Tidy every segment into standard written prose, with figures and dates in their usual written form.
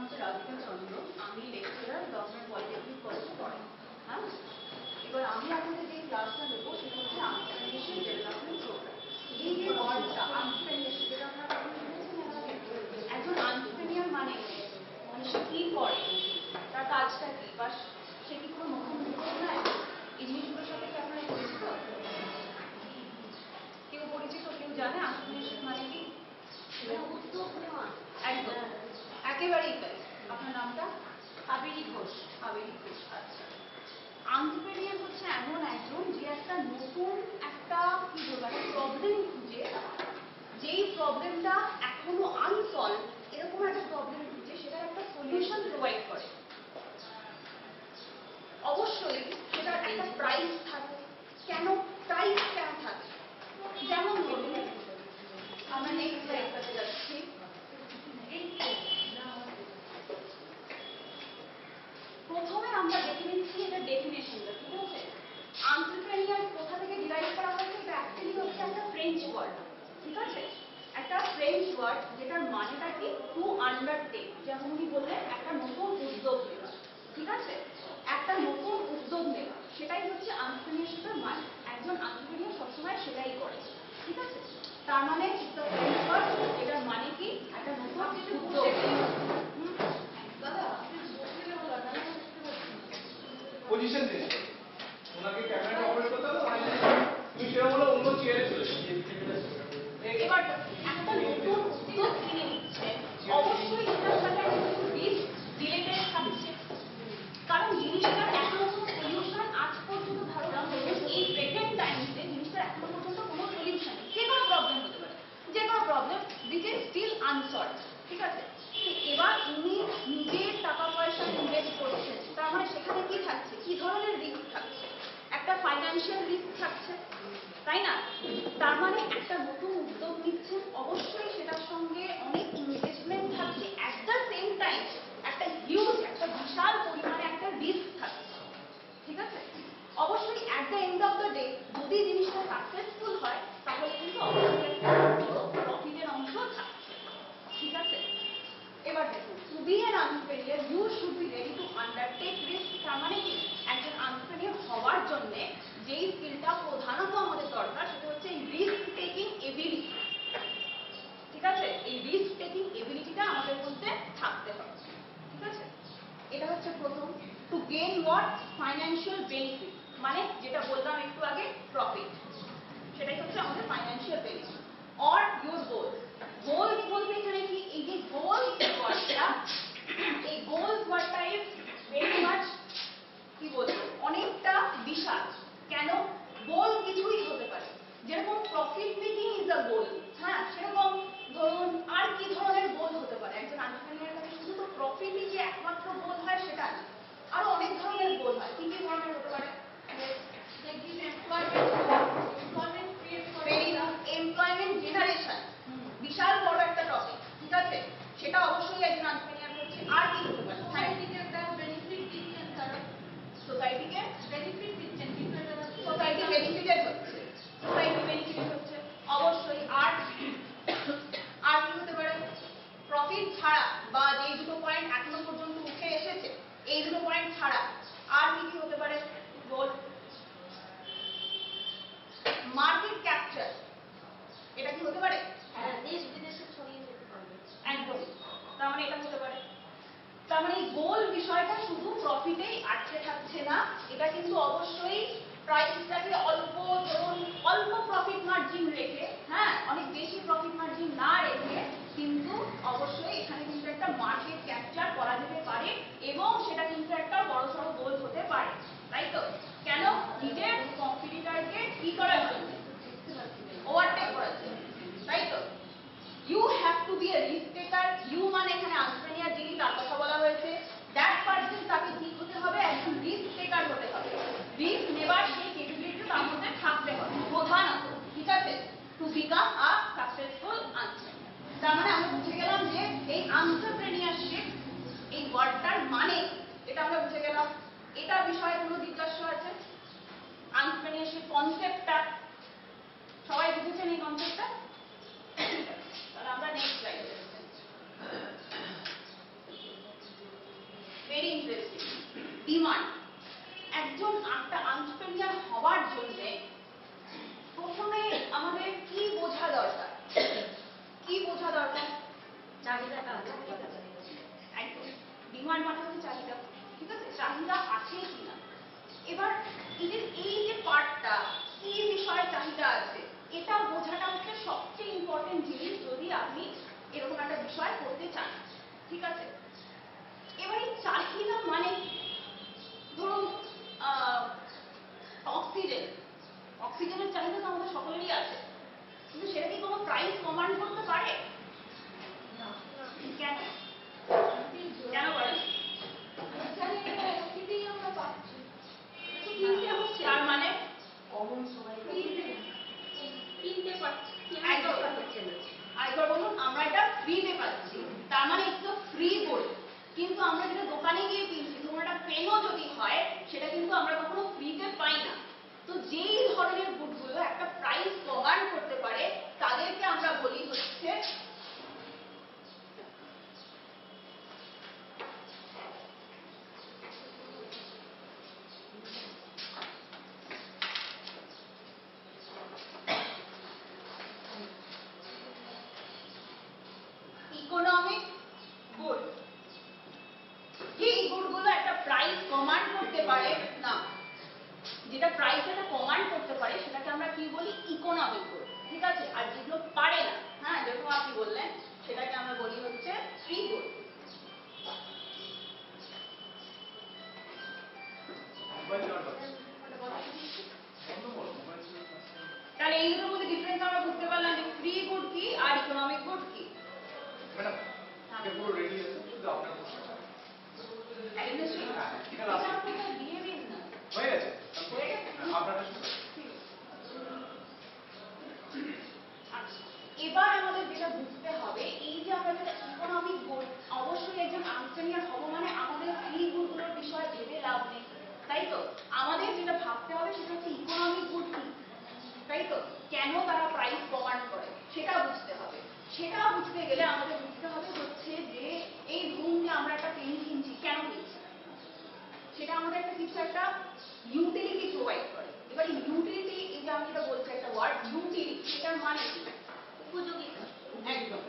হচ্ছে রাধিকা চন্দ্র, আমি lecturer government polytechnic কলেজে পড়াই। হ্যাঁ, এবার আমি আপনাদের যে ক্লাসটা নেবো সেটা হচ্ছে এন্টারপ্রেনিউরশিপ ডেভেলপমেন্ট প্রোগ্রাম। এই যে ওয়ার্ডটা এন্টারপ্রেনিউরশিপ, যেটা আপনারা শুনেছেন এর আগে, একজন এন্টারপ্রেনিউর মানে সে কি করে, তার কাজটা কি, বা সে কি কোনো নতুন উদ্যোগ নেয়, এই জিনিসগুলোর সাথে কি আপনারা পরিচিত? কেউ পরিচিত, কেউ জানে এন্টারপ্রেনিউরশিপ মানে কি? উদ্যোগ নেওয়া। একদম, একেবারেই তাই। আপনার নামটা? আবেরি ঘোষ। আবেরি ঘোষ, আচ্ছা। এন্টারপ্রেনিউর হচ্ছে এমন একজন যে একটা নতুন একটা কি বলবো প্রবলেম খুঁজে, যেই প্রবলেমটা এখনো আনসলভ, এরকম একটা প্রবলেম খুঁজে সেটার একটা সলিউশন প্রোভাইড করে। অবশ্যই সেটার একটা প্রাইস থাকে। কেন প্রাইস কেন থাকে? যেমন ধরুন, আমরা নেক্সট স্লাইডটাতে যাচ্ছি। প্রথমে আমরা দেখে নিচ্ছি এটা ডেফিনেশনটা, ঠিক আছে? এন্টারপ্রেনিউর কোথা থেকে ডিরাইভ করা হয়েছে? এটা অ্যাকচুয়ালি হচ্ছে একটা ফ্রেঞ্চ ওয়ার্ড, ঠিক আছে? একটা ফ্রেঞ্চ ওয়ার্ড যেটার মানেটা কি টু আন্ডারটেক। যেমন উনি বললেন একটা নতুন উদ্যোগ নেওয়া, ঠিক আছে? একটা নতুন উদ্যোগ নেওয়া, সেটাই হচ্ছে এন্টারপ্রেনিউরশিপের মানে। একজন এন্টারপ্রেনিউর সবসময় সেটাই করে, ঠিক আছে? তার মানে ফ্রেঞ্চ ওয়ার্ড, এটার মানে কি একটা নতুন উদ্যোগ। দাদা পজিশন দিন, ওনাকে ক্যামেরাটা অপারেট করতে হবে, তুমি সেটা বলো অন্য চেয়ারে চলে যাবে। এবার একটা নতুন উদ্যোগ কিনে নিচ্ছে, অবশ্যই সেটার সাথে একটা রিস্ক রিলেটেড থাকছে, কারণ জিনিসটার এখনো কোনো সলিউশন আজ পর্যন্ত ধারণা ধরুন এই প্রেজেন্ট টাইমসে জিনিসটার এখনো পর্যন্ত কোনো সলিউশন নেই। যে কোনো প্রবলেম হতে পারে, যে কোনো problem which is still unsolved, ঠিক আছে? এবার উনি নিজের টাকা পয়সা ইনভেস্ট করছেন, তার মানে সেখানে কি থাকছে, কি ধরনের রিস্ক থাকছে? একটা ফাইন্যান্সিয়াল রিস্ক থাকছে, তাই না? তার মানে একটা নতুন উদ্যোগ নিচ্ছেন, অবশ্যই সেটার সঙ্গে অনেক ইনভেস্টমেন্ট থাকছে। অ্যাট দ্য সেম টাইম একটা হিউজ, একটা বিশাল পরিমাণে একটা রিস্ক থাকছে, ঠিক আছে? অবশ্যই at the end of the day যদি জিনিসটা সাকসেসফুল হয় তাহলে কিন্তু অবশ্যই একটা প্রফিটের অংশ থাকছে, ঠিক আছে? এবার দেখুন, to be an entrepreneur you should be ready to undertake risk. তার মানে কি একজন এন্টারপ্রেনিউর হওয়ার জন্য যেই স্কিলটা প্রধানত আমাদের দরকার সেটা হচ্ছে রিস্ক টেকিং এবিলিটি, ঠিক আছে? এই রিস্ক টেকিং এবিলিটিটা আমাদের মধ্যে থাকতে হবে, ঠিক আছে? এটা হচ্ছে প্রথম। To gain what? Financial benefit, মানে যেটা বললাম একটু আগে প্রফিট, সেটাই হচ্ছে আমাদের financial benefit. Or your goal. Goals বলতে এখানে কি, এই যে গোলস ওয়ার্ডটা, এই গোলস ওয়ার্ডটা ইজ ভেরি মাচ কি বলবো অনেকটা বিশাল। কেন? গোল কিছুই হতে পারে, যেরকম প্রফিট মেকিং ইজ আ গোল, হ্যাঁ, সেরকম ধরুন আর কি ধরনের গোল হতে পারে? একজন এন্টারপ্রেনিউরের কাছে শুধু তো প্রফিটই যে একমাত্র গোল হয় সেটা না, আরো অনেক ধরনের গোল হয়। কি কি ধরনের হতে পারে? এমপ্লয়মেন্ট জেনারেশন, বিশাল বড় একটা টপিক, ঠিক আছে? সেটা অবশ্যই একজন এন্টারপ্রেনিউর করছে। আর কি হতে পারে? সোসাইটিকে একটা বেনিফিট দিচ্ছেন, তারা সোসাইটিকে বেনিফিট দিচ্ছেন, সোসাইটি বেনিফিটেড হচ্ছে, সোসাইটি বেনিফিটেড হচ্ছে অবশ্যই। আর আর কি হতে পারে? প্রফিট ছাড়া বা যে দুটো পয়েন্ট এখনো পর্যন্ত উঠে এসেছে, এই দুটো পয়েন্ট ছাড়া আর কি কি হতে পারে? গোল মার্কেট ক্যাপচার, এটা কি হতে পারে? দেশ বিদেশে ছড়িয়ে যেতে পারবে, একদম। তার মানে এটা হতে পারে। তার মানে গোল বিষয়টা শুধু প্রফিটেই আটকে থাকছে না, এটা কিন্তু অবশ্যই প্রাইসটাকে অল্প, ধরুন অল্প প্রফিট মার্জিন রেখে, হ্যাঁ, অনেক বেশি প্রফিট মার্জিন না রেখে, কিন্তু অবশ্যই এখানে কিন্তু একটা মার্কেট ক্যাপচার করা যেতে পারে এবং সেটা কিন্তু একটা বড়সড় গোল হতে পারে, তাই তো? কেন? নিজের কম্পিটিটরকে কি করার জন্য? ওভারটেক করার জন্য, তাই তো? You have to be a risk taker. You মানে এখানে এন্টারপ্রেনিউর যিনি, তার কথা বলা হয়েছে। দ্যাট পারসন, তাকে কি হতে হবে? একজন রিস্ক টেকার হতে হবে। রিস্ক নেবার সেই ক্যাপাবিলিটি তার মধ্যে থাকতে হবে প্রধানত, ঠিক আছে? To become a successful entrepreneur. তার মানে আমরা বুঝে গেলাম যে এই এন্টারপ্রেনিউরশিপ এই ওয়ার্ডটা ডিমান্ড। একজন একটা এন্টারপ্রেনিউর হওয়ার জন্য প্রথমে আমাদের কি বোঝা দরকার? কি বোঝা দরকার? চাহিদাটা একদম। ডিমান্ড মানে হচ্ছে চাহিদা, ঠিক আছে? চাহিদা আছে কিনা। এবার এই যে পার্টটা, কি বিষয়ে চাহিদা আছে, এটা বোঝাটা হচ্ছে সবচেয়ে ইম্পর্টেন্ট জিনিস যদি আপনি এরকম একটা বিষয় করতে চান, ঠিক আছে? এবার এই চাহিদা মানে ধরুন অক্সিজেনের চাহিদা তো আমাদের সকলেরই আছে, কিন্তু সেটা কি কোনো প্রাইস কমান্ড করতে পারে? কেন কেন পারে? তার মানে আরেকবার বলুন। আমরা এটা ফ্রিতে পাচ্ছি, তার মানে একটু ফ্রি গুড। কিন্তু আমরা যেটা দোকানে গিয়ে কিনছি, ধরুন একটা পেনও যদি হয়, সেটা কিন্তু আমরা কখনো ফ্রিতে পাই না। তো যেই ধরনের গুডগুলো একটা প্রাইস কমান্ড করতে পারে, তাদেরকে আমরা বলি হচ্ছে ইকোনমিক গুড। যেই গুডগুলো একটা প্রাইস কমান্ড করতে পারে না, যেটা প্রাইস একটা কমান্ড করতে পারে, সেটাকে আমরা কি বলি? ইকোনমিক গুড, ঠিক আছে? আর যেগুলো পারে না, হ্যাঁ, যেরকম আপনি বললেন, সেটাকে আমরা বলি হচ্ছে ফ্রি গুড। তাহলে এই দুটোর মধ্যে ডিফারেন্স আমরা বুঝতে পারলাম যে ফ্রি গুড কি আর ইকোনমিক গুড কি। ম্যাডাম এটা পুরো রেডি আছে, শুধু আপনার প্রশ্ন দিয়ে দিন না। হয়ে গেছে আপনারা শুনুন। এবার আমাদের যেটা বুঝতে হবে, এই যে আমরা যেটা ইকোনমিক গুড, অবশ্যই একজন এন্টারপ্রেনিউর হব মানে আমাদের ফ্রি গুডগুলোর বিষয়ে ভেবে লাভ নেই, তাই তো? আমাদের যেটা ভাবতে হবে সেটা হচ্ছে ইকোনমিক গুড কি, তাই তো? কেন তারা প্রাইস কমান্ড করে সেটা বুঝতে হবে। সেটা বুঝতে গেলে আমাদের বুঝতে হবে হচ্ছে যে এই ধরুন যে আমরা একটা পেন কিনছি, কেন কিনছি? সেটা আমাদের একটা কিছু একটা ইউটিলিটি প্রোভাইড করে। এবার ইউটিলিটি, এই যে আমি যেটা বলছি একটা ওয়ার্ড ইউটিলিটি, সেটার মানে কি? উপযোগিতা। একদম।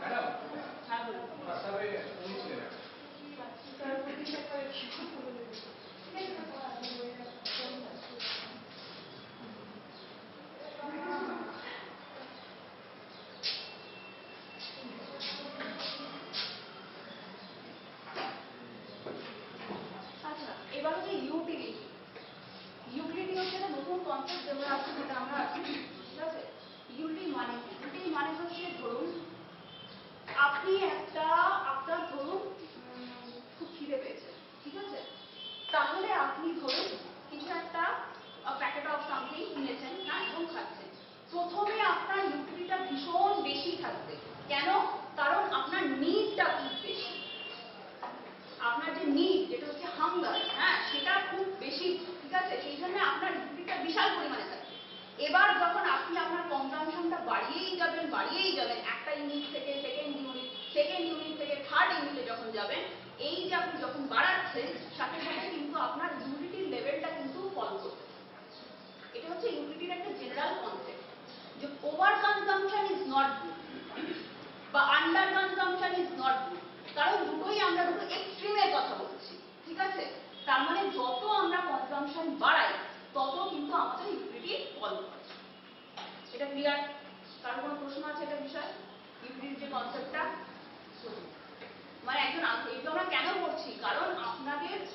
ম্যাডাম হ্যাঁ বলুন। তাহলে উনি ছিলেন আচ্ছা, এবার হচ্ছে ইউটিলিটি। ইউটিলিটি হচ্ছে একটা নতুন কনসেপ্ট যেটা আছে, যেটা আমরা আছি, ঠিক আছে? ইউটিলিটি মানে কি? ইউটিলিটি মানে হচ্ছে ধরুন আপনি আপনার ধরুন খুব খিদে পেয়েছে, ঠিক আছে? তাহলে আপনি ধরুন কিছু একটা প্যাকেট অফ সামথিং কিনেছেন, হ্যাঁ, এবং খাচ্ছেন। প্রথমে আপনার ইউটিলিটিটা ভীষণ বেশি থাকবে। কেন? কারণ আপনার নিডটা খুব বেশি। আপনার যে নিড, যেটা হচ্ছে হাঙ্গার, হ্যাঁ, সেটা খুব বেশি, ঠিক আছে? সেই জন্য আপনার ইউটিলিটিটা বিশাল পরিমাণে থাকবে। এবার যখন আপনি আপনার কনজাম্পশনটা বাড়িয়েই যাবেন, একটা ইউনিট থেকে সেকেন্ড ইউনিট থেকে থার্ড ইউনিটে যখন যাবেন, এই যে আপনি যখন বাড়াচ্ছেন, সাথে সাথে কিন্তু আপনার ইউটিলিটির লেভেলটা কিন্তু ফলো করবে। এটা হচ্ছে ইউটিলিটির একটা জেনারেল কনসেপ্ট, যে over consumption is not good বা under consumption is not good. কারণ দুটোই আমরা দুটো এক্সট্রিমের কথা বলছি, ঠিক আছে? তার মানে যত আমরা কনজাম্পশন বাড়াই, তত কিন্তু আমাদের ইউটিলিটি ফল করে। এটা ক্লিয়ার? কারণ কোনো প্রশ্ন আছে এটা বিষয়? ইউটিলিটির যে কনসেপ্টটা, মানে একজন এটা আমরা কেন করছি? কারণ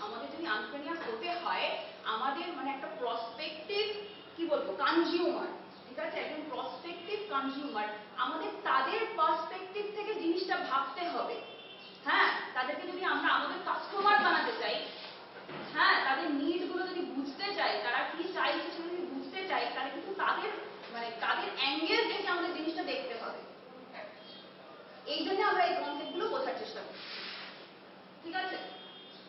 আমাদের যদি এন্টারপ্রেনিউর হতে হয়, আমাদের মানে একটা প্রসপেক্টিভ, কি বলবো, কনজিউমার, ঠিক আছে? একজন প্রসপেক্টিভ কনজিউমার, আমাদের তাদের পার্সপেক্টিভ থেকে জিনিসটা ভাবতে হবে, হ্যাঁ? তাদেরকে যদি আমরা আমাদের কাস্টমার বানাতে চাই, হ্যাঁ, তাদের নিড গুলো যদি বুঝতে চাই, তারা কি চাইছে সেটা যদি বুঝতে চাই, তাহলে কিন্তু তাদের অ্যাঙ্গেল থেকে আমাদের জিনিসটা দেখতে হবে। এই জন্য আমরা এই কনসেপ্টগুলো বোঝার চেষ্টা করি, ঠিক আছে?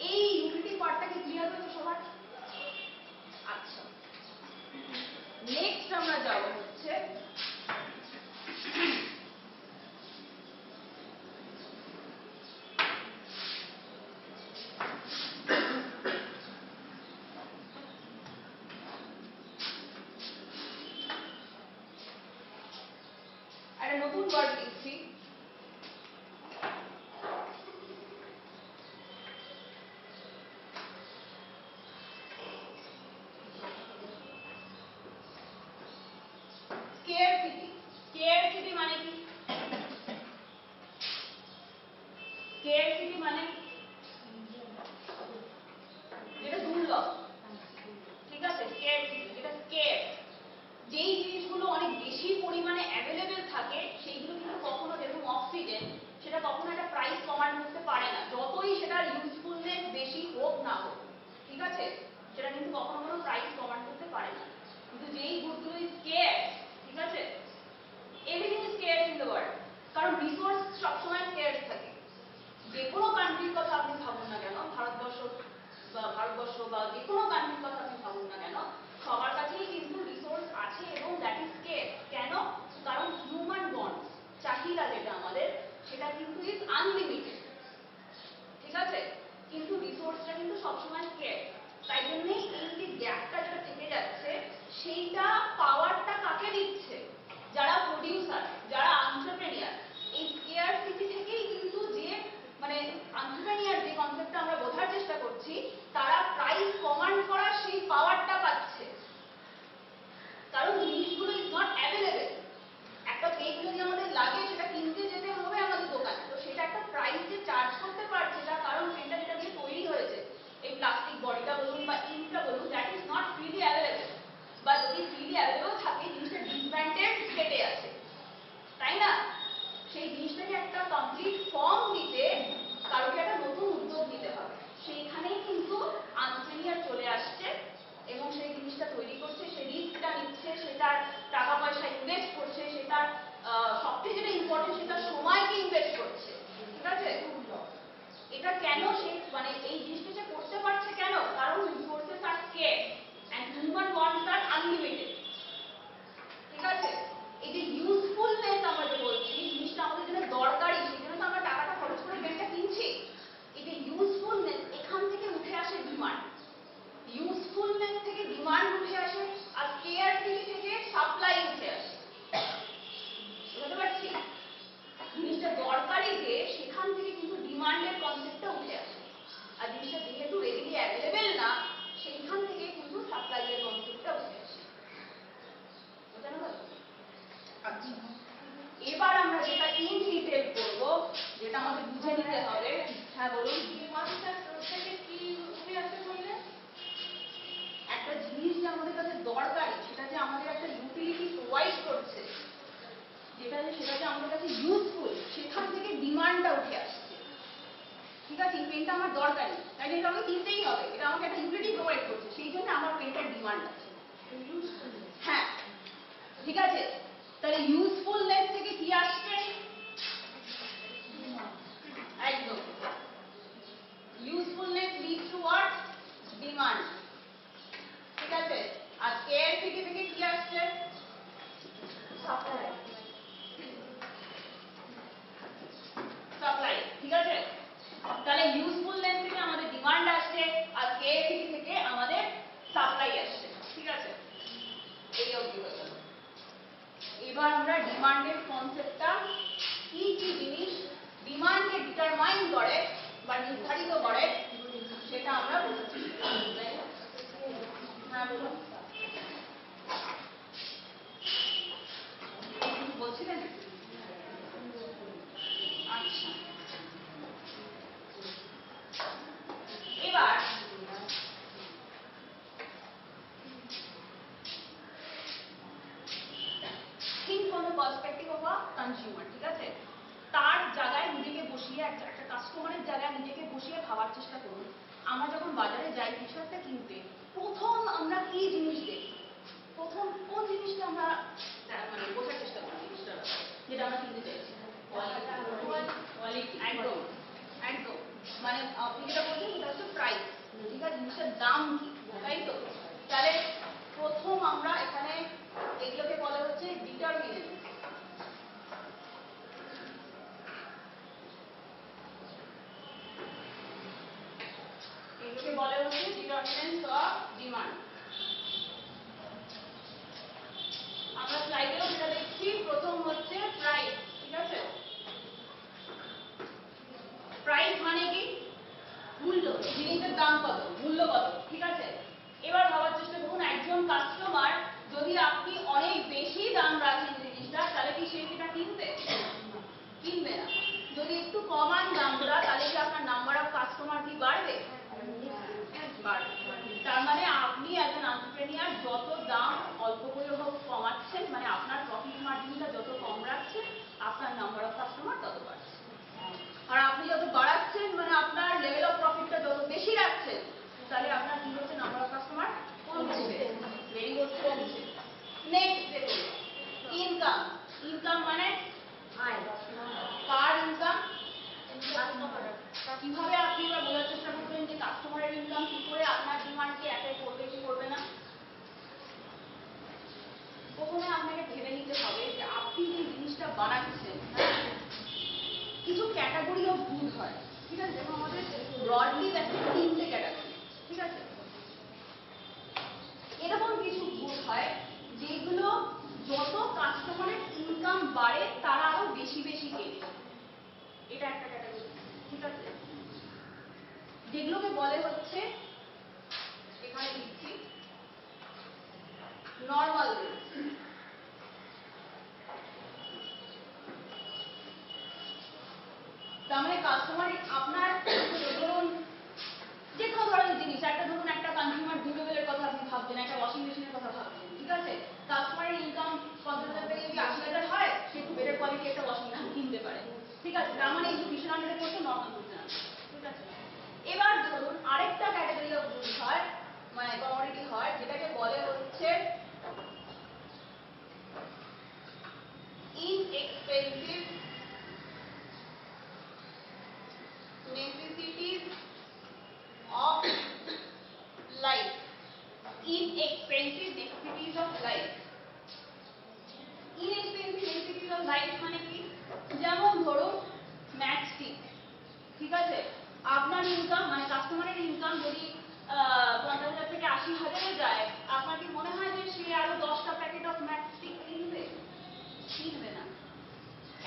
এই ইউটিলিটি পার্টটা কি ক্লিয়ার হয়েছে সবার? আচ্ছা, নেক্সট আমরা যাব হচ্ছে নতুন ওয়ার্ড লিখছি। স্কেয়ারসিটি। স্কেয়ারসিটি মানে কি? স্কেয়ারসিটি মানে যেটা দুর্লভ, ঠিক আছে? স্কেয়ারসিটি যেটা স্কেয়ার, যেই জিনিসগুলো অনেক বেশি পরিমাণে অ্যাভেলেবেল থাকে সেইগুলো কিন্তু কখনো, যেরকম অক্সিজেন, সেটা কখনো একটা প্রাইস কমান্ড করতে পারে না, যতই সেটার ইউজফুলনেস বেশি হোক না হোক, ঠিক আছে? সেটা কিন্তু কখনো কোনো প্রাইস কমান্ড করতে পারে না। কিন্তু যেই গুডগুলো স্কেয়ার, ঠিক আছে, everything is scarce in the world, কারণ রিসোর্স সবসময় স্কেয়ার্স থাকে। যে কোনো কান্ট্রির কথা আপনি ভাবুন না কেন, ভারতবর্ষ বা যে কোনো কান্ট্রির কথা আপনি ভাবুন না কেন, সবার কাছেই কিন্তু রিসোর্স আছে এবং দ্যাট ইজ স্কেয়ার। কেন? কারণ হিউম্যান বন্ড, চাহিদা যেটা আমাদের, সেটা কিন্তু ইজ আনলিমিটেড, ঠিক আছে? কিন্তু রিসোর্সটা কিন্তু সবসময় স্কেয়ার। তাই জন্যই এই যে গ্যাপটা যেটা থেকে যাচ্ছে, সেইটা পাওয়ারটা কাকে দিচ্ছে? যারা প্রডিউসার, যারা এন্টারপ্রেনিয়ার। এই স্কেয়ারসিটি থেকেই কিন্তু যে মানে এন্টারপ্রেনিয়ার যে কনসেপ্টটা আমরা বোঝার চেষ্টা করছি, তারা প্রাইস কমান্ড করার সেই পাওয়ারটা পাচ্ছে, কারণ জিনিসগুলো ইজ নট অ্যাভেলেবেল। একটা কেক যদি আমাদের লাগে, সেটা কিনতে যেতে হবে আমাদের দোকানে, তো সেটা একটা প্রাইস যে চার্জ করতে পারছে, তার কারণ পেনটা যেটা দিয়ে তৈরি হয়েছে, এই প্লাস্টিক বডিটা বলুন বা ইঙ্কটা বলুন, that is not freely available. বা যদি ফ্রিলি অ্যাভেলেবেল থাকে, জিনিসটা ডিসব্যান্ডেড স্টেটে আছে, তাই না? সেই জিনিসটাকে একটা কমপ্লিট ফর্ম দিতে কারোকে একটা নতুন উদ্যোগ নিতে হবে। সেইখানেই কিন্তু এন্টারপ্রেনিয়ার চলে আসছে এবং সেই জিনিসটা তৈরি করছে, সে রিস্কটা নিচ্ছে, সেটার টাকা পয়সা ইনভেস্ট করছে, সেটার সবচেয়ে যেটা ইম্পর্টেন্ট, সেটার সময়কে ইনভেস্ট করছে, ঠিক আছে? এটা কেন সে মানে এই জিনিসটা সে করতে পারছে কেন? কারণ resources are scarce and human wants are unlimited, ঠিক আছে? এই যে ইউজফুলনেস আমরা যে বলছি, জিনিসটা আমাদের জন্য দরকারি, সেই জন্য তো আমরা টাকাটা খরচ করে পেনটা কিনছি। এই যে ইউজফুলনেস, এখান থেকে উঠে আসে ডিমান্ড, ইউজফুলনেস থেকে ডিমান্ড উঠে আসে, আর স্কেয়ারসিটি থেকে সাপ্লাই উঠে আসে। বুঝতে পারছি? জিনিসটা দরকারি যে সেখান থেকে কিন্তু ডিমান্ডের কনসেপ্টটা উঠে আসে, আর জিনিসটা যেহেতু রেডিলি অ্যাভেলেবেল না, সেইখান থেকে কিন্তু সাপ্লাইয়ের কনসেপ্টটা উঠে আসে। বোঝানো গেল? আচ্ছা, এবার আমরা যেটা ইন ডিটেইল করব, যেটা আমাদের বুঝে নিতে হবে। হ্যাঁ বলুন। কি উঠে আসে বললে? একটা জিনিস যে আমাদের কাছে দরকারি, সেটা যে আমাদের একটা ইউটিলিটি প্রোভাইড করছে, সেটা যে আমাদের কাছে ইউজফুল, সেখান থেকে ডিমান্ডটা উঠে আসছে, ঠিক আছে? এই পেনটা আমার দরকারি, তাই এটা আমাকে কিনতেই হবে, এটা আমাকে একটা ইউটিলিটি প্রোভাইড করছে, সেই জন্য আমার পেনটার ডিমান্ড আছে। হ্যাঁ, ঠিক আছে? তাহলে ইউজফুলনেস থেকে কি আসছে? একদম, usefulness leads to what? Demand, ঠিক আছে? আর স্কেয়ারসিটি থেকে কি আসছে? সাপ্লাই, সাপ্লাই, ঠিক আছে? তাহলে ইউজফুলনেস থেকে আমাদের ডিমান্ড আসছে, আর স্কেয়ারসিটি থেকে আমাদের সাপ্লাই আসছে, ঠিক আছে? এই অবধি হয়ে গেল। এবার আমরা ডিমান্ডের কনসেপ্টটা, কি কি জিনিস ডিমান্ডকে ডিটারমাইন করে বা নির্ধারিত করে, সেটা আমরা বুঝছি। হ্যাঁ বলুন, বলছিলেন? আচ্ছা, এবার think from the perspective of a consumer, ঠিক আছে? তার জায়গায় নিজেকে বসিয়ে, একটা কাস্টমারের জায়গায় নিজেকে বসিয়ে ভাবার চেষ্টা করুন। আমরা যখন বাজারে যাই কিছু একটা কিনতে, প্রথম আমরা কি জিনিস দেখি? প্রথম কোন জিনিসটা আমরা মানে বোঝার চেষ্টা করি, জিনিসটা যেটা আমরা কিনতে চাইছি? কোয়ালিটি, একদম একদম। মানে আপনি যেটা বলছেন সেটা হচ্ছে প্রাইস, ঠিক আছে? জিনিসটার দাম কি, তাই তো? তাহলে প্রথম আমরা এখানে এগুলোকে বলা হচ্ছে ডিটারমিনেন্ট। এগুলোকে বলা হচ্ছে ডিটারমিনেন্টস অফ ডিমান্ড। আমরা স্লাইডেও যেটা দেখছি, প্রথম হচ্ছে প্রাইস, কিভাবে আপনি এবার বোঝার চেষ্টা করবেন যে কাস্টমারের ইনকাম কি করে আপনার ডিমান্ডকে অ্যাফেক্ট করবে কি করবে না? প্রথমে আপনাকে ভেবে নিতে হবে যে আপনি যে জিনিসটা বানাচ্ছেন, কিছু ক্যাটাগরি অফ গুড হয়, ঠিক আছে? যেমন আমাদের ব্রডলি দেখে 3টে ক্যাটাগরি, ঠিক আছে? এরকম কিছু গুড হয় যেগুলো যত কাস্টমারের ইনকাম বাড়ে তারা আরো বেশি বেশি কেনে, এটা একটা ক্যাটাগরি, ঠিক আছে? যেগুলোকে বলে হচ্ছে, এখানে লিখছি, নর্মাল গুডস। তার মানে কাস্টমার আপনার ধরুন যে কোনো ধরনের জিনিস, একটা ধরুন একটা কনজিউমার ডিউরেবলের কথা আপনি ভাবছেন, একটা ওয়াশিং মেশিনের কথা ভাবছেন, ঠিক আছে? কাস্টমারের ইনকাম 50,000 থেকে যদি 80,000 হয়, সে একটু বেটার কোয়ালিটি একটা ওয়াশিং মেশিন কিনতে পারে, ঠিক আছে? তার মানে এই ভীষণ আন্ডারে করতে নর্মাল করতে না, ঠিক আছে? এবার ধরুন আরেকটা ক্যাটাগরি অফ গুড হয়, মানে কমোডিটি হয়, যেটাকে বলে হচ্ছে inexpensive necessities of life. Inexpensive necessities of life. Inexpensive necessities of life মানে কি? যেমন ধরুন ম্যাচস্টিক, ঠিক আছে? আপনার ইনকাম মানে কাস্টমারের ইনকাম যদি 50,000 থেকে 80,000 যায়, আপনার কি মনে হয় যে সে আরো 10টা প্যাকেট অফ ম্যাচস্টিক কিনবে? কিনবে না।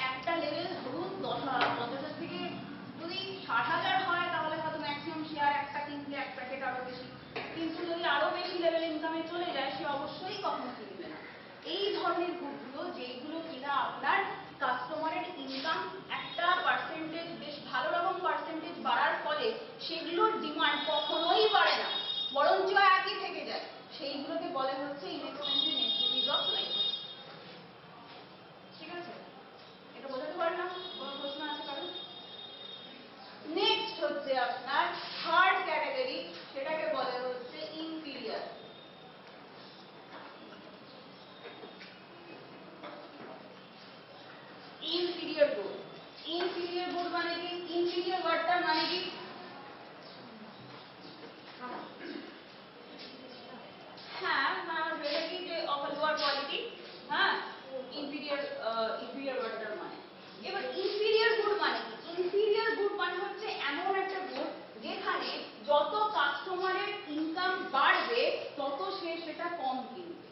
একটা লেভেল ধরুন 50,000 থেকে যদি 60,000 হয়, তাহলে হয়তো ম্যাক্সিমাম শেয়ার একটা কিনলে এক প্যাকেট আরো বেশি, কিন্তু যদি আরো বেশি লেভেল ইনকামে চলে যায়, সে অবশ্যই কখনো কিনবে না। এই ধরনের গুডগুলো যেগুলো কিনা আপনার কাস্টমারের ইনকাম একটা পার্সেন্টেজ, বেশ ভালো রকম পার্সেন্টেজ বাড়ার ফলে সেগুলোর ডিমান্ড কখনোই বাড়ে না, বরঞ্চ একই থেকে যায়, সেইগুলোকে বলে হচ্ছে ইনএক্সপেন্সিভ নেসেসিটিজ অফ লাইফ, ঠিক আছে? এটা বোঝাতে পারলাম? কোনো প্রশ্ন আছে কারণ? নেক্সট হচ্ছে আপনার থার্ড ক্যাটাগরি, সেটাকে বলে হচ্ছে inferior. Inferior good. Inferior good মানে কি? ইনফিরিয়ার ওয়ার্ডটার মানে কি? হ্যাঁ, মানে কি যে অফ লোয়ার কোয়ালিটি, হ্যাঁ, ইনফিরিয়ার ওয়ার্ডটার মানে। এবার ইনফিরিয়ার গুড মানে কি? ইনফিরিয়ার গুড মানে হচ্ছে এমন একটা গুড যেখানে যত কাস্টমারের ইনকাম বাড়বে তত সে সেটা কম কিনবে।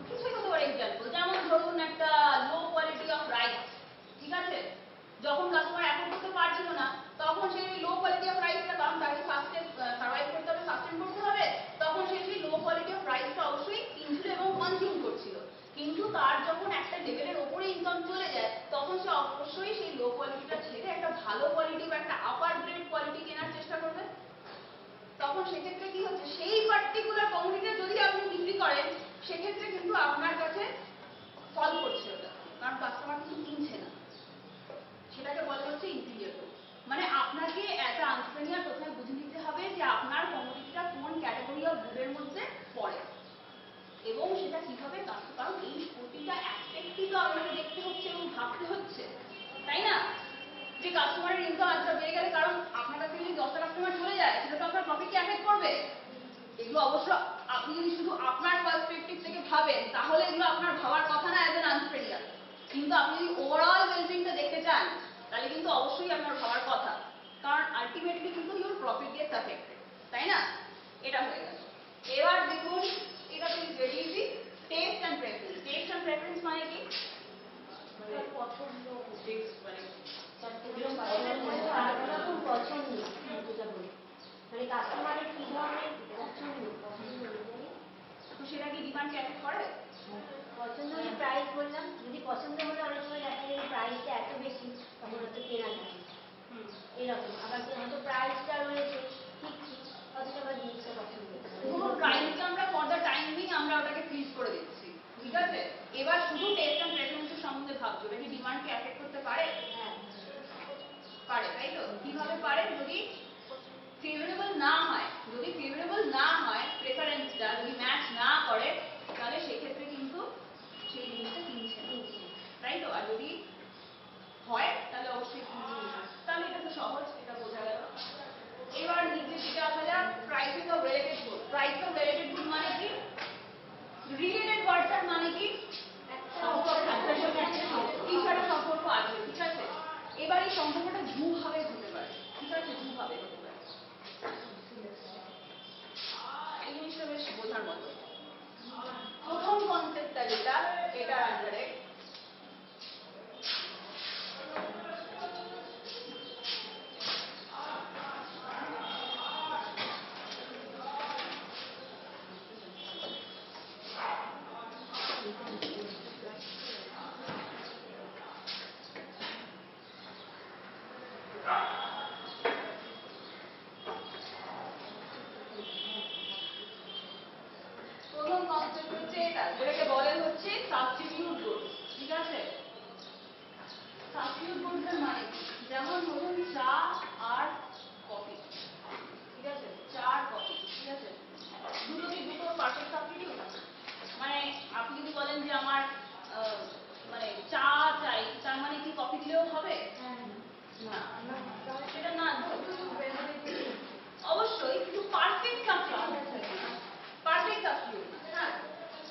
কিছুই হতে পারে এক্সাম্পল, যেমন ধরুন একটা লো কোয়ালিটি অফ রাইস, ঠিক আছে? যখন কাস্টমার অ্যাফোর্ড করতে পারছিল না, তখন সেই লো কোয়ালিটি অফ রাইসটা, কারণ তাকে সার্ভাইভ করতে হবে, সাস্টেন করতে হবে, তখন সে সেই লো কোয়ালিটি অফ রাইসটা অবশ্যই কিনছিল এবং কনজিউম করছিল। কিন্তু তার যখন একটা লেভেলের ওপরে ইনকাম চলে যায়, তখন সে অবশ্যই সেই লো কোয়ালিটিটা ছেড়ে একটা ভালো কোয়ালিটি বা একটা আপার গ্রেড কোয়ালিটি কেনার চেষ্টা করবে। তখন সেক্ষেত্রে কি হচ্ছে, সেই পার্টিকুলার কমোডিটি যদি আপনি বিক্রি করেন, সেক্ষেত্রে কিন্তু আপনার কাছে ফল করছে ওটা, কারণ কাস্টমার কিন্তু কিনছে না। সেটাকে বলা হচ্ছে ইনফিরিয়ার গুড। মানে আপনাকে একটা এন্টারপ্রেনিউর প্রথমে বুঝে নিতে হবে যে আপনার কমোডিটিটা কোন ক্যাটাগরি অফ গুডের মধ্যে পড়ে এবং সেটা কিভাবে কাস্টমার, কারণ এই প্রতিটা অ্যাসপেক্টই তো আপনাকে দেখতে হচ্ছে এবং ভাবতে হচ্ছে, তাই না? যে কাস্টমারের ইনকাম আজকে বেড়ে গেলে, কারণ আপনার কাছে যদি 10টা কাস্টমার চলে যায়, সেটা তো আপনার প্রফিটকে অ্যাফেক্ট করবে। এগুলো অবশ্য আপনি যদি শুধু আপনার পার্সপেক্টিভ থেকে ভাবেন, তাহলে এগুলো আপনার ভাবার কথা না অ্যাজ এন এন্টারপ্রেনিউর। কিন্তু আপনি যদি ওভারঅল ওয়েলবিংটা দেখতে চান, তাহলে কিন্তু অবশ্যই আপনার ভাবার কথা, কারণ আলটিমেটলি কিন্তু ইউর প্রফিট গেটস অ্যাফেক্টেড, তাই না? এটা হয়ে গেল। এবার দেখুন, এটা তো very easy, test and preference. Test and preference মানে কি? পছন্দ, টেস্ট মানে পছন্দ, মানে কাস্টমারের কি ধরনের পছন্দ, তো সেটা কি ডিমান্ডকে অ্যাফেক্ট করে? পছন্দ হলে প্রাইস বললাম, যদি পছন্দ হলে অনেক সময় দেখা যায় প্রাইসটা এত বেশি, তখন হয়তো কেনা যায় এরকম। আবার হয়তো প্রাইসটা রয়েছে ঠিক ঠিক, অথচ আবার জিনিসটা পছন্দ পুরো প্রাইসটা আমরা ফর দ্য টাইম বিং আমরা ওটাকে ফ্রিজ করে দিচ্ছি, ঠিক আছে? এবার শুধু টেস্ট অ্যান্ড প্রেফারেন্সের সম্বন্ধে ভাবছো, এটা কি ডিমান্ডকে অ্যাফেক্ট করতে পারে? হ্যাঁ পারে, তাই তো? কিভাবে পারে? যদি ফেভারেবল না হয়, যদি ফেভারেবল না হয় প্রেফারেন্সটা, যদি ম্যাচ না করে, তাহলে সেক্ষেত্রে কিন্তু সেই জিনিসটা কিনছে না, তাই তো? আর যদি হয় তাহলে অবশ্যই মানে কি সম্পর্ক, কিছু একটা সম্পর্ক আছে, ঠিক আছে। এবার এই সম্পর্কটা দুভাবে হতে পারে, ঠিক আছে, দুভাবে হতে পারে। এই জিনিসটা বেশ বোঝার মতো। প্রথম কনসেপ্টটা যেটা এটার আন্ডারে প্রথম কনসেপ্ট হচ্ছে এটা, যেটাকে বলে হচ্ছে সাবস্টিটিউট গুডস, ঠিক আছে। সাবস্টিটিউট গুডস এর মানে কি? যেমন ধরুন চা আর কফি, ঠিক আছে, চা আর কফি, ঠিক আছে, দুটো পারফেক্ট সাবস্টিটিউট। মানে আপনি যদি বলেন যে আমার মানে চা চাই, তার মানে কি কফি দিলেও হবে? না, সেটা না। অবশ্যই কিন্তু পারফেক্ট সাবস্টিটিউট, পারফেক্ট সাবস্টিটিউট, হ্যাঁ।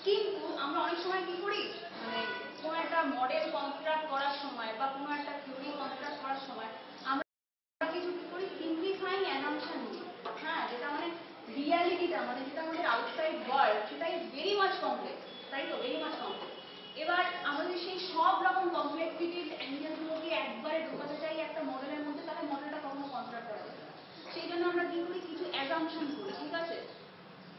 কিন্তু আমরা অনেক সময় কি করি, মানে কোনো একটা মডেল কনস্ট্রাক্ট করার সময় বা কোনো একটা থিওরি কনস্ট্রাক্ট করার সময় আমরা কিছু কি করি, সিম্পলিফাইং অ্যাসাম্পশন নিই, হ্যাঁ, যেটা মানে রিয়ালিটিটা, মানে যেটা আমাদের আউটসাইড ওয়ার্ল্ড, সেটা ইজ ভেরি মাচ কমপ্লেক্স, তাই তো, ভেরি মাচ কমপ্লেক্স। এবার আমাদের সেই সব রকম কমপ্লেক্সিটির অ্যাঙ্গেলগুলোকে একবারে ঢোকাতে চাই একটা মডেলের মধ্যে, তাহলে মডেলটা কখনো কনস্ট্রাক্ট করা যাবে না। সেই জন্য আমরা কি করি, কিছু অ্যাসাম্পশন করি, ঠিক আছে।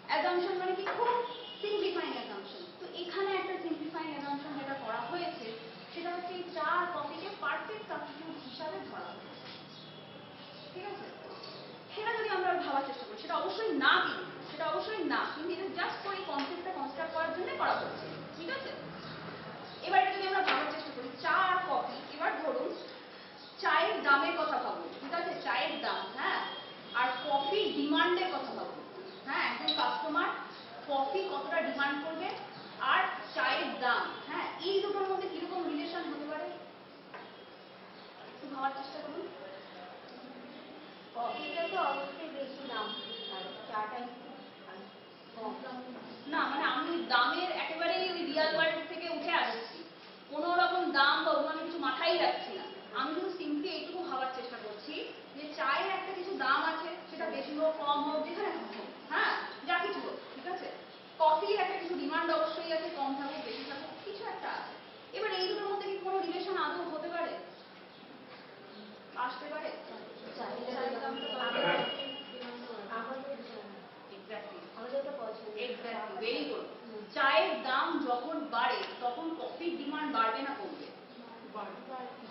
অ্যাসাম্পশন মানে কি, খুব সিম্পলিফাইং অ্যাসাম্পশন। তো এখানে একটা সিম্পলিফাইং অ্যাসাম্পশন যেটা করা হয়েছে সেটা হচ্ছে এই চা আর কফিকে পারফেক্ট সাবস্টিটিউট হিসাবে ধরা হয়েছে, ঠিক আছে। সেটা যদি আমরা ভাবার চেষ্টা করি, সেটা অবশ্যই না, কিন্তু সেটা অবশ্যই না, কিন্তু এটা জাস্ট করে এই কনসেপ্টটা কনস্ট্রাক্ট করার জন্য করা হচ্ছে, ঠিক আছে। এবার এটা যদি আমরা ভাবার চেষ্টা করি চা আর কফি, এবার ধরুন চায়ের দামের কথা ভাবুন, ঠিক আছে, চায়ের দাম, হ্যাঁ, আর কফির ডিমান্ডের কথা ভাবুন, হ্যাঁ, একজন কাস্টমার কফি কতটা ডিমান্ড করবে আর চায়ের দাম, হ্যাঁ, এই দুটোর মধ্যে কিরকম রিলেশন হতে পারে একটু ভাবার চেষ্টা করুন। কফিটা তো অবশ্যই বেশি দাম, আর চাটা একটু কম। না, মানে আমি দামের একেবারেই ওই রিয়াল ওয়ার্ল্ড থেকে উঠে আসছি, কোনো রকম দাম বা অন্য কিছু মাথায় রাখছি না। আমি শুধু সিম্পলি এইটুকু ভাবার চেষ্টা করছি যে চায়ের একটা কিছু দাম আছে, সেটা বেশি হোক কম হোক যেখানে হোক, হ্যাঁ, যা কিছু হোক, ঠিক আছে। কফির একটা কিছু ডিমান্ড অবশ্যই আছে, কম থাকুক বেশি থাকুক কিছু একটা আছে। এবার এই দুটোর মধ্যে কি কোনো রিলেশন আদৌ হতে পারে, আসতে পারে? চায়ের দাম তো আমাদের তো পছন্দ। Exactly, very good. চায়ের দাম যখন বাড়ে তখন কফির ডিমান্ড বাড়বে না কমবে?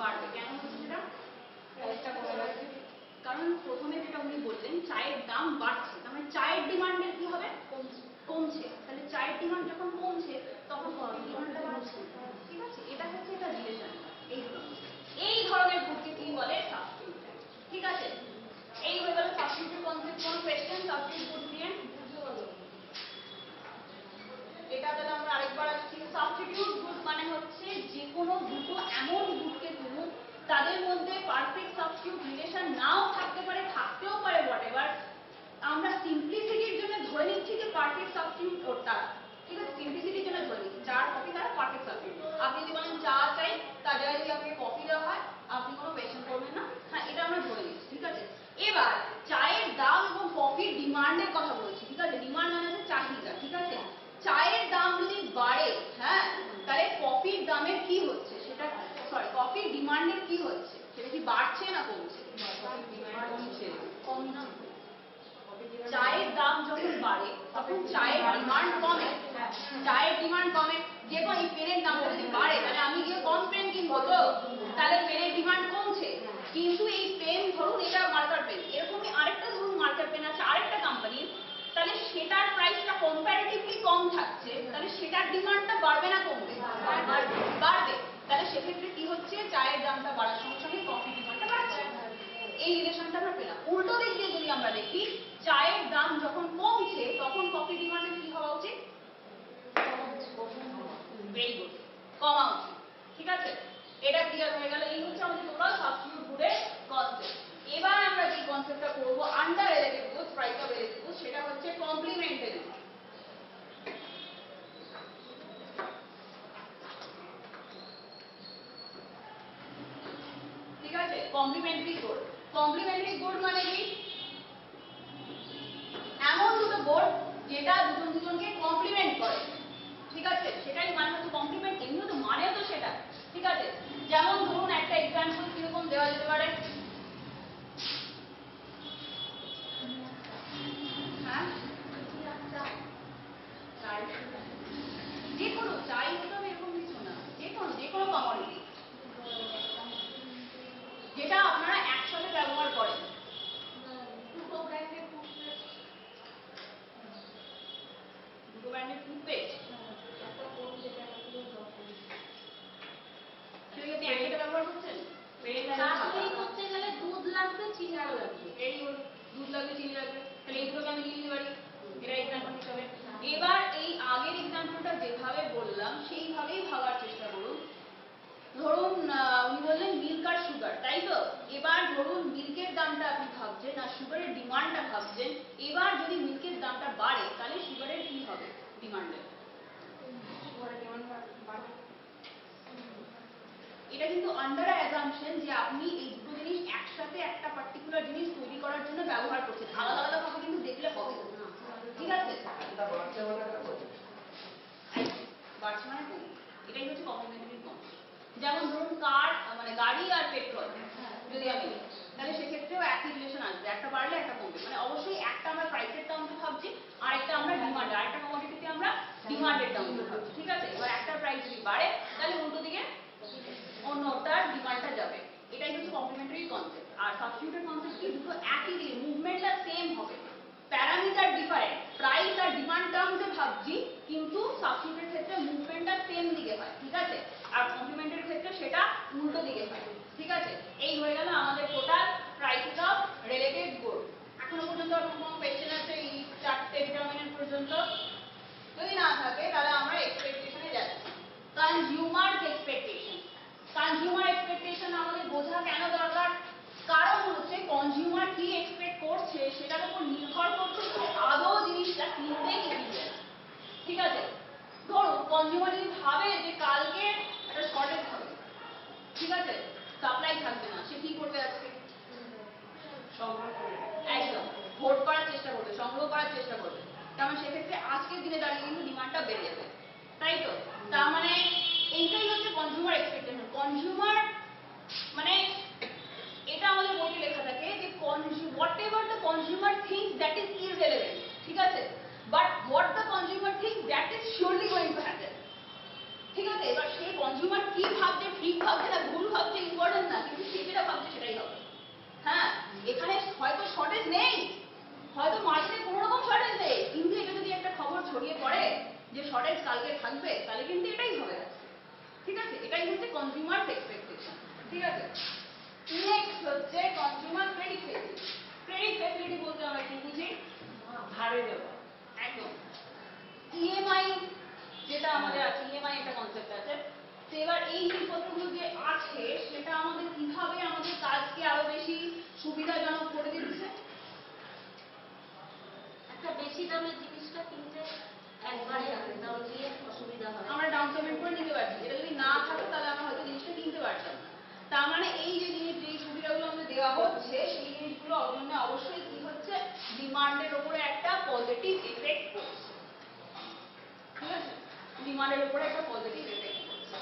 বাড়বে। কেন হচ্ছে সেটা? কারণ প্রথমে যেটা উনি বললেন চায়ের দাম বাড়ছে, তার মানে চায়ের ডিমান্ডের কি হবে, কমছে। তাহলে চায়ের ডিমান্ড যখন কমছে তখন কফির ডিমান্ডটা বাড়ছে, ঠিক আছে। এটা হচ্ছে একটা রিলেশন। এই ধরনের গুডকে কি বলে, সাবস্টিটিউট, ঠিক আছে। এই হয়ে গেল সাবস্টিটিউট কনসেপ্ট। কোন কোয়েশ্চেন সাবস্টিটিউট গুড দিয়ে? এটা তাহলে আমরা আরেকবার আসছি। সাবস্টিটিউট গুড মানে হচ্ছে যে কোনো দুটো এমন গুডকে তুলুন তাদের মধ্যে পারফেক্ট সাবস্টিটিউট রিলেশন নাও থাকতে পারে, থাকতেও পারে, হোয়াটএভার। আমরা সিম্পলিসিটির জন্য ধরে নিচ্ছি যে পারফেক্ট সাবস্টিটিউট ওটা, ঠিক আছে, সিম্পলিসিটির জন্য ধরে নিচ্ছি চা আর কফি তারা পারফেক্ট সাবস্টিটিউট। আপনি যদি বলেন চা চাই, তার জায়গায় যদি আপনাকে কফি দেওয়া হয় আপনি কোনো কোয়েশ্চেন করবেন না, হ্যাঁ, এটা আমরা ধরে নিচ্ছি, ঠিক আছে। এবার চায়ের দাম এবং কফির ডিমান্ডের কথা বলছি, ঠিক আছে। ডিমান্ড মানে হচ্ছে চাহিদা, ঠিক আছে। চায়ের দাম যদি বাড়ে, হ্যাঁ, তাহলে কফির দামের কি হচ্ছে সেটা, সরি, কফির ডিমান্ডের কি হচ্ছে সেটা কি বাড়ছে না কমছে? কমছে। চায়ের দাম যখন বাড়ে তখন চায়ের ডিমান্ড কমে, চায়ের ডিমান্ড কমে। যে কোনো এই পেনের দামটা যদি বাড়ে তাহলে আমি গিয়ে কম পেন কিনবো, তো তাহলে পেনের ডিমান্ড কমছে। কিন্তু এই পেন ধরুন এটা মার্কার পেন, এরকমই আরেকটা ধরুন মার্কার পেন আছে আরেকটা কোম্পানির, তাহলে সেটার প্রাইসটা কম্পারেটিভলি কম থাকছে, তাহলে সেটার ডিমান্ডটা বাড়বে না কমবে? বাড়বে। তাহলে সেক্ষেত্রে কি হচ্ছে, চায়ের দামটা বাড়ার সঙ্গে সঙ্গে কফি ডিমান্ডটা বাড়ছে। এই রিলেশনটা আমরা পেলাম। উল্টো দিক দিয়ে যদি আমরা দেখি, চায়ের দাম যখন কমছে তখন কফি ডিমান্ডের কি হওয়া উচিত? ভেরি গুড, কমা উচিত, ঠিক আছে। এটা ক্লিয়ার হয়ে গেল। এই হচ্ছে আমাদের টোটাল সাবস্টিটিউট গুডের কনসেপ্ট। এবার আমরা যে কনসেপ্টটা করব under relative goods, price of relative goods, সেটা হচ্ছে complementary. Complementary goods. Complementary goods মানে কি? এমন দুটো কোড যেটা দুজনকে কমপ্লিমেন্ট করে, ঠিক আছে? সেটাই মানে হচ্ছে কমপ্লিমেন্ট, এমনিও তো মানেও তো সেটা, ঠিক আছে? যেমন ধরুন একটা এক্সাম্পল কিরকম দেওয়া যেতে পারে, হ্যাঁ যে কোনো চাই হতে হবে এরকম কিছু না, যে কোনো কমোডিটি যেটা আপনারা একসাথে ব্যবহার করেন। দুটো ব্র্যান্ডের টুথপেস্ট সেগুলো আপনি একসাথে ব্যবহার করছেন, করতে গেলে দুধ লাগবে, চিনি লাগবে। এই হলো দুধ লাগবে, চিনি লাগবে, তাহলে এইগুলোকে আমি নিয়ে নিতে পারি, এটা এক্সাম্পল হিসাবে। এবার এই আগের এক্সাম্পলটা যেভাবে বললাম সেইভাবেই ভাবার চেষ্টা করুন। ধরুন উনি বললেন মিল্ক আর সুগার, তাই তো? এবার ধরুন মিল্কের দামটা আপনি ভাবছেন আর সুগারের ডিমান্ডটা ভাবছেন। এবার যদি মিল্কের দামটা বাড়ে তাহলে সুগারের কি হবে ডিমান্ডের? এটা কিন্তু আন্ডার অ্যাজাম্পশন যে আপনি এই দুটো জিনিস একসাথে একটা পার্টিকুলার জিনিস তৈরি করার জন্য ব্যবহার করছেন। আলাদা আলাদা ভাবে কিন্তু দেখলে হবে না, ঠিক আছে? বাড়ছে মানে কম, এটাই হচ্ছে কমপ্লিমেন্টারি কম। যেমন ধরুন কার মানে গাড়ি আর পেট্রোল যদি আমি নিই, তাহলে সেক্ষেত্রেও একই রিলেশন আসবে, একটা বাড়লে একটা কমবে। মানে অবশ্যই একটা আমরা প্রাইসের টার্মে ভাবছি আর একটা আমরা ডিমান্ড, আরেকটা কমোডিটিতে আমরা ডিমান্ডের টার্মে ভাবছি, ঠিক আছে? এবার একটা প্রাইস যদি বাড়ে তাহলে উল্টো দিকে অন্যটার ডিমান্ডটা যাবে। এটাই হচ্ছে কমপ্লিমেন্টারি কনসেপ্ট। আর সাবস্টিটিউটেড কনসেপ্ট কি? দুটো একই দিকে মুভমেন্টটা সেম হবে, প্যারামিটার ডিফারেন্ট, প্রাইস আর ডিমান্ড টার্মসে ভাবছি, কিন্তু সাবস্টিটিউটের ক্ষেত্রে মুভমেন্টটা সেম দিকে হয়, ঠিক আছে? আর কমপ্লিমেন্টারির ক্ষেত্রে সেটা উল্টো দিকে হয়, ঠিক আছে? এই হয়ে গেল আমাদের total prices of related good. এখনো পর্যন্ত আর কোনো কোয়েশ্চেন আছে এই চারটে ডিটারমিনেন্ট পর্যন্ত? যদি না থাকে তাহলে আমরা এক্সপেকটেশনে যাচ্ছি। Consumer expectation. কনজিউমার এক্সপেকটেশন আমাদের বোঝা কেন দরকার? কারণ হচ্ছে কনজিউমার কি এক্সপেক্ট করছে সেটার উপর নির্ভর করছে যে আদৌ জিনিসটা কিনবে কি কিনবে না, ঠিক আছে? ধরুন কনজিউমার যদি ভাবে যে কালকে একটা শর্টেজ হবে, ঠিক আছে, সাপ্লাই থাকবে না, সে কি করবে? আজকে একদম হোল্ড করার চেষ্টা করবে, সংগ্রহ করার চেষ্টা করবে। কারণ সেক্ষেত্রে আজকের দিনে দাঁড়িয়ে কিন্তু ডিমান্ডটা বেড়ে যাবে, তাই তো? তার মানে এইটাই হচ্ছে কনজিউমার এক্সপেকটেশন। কনজিউমার মানে এটা আমাদের বইতে লেখা থাকে যে what ever the consumer things that is irrelevant, ঠিক আছে, but what the consumer things that is surely going to happen, ঠিক আছে? এবার সে কনজিউমার কি ভাবছে, ঠিক ভাবছে না ভুল ভাবছে ইম্পর্টেন্ট না, কিন্তু সে যেটা ভাবছে সেটাই হবে। হ্যাঁ, এখানে হয়তো শর্টেজ নেই, হয়তো মার্কেটে কোনো রকম শর্টেজ নেই, কিন্তু এটা যদি একটা খবর ছড়িয়ে পড়ে যে শর্টেজ কালকে থাকবে তাহলে কিন্তু এটাই হবে, ঠিক আছে? এটাই হচ্ছে কনজিউমার এক্সপেকটেশন, ঠিক আছে? নেক্সট হচ্ছে consumer credit facility. Credit facility বলতে আমরা কি বুঝি? ধারে দেওয়া, একদম। ইএমআই যেটা আমাদের আছে, ইএমআই একটা কনসেপ্ট আছে। তো এবার এই জিনিসপত্রগুলো যে আছে সেটা আমাদের কিভাবে আমাদের কাজকে আরো বেশি সুবিধাজনক করে দিচ্ছে? একটা বেশি দামের জিনিসটা কিনতে একবারে দাম দিয়ে অসুবিধা হয়, আমরা ডাউন পেমেন্ট করে নিতে পারছি, এটা যদি না থাকতো তাহলে আমরা হয়তো জিনিসটা কিনতে পারতাম না। তার মানে এই যে জিনিস, যেই সুবিধাগুলো আমাদের দেওয়া হচ্ছে সেই জিনিসগুলো অবশ্যই কি হচ্ছে, ডিমান্ডের উপরে একটা পজিটিভ এফেক্ট পড়ছে, ঠিক আছে? ডিমান্ডের উপরে একটা পজিটিভ এফেক্ট পড়ছে।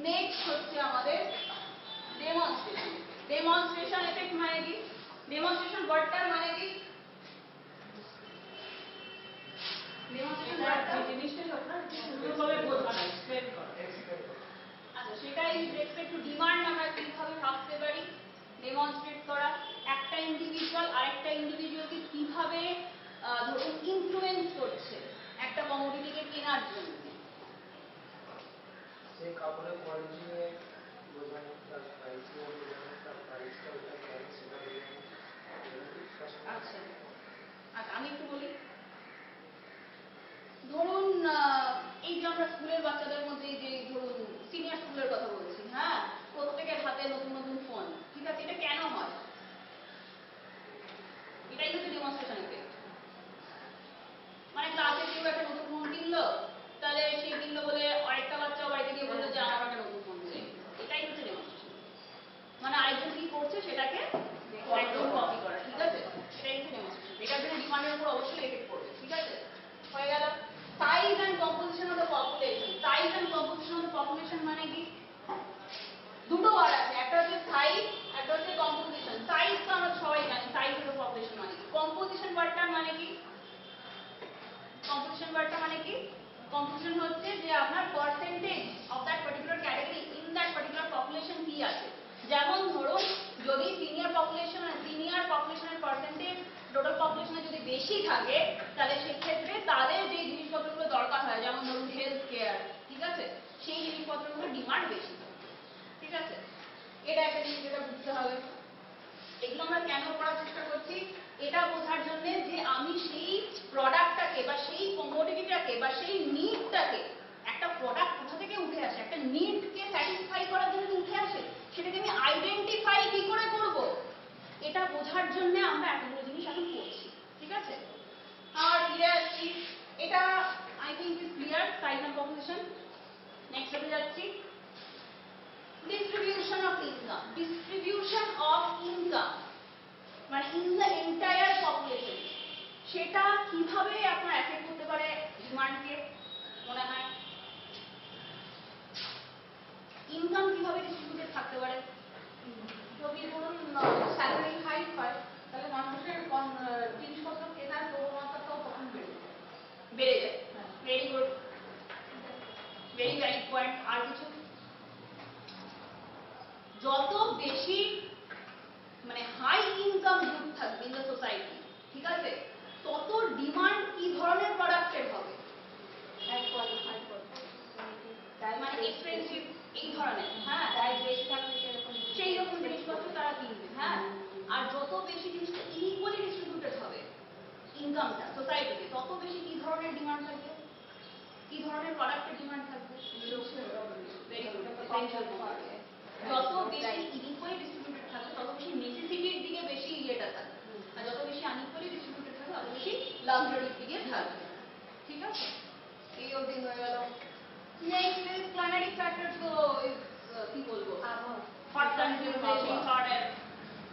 নেক্সট হচ্ছে আমাদের ডেমনস্ট্রেশন। ডেমনস্ট্রেশন এফেক্ট মানে কি? ডেমনস্ট্রেশন ওয়ার্ডটার মানে কি? ডেমনস্ট্রেশন ওয়ার্ডটা জিনিসটাই আপনারা সুন্দরভাবে বোঝানো, এক্সপ্লেন করা। আচ্ছা, সেটা ইজ রেসপেক্ট টু ডিমান্ড আমরা কিভাবে ভাবতে পারি? ডেমনস্ট্রেট করা, একটা ইন্ডিভিজুয়াল আরেকটা ইন্ডিভিজুয়ালকে কিভাবে ধরুন ইনফ্লুয়েন্স করছে একটা কমোডিটিকে কেনার জন্য। সেই কাপড়ের কোয়ালিটি নিয়ে বোঝানো, তার প্রাইস নিয়ে বোঝানো, তার প্রাইসটা ওটা কেন সেটা বোঝানো। আচ্ছা আচ্ছা, আমি একটু বলি। ধরুন এই যে আমরা স্কুলের বাচ্চাদের মধ্যে যে ধরুন সিনিয়র স্কুলের কথা বলছি, হ্যাঁ, প্রত্যেকের হাতে নতুন নতুন ফোন, ঠিক আছে? এটা কেন হয়? এটাই হচ্ছে ডেমনস্ট্রেশন এফেক্ট। মানে ক্লাসে কেউ একটা নতুন ফোন কিনলো, তাহলে সে কিনলো বলে আরেকটা বাচ্চা বাড়িতে গিয়ে বললো যে আমার একটা নতুন ফোন চাই, এটাই হচ্ছে ডেমনস্ট্রেশন। মানে আরেকজন কি নাম্বারটা মানে কি কম্পিটিশন হচ্ছে যে আপনার percentage of that particular category in that particular population কি আছে। যেমন ধরুন যদি সিনিয়র পপুলেশনের পার্সেন্টেজ টোটাল পপুলেশনে যদি বেশি থাকে তাহলে সেক্ষেত্রে তাদের যে জিনিসপত্রগুলো দরকার হয় যেমন ধরুন হেলথ কেয়ার, ঠিক আছে, সেই জিনিসপত্রগুলো ডিমান্ড বেশি, ঠিক আছে। এটা একটা জিনিস যেটা বুঝতে হবে। এগুলো আমরা কেন করার চেষ্টা করছি, এটা বোঝার জন্য যে আমি সেই প্রোডাক্টটাকে বা সেই কমোডিটিটাকে বা সেই নিডটাকে, একটা প্রোডাক্ট কোথা থেকে উঠে আসে, একটা নিডকে স্যাটিসফাই করার জন্য উঠে আসে, সেটাকে আমি আইডেন্টিফাই কি করে করব, এটা বোঝার জন্য আমরা এতগুলো জিনিস এখন করছি, ঠিক আছে। আর এটা I think is clear size of population. Next যাচ্ছি, distribution of income মানে in the entire population, সেটা কিভাবে আপনার এফেক্ট করতে পারে ডিমান্ডকে মনে হয়? ইনকাম কিভাবে ডিস্ট্রিবিউটেড থাকতে পারে? যদি ধরুন স্যালারি হাইক হয় তাহলে মানুষের জিনিসপত্র কেনার প্রবণতাটাও তখন বেড়ে যায়। Very good, very valid point. আর কিছু? যত বেশি মানে হাই ইনকাম গ্রুপ থাকবে ইন দ্য সোসাইটি, ঠিক আছে, তত ডিমান্ড কি ধরনের প্রোডাক্টের হবে? মানে এক্সপেন্সিভ এই ধরনের, হ্যাঁ, বেশি থাকলে সেরকম সেই রকম জিনিসপত্র তারা কিনবে, হ্যাঁ। আর যত বেশি জিনিসটা ইকুয়ালি ডিস্ট্রিবিউটেড হবে ইনকামটা সোসাইটিতে, তত বেশি কি ধরনের ডিমান্ড থাকবে, কি ধরনের প্রোডাক্টের ডিমান্ড থাকবে? ভেরি গুড, যত বেশি ইকুয়ালি ডিস্ট্রিবিউটেড থাকবে তত বেশি নেসেসিটির দিকে বেশি ইয়েটা থাকবে, আর যত বেশি আনইকুয়ালি ডিস্ট্রিবিউটেড থাকবে তত বেশি লাক্সারির দিকে থাকবে, ঠিক আছে। এই অবধি হয়ে গেল। Next is climatic factor. তো কি বলবো, হট কান্ট্রিজে সেই ধরনের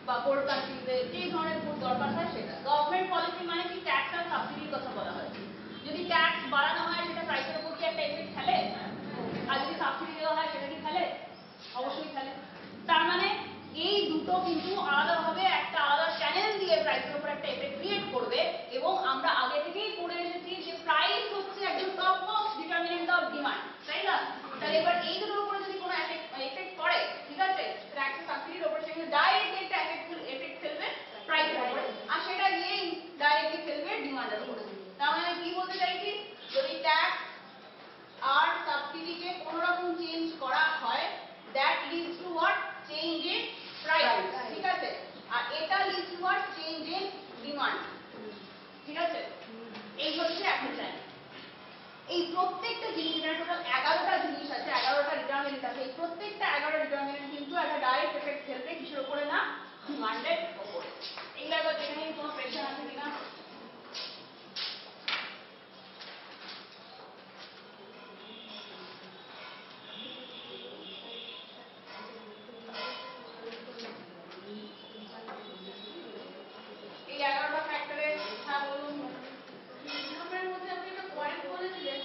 বা কোল্ড কান্ট্রিজে যে ধরনের ফুড দরকার হয় সেটা। গভর্নমেন্ট পলিসি মানে কি ট্যাক্স আর সাবসিডির কথা বলা হয়। যদি ট্যাক্স বাড়ানো হয় সেটা প্রাইসের উপর কি একটা এফেক্ট ফেলে, আর যদি সাবসিডি দেওয়া হয় সেটা কি ফেলে? অবশ্যই ফেলে। তার মানে এই দুটো কিন্তু আলাদাভাবে একটা আলাদা চ্যানেল দিয়ে প্রাইসের উপর একটা এফেক্ট ক্রিয়েট করবে। এবং আমরা আগে থেকেই পড়ে এসেছি যে প্রাইস হচ্ছে একদম top most determinant of demand, তাই না? তাহলে এবার এই দুটোর উপরে যদি কোনো এফেক্ট পড়ে, ঠিক আছে, ট্যাক্স সাবসিডির উপর, সেখানে ডাইরেক্ট একটা এফেক্ট ফেলবে প্রাইসের উপরে, আর সেটা গিয়ে ডাইরেক্টলি ফেলবে ডিমান্ডের উপরে। তার মানে কি বলতে চাইছি, যদি ট্যাক্স আর সাবসিডিকে কোনো রকম চেঞ্জ করা হয়, that leads to what, change in price, ঠিক আছে, আর এটা leads to what, change in demand, ঠিক আছে। এই হচ্ছে একটা চ্যানেল। এই প্রত্যেকটা জিনিস, এটা টোটাল 11টা জিনিস আছে, 11টা ডিটারমিনেন্ট আছে। এই প্রত্যেকটা 11টা ডিটারমিনেন্ট কিন্তু একটা ডাইরেক্ট এফেক্ট ফেলবে কিসের উপরে না, ডিমান্ডের উপরে। এইগুলো একবার দেখে নিন কোনো প্রেশার আছে কিনা। এই 11টা ফ্যাক্টরে, হ্যাঁ বলুন। ইনকামের মধ্যে আপনি একটা পয়েন্ট বলেছিলেন,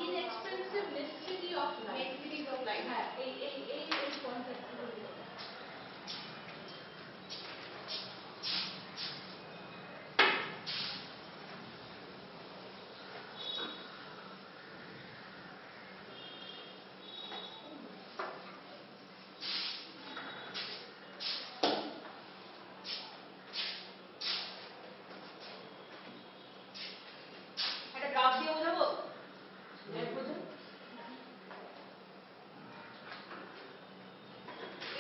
ইনএক্সপেন্সিভ নেসেসিটি অফ লাইফ। হ্যাঁ, এই পয়েন্টটা একটা গ্রাফ দিয়ে বোঝাবো।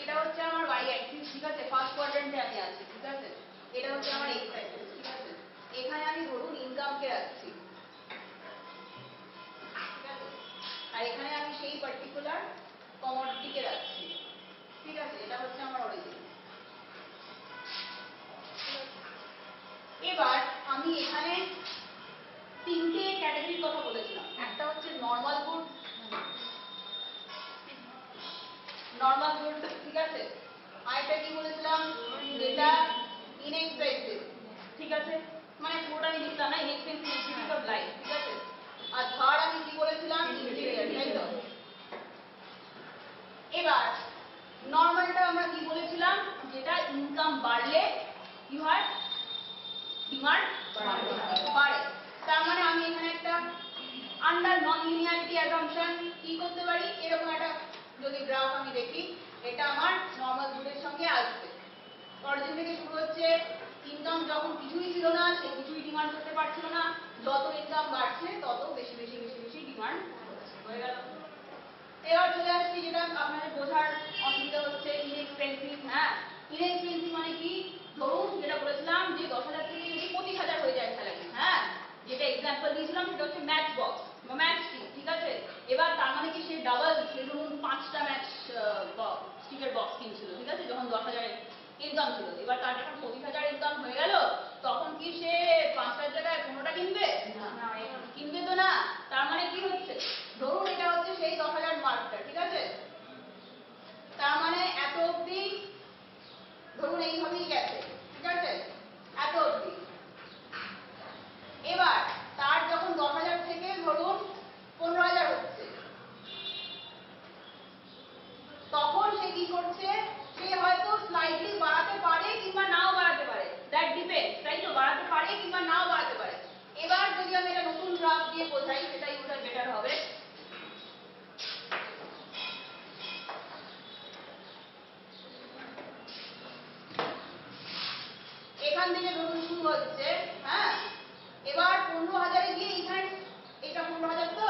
এটা হচ্ছে আমার y অ্যাক্সিস, ঠিক আছে, ফার্স্ট কোয়াড্রেন্টে আমি আছি, ঠিক আছে। এটা হচ্ছে আমার x অ্যাক্সিস, ঠিক আছে। এখানে আমি ধরুন ইনকামকে রাখছি, ঠিক আছে, আর এখানে আমি সেই পার্টিকুলার কমোডিটিকে রাখছি, ঠিক আছে। এটা হচ্ছে আমার অরিজিন। এবার আমি এখানে তিনটে ক্যাটাগরির কথা বলেছিলাম। একটা হচ্ছে নর্মাল গুড, ঠিক আছে। আরেকটা কি বলেছিলাম, যেটা ইনএক্সপেন্সিভ, ঠিক আছে, মানে পুরোটা আমি লিখলাম না, ইনএক্সপেন্সিভ অফ লাইফ, ঠিক আছে। আর থার্ড আমি কি বলেছিলাম, ইন্টেরিয়র, তাই তো। এবার নর্মালটা আমরা কি বলেছিলাম, যেটা ইনকাম বাড়লে কি হয়, ডিমান্ড বাড়ে। তার মানে আমি এখানে একটা লিনিয়ারিটি অ্যাজাম্পশন কি করতে পারি, এরকম একটা যদি গ্রাফ আমি দেখি, এটা আমার নর্মাল গুডের সঙ্গে আসবে। অরিজিন থেকে শুরু হচ্ছে, ইনকাম যখন কিছুই ছিল না, সে কিছুই ডিমান্ড করতে পারছিল না, যত ইনকাম বাড়ছে তত বেশি বেশি বেশি বেশি ডিমান্ড হয়ে গেল। এবার চলে আসছি যেটা আপনাদের বোঝার অসুবিধা হচ্ছে, ইনএক্সপেন্সিভ। হ্যাঁ, ইনএক্সপেন্সিভ মানে কি, ধরুন যেটা বলেছিলাম যে 10,000 থেকে যদি 25,000 হয়ে যায় স্যালারি, হ্যাঁ, যেটা এক্সাম্পল দিয়েছিলাম সেটা হচ্ছে ম্যাচ বক্স বা ম্যাচ স্টিক, ঠিক আছে। এবার তার মানে কি সে ডাবল, সে ধরুন 5টা ম্যাচ স্টিকের বক্স কিনছিল, ঠিক আছে, যখন 10,000 ইনকাম ছিল। এবার তার যখন 25,000 ইনকাম হয়ে গেল, তখন কি সে 5টার জায়গায় 15টা কিনবে? না, কিনবে তো না। তার মানে কি হচ্ছে, ধরুন এটা হচ্ছে সেই 10,000 মার্কটা, ঠিক আছে। তার মানে এত অবধি ধরুন এইভাবেই গেছে, ঠিক আছে, এত অবধি। এবার তার যখন 10,000 থেকে ধরুন 15,000 হচ্ছে, তখন সে কি করছে, সে হয়তো স্লাইটলি বাড়াতে পারে কিংবা নাও বাড়াতে পারে, দ্যাট ডিপেন্ডস, তাই তো, বাড়াতে পারে কিংবা নাও বাড়াতে পারে। এবার যদি আমি এটা নতুন গ্রাফ দিয়ে বোঝাই, সেটাই বোঝা বেটার হবে। এখান থেকে ধরুন শুরু হচ্ছে, হ্যাঁ, এবার 15,000-এ গিয়ে এখানে, এটা 15,000 তো,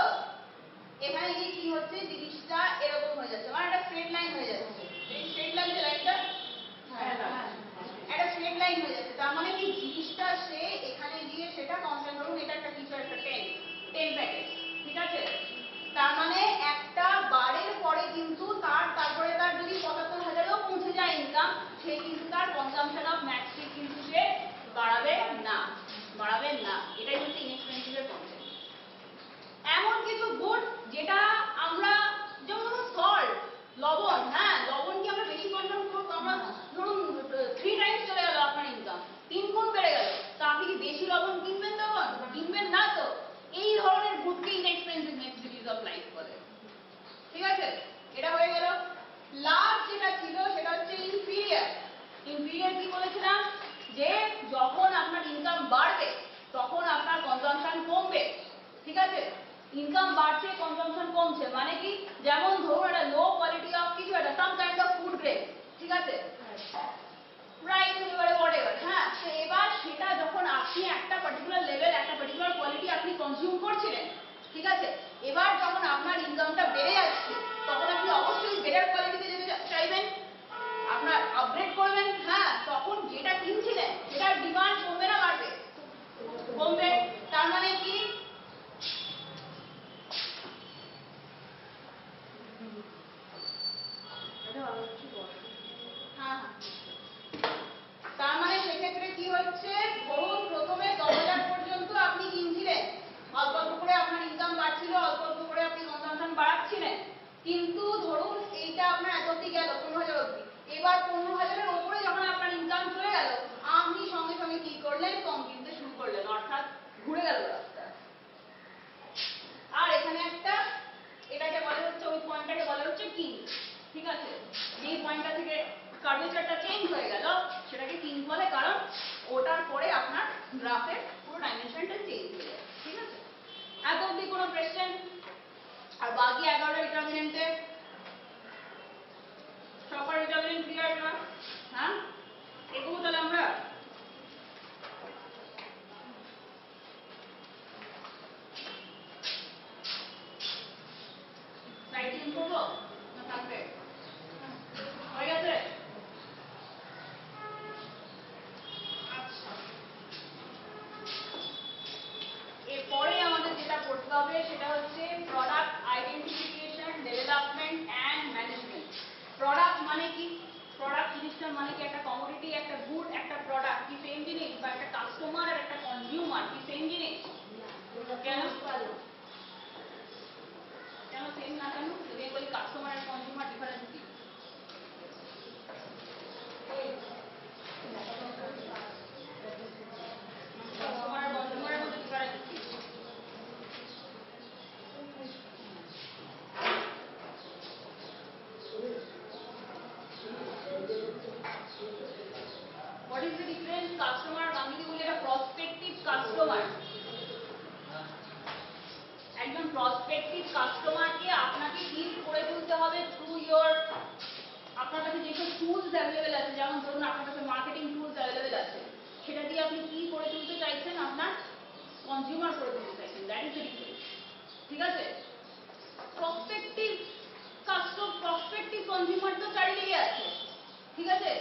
এখানে গিয়ে কি হচ্ছে, জিনিসটা এরকম হয়ে যাচ্ছে, মানে একটা স্ট্রেট লাইন হয়ে যাচ্ছে। এই স্ট্রেট লাইন যে লাইনটা, একটা স্ট্রেট লাইন হয়ে যাচ্ছে। তার মানে কি, জিনিসটা সে এখানে গিয়ে সেটা কনস্ট্যান্ট, ধরুন এটা একটা কিছু একটা 10 প্যাকেজ, ঠিক আছে। তার মানে একটা বারের পরে কিন্তু তারপরে তার যদি 75,000-এও পৌঁছে যায় ইনকাম, সে কিন্তু তার কনজাম্পশন অফ ম্যাক্সি কিন্তু সে বাড়াবে না, বাড়াবে না। এটাই হচ্ছে ইনএক্সপেন্সিভের কনসেপ্ট। এমন কিছু গুড যেটা আমরা, যেমন সল্ট, লবণ, হ্যাঁ, লবণ কি আমরা বেশি কনজাম করবো, আমরা ধরুন 3 টাইমস চলে গেল আপনার ইনকাম, 3 গুণ বেড়ে গেল, তা আপনি কি বেশি লবণ কিনবেন? তখন কিনবেন না তো। এই ধরনের গুডকে ইনএক্সপেন্সিভ নেসেসিটিস অফ লাইফ বলে, ঠিক আছে। এটা হয়ে গেল। লাস্ট যেটা ছিল সেটা হচ্ছে ইনফিরিয়ার। ইনফিরিয়ার কি বলেছিলাম, যে যখন আপনার ইনকাম বাড়বে তখন আপনার কনজাম্পশন কমবে, ঠিক আছে। ইনকাম বাড়ছে, কনজাম্পশন কমছে, মানে কি, যেমন ধরুন একটা লো কোয়ালিটি অফ কিছু একটা some kind of food grade, ঠিক আছে, রাইস এবারে হোয়াটএভার, হ্যাঁ। তো এবার সেটা যখন আপনি একটা পার্টিকুলার লেভেল, একটা পার্টিকুলার কোয়ালিটি আপনি কনজিউম করছিলেন, ঠিক আছে, এবার যখন আপনার ইনকামটা বেড়ে যাচ্ছে, তখন আপনি অবশ্যই বেটার কোয়ালিটিতে যেতে চাইবেন, আপনার আপগ্রেড করবেন, হ্যাঁ। তখন যেটা কিনছিলেন সেটার ডিমান্ড কমবে না বাড়বে? কমবে। তার মানে কি, হ্যাঁ, তার মানে সেক্ষেত্রে কি হচ্ছে, ধরুন প্রথমে 10,000 পর্যন্ত আপনি কিনছিলেন, অল্প অল্প করে আপনার ইনকাম বাড়ছিল, অল্প অল্প করে আপনি কনজাম্পশন বাড়াচ্ছিলেন, কিন্তু ধরুন এইটা আপনার এত অব্দি গেল, 15,000 অব্দি। এবার 15,000-এর উপরে যখন আপনার ইনকাম চলে গেল, আপনি সঙ্গে সঙ্গে কি করলেন, কম কিনতে শুরু করলেন, অর্থাৎ ঘুরে গেল রাস্তা। আর এখানে একটা, এটাকে বলা হচ্ছে, ওই পয়েন্টটাকে বলা হচ্ছে কিং, ঠিক আছে। যেই পয়েন্টটা থেকে কার্ভেচারটা চেঞ্জ হয়ে গেল সেটাকে কিং বলে, কারণ ওটার পরে আপনার গ্রাফের পুরো ডাইমেনশনটা চেঞ্জ হয়ে যায়, ঠিক আছে। এত অব্দি কোনো কোয়েশ্চেন? আর বাকি 11টা ডিটারমিনেন্টে সবার ডিটারমিনেন্ট ক্লিয়ার না? হ্যাঁ, এগুলো তাহলে আমরা স্লাইড চেঞ্জ করবো না থাকবে? হয়ে গেছে? আচ্ছা, এরপরে আমাদের যেটা করতে হবে সেটা হচ্ছে product identification, development and management. Product মানে কি, প্রোডাক্ট জিনিসটা মানে কি, একটা কমোডিটি, একটা গুড, একটা প্রোডাক্ট কি সেম জিনিস? বা একটা কাস্টমার আর একটা কনজিউমার কি সেম জিনিস? কেন কেন সেম না? কেন যদি বলি কাস্টমার আর কনজিউমার ডিফারেন্স কি? কাস্টমার আর কনজিউমারের মধ্যে ডিফারেন্স কি? What is the difference? Customer, আমি যদি বলি একটা প্রসপেক্টিভ কাস্টমার, একজন প্রসপেক্টিভ অ্যাভেলেবেল আছে, যেমন ধরুন আপনার কাছে মার্কেটিং টুলস অ্যাভেলেবেল আছে, সেটা দিয়ে আপনি কি করে তুলতে চাইছেন, আপনার কনজিউমার করে তুলতে চাইছেন, দ্যাট ইজ দ্য ডিফারেন্স। ঠিক আছে? প্রসপেক্টিভ কনজিউমার তো চারিদিকে আছে। ঠিক আছে?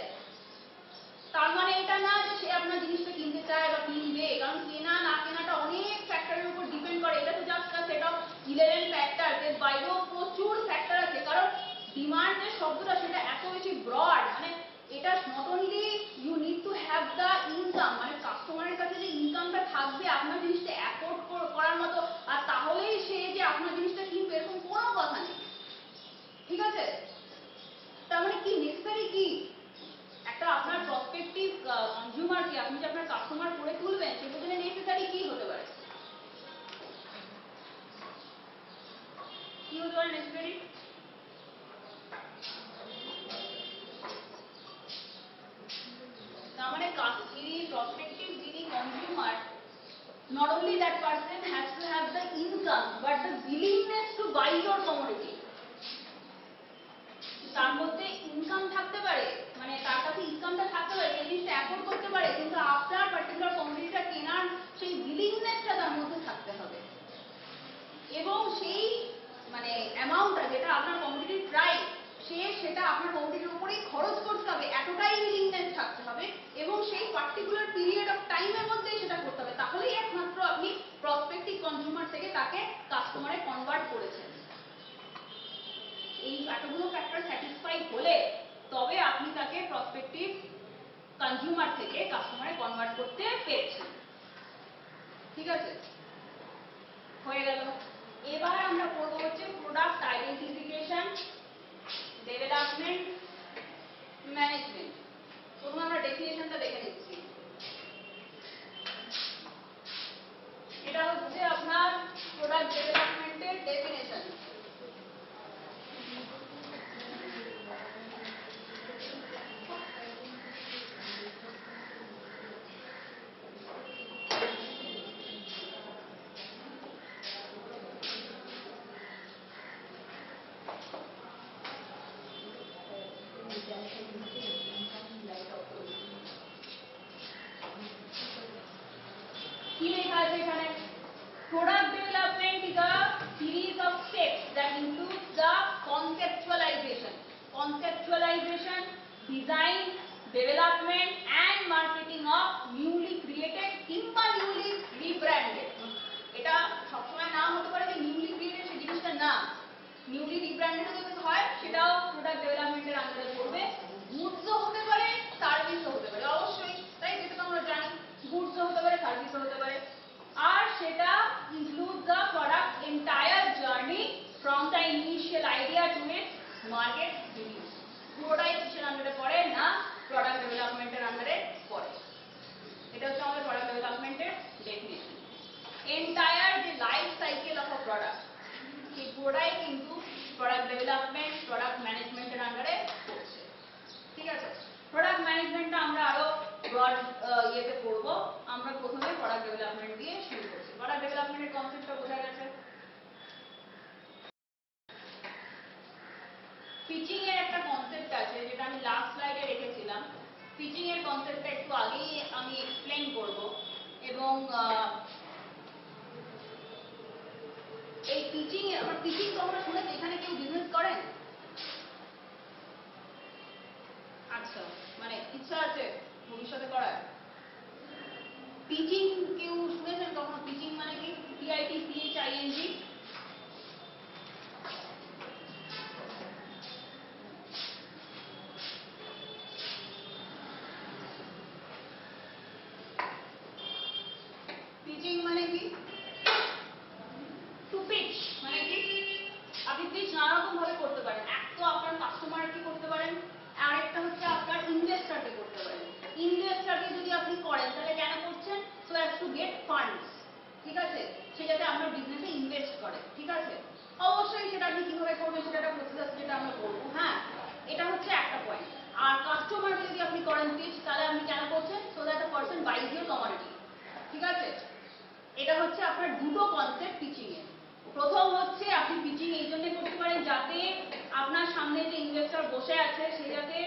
তার মানে এটা না যে সে আপনার জিনিসটা কিনতে চায় বা কিনবে, কারণ কেনা না কেনাটা অনেক ফ্যাক্টরের উপর ডিপেন্ড করে। এটা তো জাস্ট সেট অফ 11 ফ্যাক্টর, এর বাইরেও প্রচুর ফ্যাক্টর আছে। কারণ ডিমান্ড যে শব্দটা সেটা এত বেশি ব্রড, মানে এটা not only you need to have the income, মানে কাস্টমারের কাছে যে ইনকামটা থাকবে আপনার জিনিসটা অ্যাফোর্ড করার মতো, আর তাহলেই সে যে আপনার জিনিসটা কিনবে এরকম কোনো কথা নেই। ঠিক আছে? তার মানে কি নেসেসারি কি একটা আপনার প্রসপেক্টিভ কনজিউমারকে আপনি যে আপনার কাস্টমার করে তুলবেন, সেটার জন্য নেসেসারি কি হতে পারে? কি হতে পারে নেসেসারি? তার মানে prospective যিনি consumer, not only that person has to have the income but the willingness to buy your commodity. তার মধ্যে ইনকাম থাকতে পারে, মানে তার কাছে ইনকামটা থাকতে পারে, সেই জিনিসটা অ্যাফোর্ড করতে পারে, কিন্তু আপনার পার্টিকুলার কমোডিটিটা কেনার সেই উইলিংনেসটা তার মধ্যে থাকতে হবে, এবং সেই মানে অ্যামাউন্টটা যেটা আপনার কমোডিটির প্রাইস, সেটা আপনার কমোডিটির উপরেই খরচ করতে হবে, এতটাই উইলিংনেস থাকতে হবে, এবং সেই পার্টিকুলার পিরিয়ড অফ টাইমের মধ্যেই সেটা করতে হবে, তাহলেই একমাত্র আপনি প্রসপেক্টিভ কনজিউমার থেকে তাকে কাস্টমারে কনভার্ট করেছেন। এই এতগুলো ফ্যাক্টর স্যাটিসফাই হলে তবে আপনি তাকে প্রসপেক্টিভ কনজিউমার থেকে কাস্টমারে কনভার্ট করতে পেরেছেন। ঠিক আছে? হয়ে গেল। এবার আমরা করব হচ্ছে প্রোডাক্ট আইডেন্টিফিকেশন, ডেভেলপমেন্ট, ম্যানেজমেন্ট। প্রথমে আমরা ডেফিনেশনটা দেখে নিচ্ছি। এটা হচ্ছে আপনার প্রোডাক্ট ডেভেলপমেন্টের ডেফিনেশন। কি লেখা আছে এখানে? Product development is a series of steps that includes the conceptualization, design, development and marketing of newly created কিংবা newly rebranded। এটা সবসময় নাম হতে পারে যে newly created সেই জিনিসটা না, newly rebranded যদি হয় সেটাও প্রোডাক্ট ডেভেলপমেন্টের আন্ডারে পড়বে। গুডসও হতে পারে, সার্ভিসও হতে পারে, অবশ্যই তাই, যেটা তো আমরা জানি গুডসও হতে পারে, সার্ভিসও হতে পারে। আর সেটা includes the product entire journey from the initial idea to its market release। পুরোটাই কিসের আন্ডারে পড়ে না, প্রোডাক্ট ডেভেলপমেন্টের আন্ডারে পড়ে। এটা হচ্ছে আমাদের প্রোডাক্ট ডেভেলপমেন্টের ডেফিনেশন। এন্টায়ার যে life cycle of a product, সেই পুরোটাই কিন্তু প্রোডাক্ট ডেভেলপমেন্ট, প্রোডাক্ট ম্যানেজমেন্টের আন্ডারে পড়ছে। ঠিক আছে? প্রোডাক্ট ম্যানেজমেন্টটা আমরা আরো ব্রড ইয়েতে করব। আমরা প্রথমে প্রোডাক্ট ডেভেলপমেন্ট দিয়ে শুরু করছি। প্রোডাক্ট ডেভেলপমেন্টের কনসেপ্টটা বোঝা গেছে। পিচিং এর একটা কনসেপ্ট আছে, যেটা আমি লাস্ট স্লাইডে রেখেছিলাম। পিচিং এর কনসেপ্টটা একটু আগেই আমি এক্সপ্লেইন করব, এবং এই পিচিং আমরা পিচিং তোমরা শুনেছো? এখানে কেউ বিজনেস করেন? আচ্ছা, মানে ইচ্ছা আছে ভবিষ্যতে করার? পিচিং কেউ শুনেছেন কখনো? পিচিং মানে কি? PITCHING। পিচিং মানে কি? টু পিচ মানে কি? আপনি পিচ নানা রকম ভাবে করতে পারেন। এক তো আপনার কাস্টমারকে করতে পারেন, আরেকটা হচ্ছে আপনার ইনভেস্টরকে করতে পারেন। ইনভেস্টরকে যদি আপনি করেন তাহলে কেন করছেন? So as to get funds. ঠিক আছে? সে যাতে আপনার বিজনেসে ইনভেস্ট করে। ঠিক আছে? অবশ্যই সেটা আপনি কিভাবে করবেন সেটা একটা প্রসেস আছে, যেটা আমরা করবো। হ্যাঁ, এটা হচ্ছে একটা পয়েন্ট। আর কাস্টমার যদি আপনি করেন পিচ, তাহলে আপনি কেন করছেন? So that a person বাইজ your commodity. ঠিক আছে? এটা হচ্ছে আপনার দুটো কনসেপ্ট পিচিং এর। প্রথম হচ্ছে আপনি পিচিং এই জন্য করতে পারেন যাতে আপনার সামনে যে ইনভেস্টর বসে আছে সে যাতে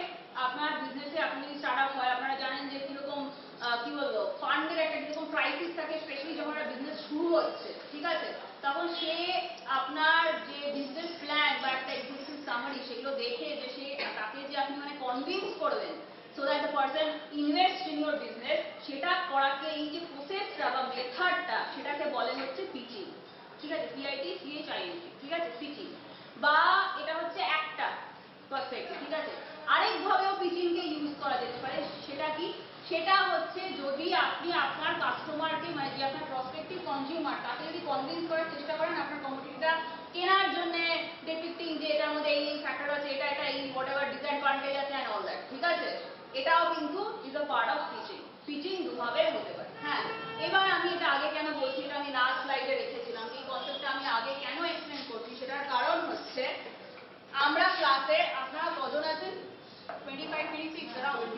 আপনার বিজনেসে আপনি যদি স্টার্ট আপ হয়, আপনারা জানেন যে কিরকম কি বলবো ফান্ডের একটা কিরকম ক্রাইসিস থাকে, স্পেশালি যখন একটা বিজনেস শুরু হচ্ছে, ঠিক আছে, তখন সে আপনার যে বিজনেস প্ল্যান বা একটা এক্সিকিউটিভ সামারি সেগুলো দেখে যে সে তাকে যে আপনি মানে কনভিন্স করবেন so that the person invest in your business, সেটা করাকে এই যে প্রসেসটা বা মেথডটা সেটাকে বলেন হচ্ছে পিচিং, ঠিক আছে, PITCHING, ঠিক আছে, পিচিং। বা এটা হচ্ছে একটা পারফেক্ট, ঠিক আছে। আরেকভাবেও পিচিংকে ইউজ করা যেতে পারে, সেটা কি, সেটা হচ্ছে যদি আপনি আপনার কাস্টমারকে মানে যে আপনার প্রসপেক্টিভ কনজিউমার তাকে যদি কনভিন্স করার চেষ্টা করেন আপনার কমোডিটিটা কেনার জন্য, ডেপিক্টিং যে এটার মধ্যে এই ফ্যাক্টর আছে, এটা এটা এই হোয়াটএভার ডিসঅ্যাডভান্টেজ আছে এন্ড অল দ্যাট, ঠিক আছে, এটাও কিন্তু is a part of pitching. Pitching দুভাবে হতে পারে। হ্যাঁ, এবার আমি এটা আগে কেন বলছি, এটা আমি লাস্ট স্লাইডে রেখেছিলাম, এই কনসেপ্টটা আমি আগে কেন এক্সপ্লেন করছি সেটার কারণ হচ্ছে আমরা ক্লাসে, আপনারা কজন আছেন? 25 26 अराउंड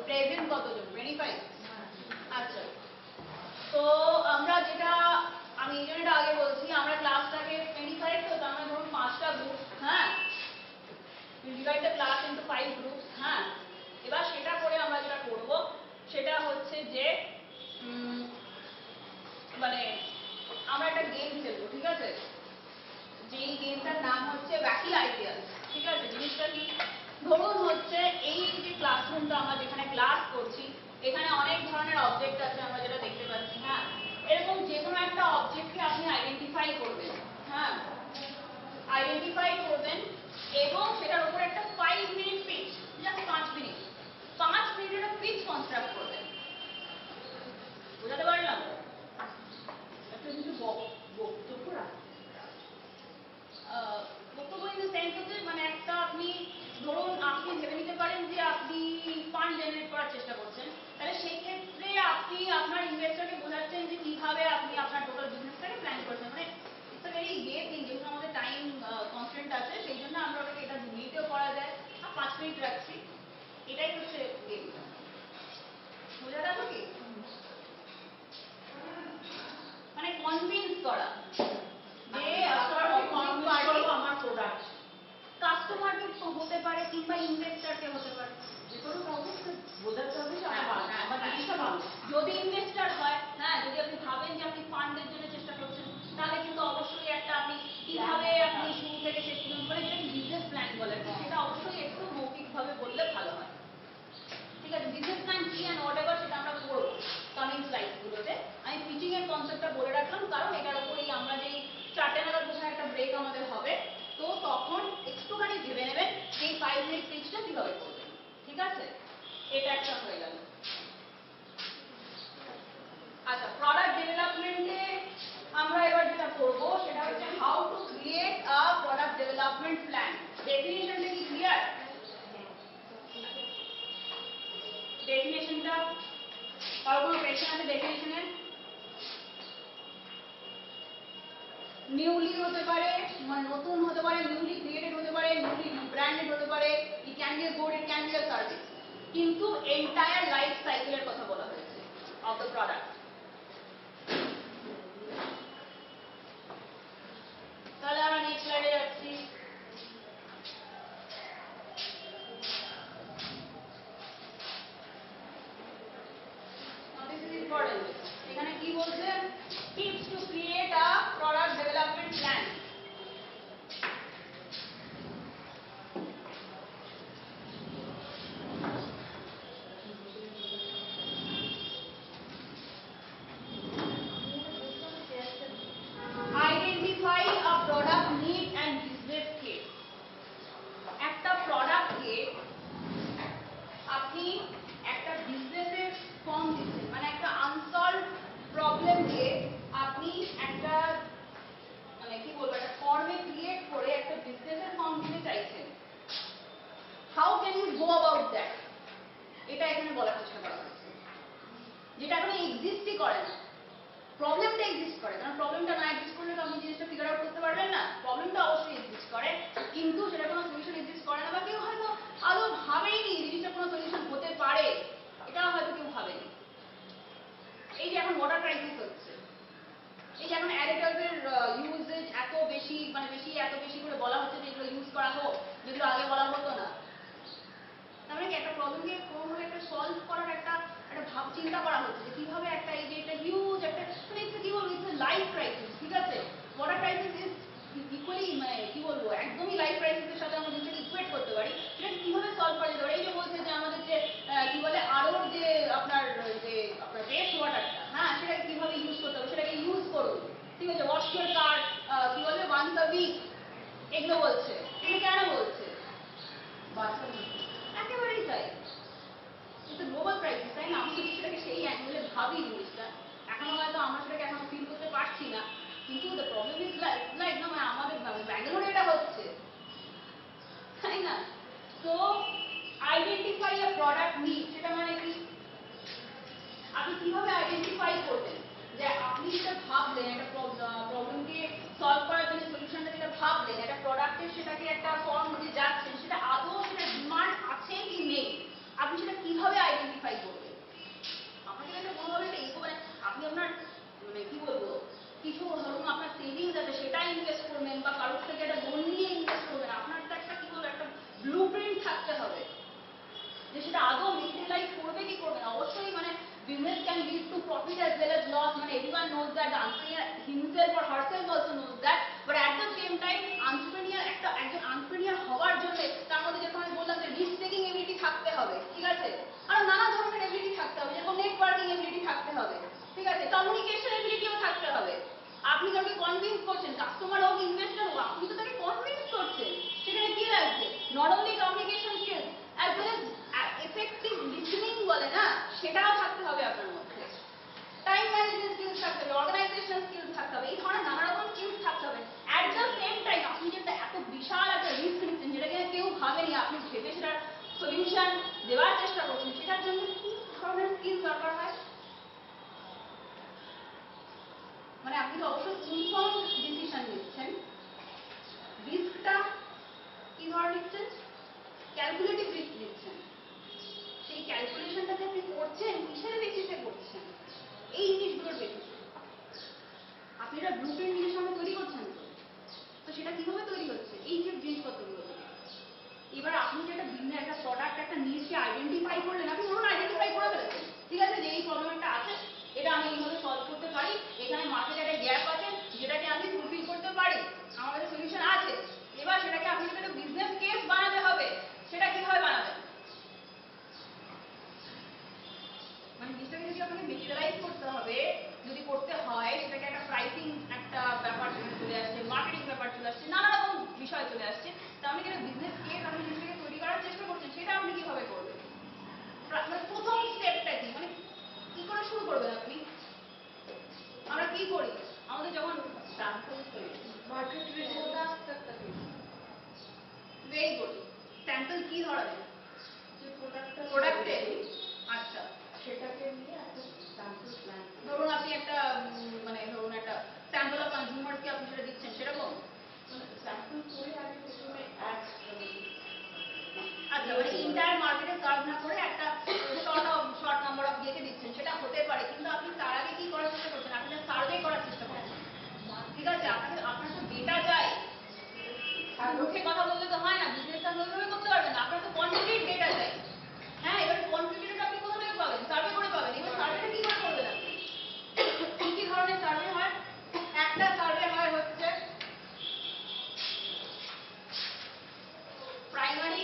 প্রেজেন্ট কতজন? 25। আচ্ছা, তো আমরা যেটা আমি এই জন্য আগে বলছি, আমরা ক্লাসটাকে 25 তো আমরা ধরুন 5টা গ্রুপ, হ্যাঁ, divide the class into 5 groups. হ্যাঁ, এবার সেটা করে আমরা যেটা করব সেটা হচ্ছে যে মানে আমরা একটা গেম খেলবো, ঠিক আছে, যেই গেমটার নাম হচ্ছে ওয়াকি আইডিয়াস, ঠিক আছে। জিনিসটা কি, ধরুন হচ্ছে এই যে ক্লাসরুমটা আমরা যেখানে ক্লাস করছি এখানে অনেক ধরনের অবজেক্ট আছে আমরা যেটা দেখতে পাচ্ছি। হ্যাঁ, এরকম যে কোনো একটা অবজেক্টকে আপনি আইডেন্টিফাই করবেন, হ্যাঁ, আইডেন্টিফাই করবেন এবং সেটার উপর একটা 5 মিনিট পিচ, জাস্ট 5 মিনিট, 5 মিনিটের একটা পিচ কনস্ট্রাক্ট করবেন। বুঝাতে পারলাম? একটা কিছু বক্তব্য রাখবেন, বক্তব্য ইন দ্য সেন্স হচ্ছে মানে একটা আপনি ধরুন আপনি ভেবে নিতে পারেন যে আপনি ফান্ড জেনারেট করার চেষ্টা করছেন, তাহলে সেই ক্ষেত্রে আপনি আপনার ইনভেস্টরকে বোঝাচ্ছেন যে কিভাবে আপনি আপনার টোটাল বিজনেসটাকে প্ল্যান করছেন। মানে it's a very gay thing, যেহেতু আমাদের টাইম কনস্ট্রেন্ট আছে সেই জন্য আমরা ওটাকে এটা 2 মিনিটেও করা যায় আর 5 মিনিট রাখছি, এটাই হচ্ছে গেমটা। বোঝা গেল কি? মানে কনভিন্স করা যে আমার প্রোডাক্ট কাস্টমারকে হতে পারে কিংবা ইনভেস্টরকে হতে পারে, যে কোনো কাউকে বোঝাতে হবে যে আমার জিনিসটা ভালো। যদি ইনভেস্টর হয়, হ্যাঁ, যদি আপনি ভাবেন যে আপনি ফান্ডের জন্য চেষ্টা করছেন তাহলে কিন্তু অবশ্যই একটা আপনি কিভাবে আপনি শুরু থেকে শেষ পর্যন্ত মানে যেটা বিজনেস প্ল্যান বলে সেটা অবশ্যই একটু মৌখিকভাবে বললে ভালো হয়, ঠিক আছে। বিজনেস প্ল্যান কি অ্যান্ড হোয়াট এভার সেটা আমরা করবো কামিং স্লাইডগুলোতে। আমি পিচিং এর কনসেপ্টটা বলে রাখলাম কারণ এটার উপরেই আমরা যেই 4টে নাগাদ বোঝায় একটা ব্রেক আমাদের হবে, তো তখন একটুখানি ভেবে নেবেন সেই 5 মিনিট পিচটা কিভাবে করবেন, ঠিক আছে। এটা একটা হয়ে গেল। আচ্ছা, প্রোডাক্ট ডেভেলপমেন্টে আমরা এবার যেটা করব সেটা হচ্ছে how to create a product development plan. ডেফিনিশনটা কি ক্লিয়ার? ডেফিনেশনটা আর কোনো কোয়েশ্চেন আছে ডেফিনেশনের? নিউলি হতে পারে, মানে নতুন হতে পারে, নিউলি ক্রিয়েটেড হতে পারে, নিউলি ব্র্যান্ডেড হতে পারে, it can be a good, it can be a service, কিন্তু এন্টায়ার লাইফ সাইকেলের কথা বলা হয়েছে অফ দ্য প্রোডাক্ট। তাহলে আমরা নেক্সট স্লাইডে যাচ্ছি। This is important. এখানে কি বলছে? Tips to create a product development plan. Identify a product need and business case. একটা প্রোডাক্টকে আপনি একটা বিজনেসের ফর্ম দিচ্ছেন, মানে একটা আনসলভ প্রবলেম দিয়ে আপনি একটা মানে কি বলবো একটা ফর্মে ক্রিয়েট করে একটা বিজনেসের ফর্ম দিতে চাইছেন। How can you go about that, এটা এখানে বলার চেষ্টা করা হচ্ছে, যেটা এখন এক্সিস্টই করে না। প্রবলেমটা এক্সিস্ট করে, কারণ প্রবলেমটা না এক্সিস্ট করলে তো আপনি জিনিসটা ফিগার আউট করতে পারবেন না। প্রবলেমটা অবশ্যই এক্সিস্ট করে কিন্তু সেটা কোনো সলিউশন এক্সিস্ট করে না, বা কেউ হয়তো আদৌ ভাবেইনি জিনিসটা কোনো সলিউশন হতে পারে, এটাও হয়তো কেউ ভাবেনি। এই যে এখন ওয়াটার ক্রাইসিস হচ্ছে, এই যে এখন অ্যাডিটিভের ইউজেজ এত বেশি, মানে এত বেশি করে বলা হচ্ছে যে এগুলো ইউজ করা হোক, একদমই লাইভ প্রাইসের সাথে আমরা জিনিসটাকে ইকুয়েট করতে পারি, সেটাকে কিভাবে সলভ করা যেতে পারে? এই যে বলছে যে আমাদের যে কি বলে আরোর যে আপনার বেস্ট ওয়াটারটা, হ্যাঁ, সেটাকে কিভাবে ইউজ করতে হবে, সেটাকে ইউজ করুন, ঠিক আছে, ওয়াশ ইউর কার, কি বলে ওয়ান্স আ উইক, এগুলো বলছে। এগুলো কেন বলছে? একেবারেই তাই, এটা গ্লোবাল ক্রাইসিস, তাই না? আমি যদি সেটাকে সেই অ্যাঙ্গেলে ভাবি জিনিসটা, এখনো হয়তো আমরা সেটাকে এখনো ফিল করতে পারছি না, কিন্তু দ্য প্রবলেম ইজ লাইক না, মানে আমাদের ব্যাঙ্গালোরে এটা হচ্ছে, তাই না? তো আইডেন্টিফাই আ প্রোডাক্ট নিড, সেটা মানে কি? আপনি কিভাবে আইডেন্টিফাই করবেন যে আপনি যেটা ভাবলেন একটা প্রবলেমকে সলভ করার জন্য সলিউশনটা যেটা ভাবলেন একটা প্রোডাক্টের, সেটাকে একটা ফর্ম হতে যাচ্ছেন, সেটা আদৌ সেটা ডিমান্ড আছে কি নেই, আপনি সেটা কিভাবে আইডেন্টিফাই করবেন? আপনাকে একটা কোনোভাবে একটা ইকো, মানে আপনি আপনার মানে কি বলবো, কিছু ধরুন আপনার সেভিংস আছে সেটা ইনভেস্ট করবেন বা কারোর থেকে একটা লোন নিয়ে ইনভেস্ট করবেন, আপনার তো একটা কি বলবো একটা ব্লুপ্রিন্ট থাকতে হবে যে সেটা আদৌ মেটেরিয়ালাইজ করবে কি করবে না। অবশ্যই মানে business can lead to profit as well as loss, মানে everyone knows that, the entrepreneur himself or herself also knows that, but at the same time entrepreneur একজন entrepreneur হওয়ার জন্য তার মধ্যে যেরকম আমি বললাম যে রিস্ক টেকিং এবিলিটি থাকতে হবে, ঠিক আছে, আর নানা ধরনের এবিলিটি থাকতে হবে, যেরকম নেটওয়ার্কিং এবিলিটি থাকতে হবে, ঠিক আছে, কমিউনিকেশন এবিলিটিও থাকতে হবে। আপনি কাউকে কনভিন্স করছেন, কাস্টমার হোক ইনভেস্টর হোক, আপনি তো তাকে কনভিন্স করছেন, সেখানে কি লাগছে? Not only communication skills as well as effective listening বলে না, সেটাও থাকতে হবে আপনার মধ্যে, টাইম ম্যানেজমেন্ট স্কিলস থাকতে হবে, অর্গানাইজেশন স্কিলস থাকতে হবে, এই ধরনের নানা রকম স্কিলস থাকতে হবে। অ্যাট দ্য সেম টাইম আপনি যেটা এত বিশাল একটা রিস্ক নিচ্ছেন, যেটাকে কেউ ভাবেনি, আপনি ভেবে সেটার সলিউশন দেওয়ার চেষ্টা করছেন, সেটার জন্য কি ধরনের স্কিলস দরকার হয়? মানে আপনি তো অবশ্যই ইনফর্মড ডিসিশন নিচ্ছেন, রিস্কটা কি ধরনের নিচ্ছেন? ক্যালকুলেটিভ রিস্ক নিচ্ছেন। সেই ক্যালকুলেশনটা যে আপনি করছেন কিসের বেসিসে করছেন? এই জিনিসগুলোর বেসিসে। আপনি এটা ব্লুপ্রিন্ট নিজের সামনে তৈরি করছেন, তো সেটা কিভাবে তৈরি হচ্ছে? এই যে জিনিসপত্রগুলো থেকে। এবার আপনি যে একটা বিজনেস, একটা প্রোডাক্ট, একটা নিডকে আইডেন্টিফাই করলেন, আপনি ধরুন আইডেন্টিফাই করে ফেলেছেন, ঠিক আছে, যে এই প্রবলেমটা আছে, এটা আমি এইভাবে সলভ করতে পারি, এখানে মার্কেটে একটা গ্যাপ আছে যেটাকে আমি ফুলফিল করতে পারি, আমার কাছে সলিউশন আছে। এবার সেটাকে আপনি একটা বিজনেস কেস বানাতে হবে, সেটা কিভাবে বানাবেন? মানে জিনিসটাকে যদি আপনাকে মেটেরিয়ালাইজ করতে হবে, যদি করতে হয়, সেটাকে একটা প্রাইসিং একটা ব্যাপার চলে আসছে, মার্কেটিং ব্যাপার চলে আসছে, নানা রকম বিষয় চলে আসছে, তাহলে কি বিজনেস কেস আপনি জিনিসটাকে তৈরি করার চেষ্টা করছেন, সেটা আপনি কিভাবে করবেন? মানে প্রথম স্টেপটা কি, মানে কি করে শুরু করবেন আপনি? আমরা কি করি আমাদের যখন স্যাম্পল করি, market research very good, sample কি ধরনের? যে প্রোডাক্টে, আচ্ছা, সেটাকে নিয়ে একটা স্যাম্পল প্ল্যান, ধরুন আপনি একটা মানে ধরুন একটা স্যাম্পল অফ কনজিউমারকে আপনি সেটা দিচ্ছেন, সেরকম স্যাম্পল করে আগে প্রথমে অ্যাডস, আচ্ছা, মানে ইন্টায়ার মার্কেটে সার্ভ না করে একটা শর্ট নাম্বার অফ ইয়েকে দিচ্ছেন, সেটা হতে পারে, কিন্তু আপনি তার আগে কি করার চেষ্টা করছেন? আপনি সার্ভে করার চেষ্টা করছেন, ঠিক আছে, আপনার তো ডেটা চাই, মুখে কথা বললে তো হয় না, বিজনেসটা ওইভাবে করতে পারবেন না, আপনার তো কোয়ান্টিটিভ ডেটা চাই, হ্যাঁ, এবার কোয়ান্টিটিটা আপনি কোথা থেকে পাবেন? সার্ভে করে পাবেন। এবার সার্ভেটা কি করে করবেন আপনি? কি ধরনের সার্ভে হয়? একটা সার্ভে হয় হচ্ছে প্রাইমারি,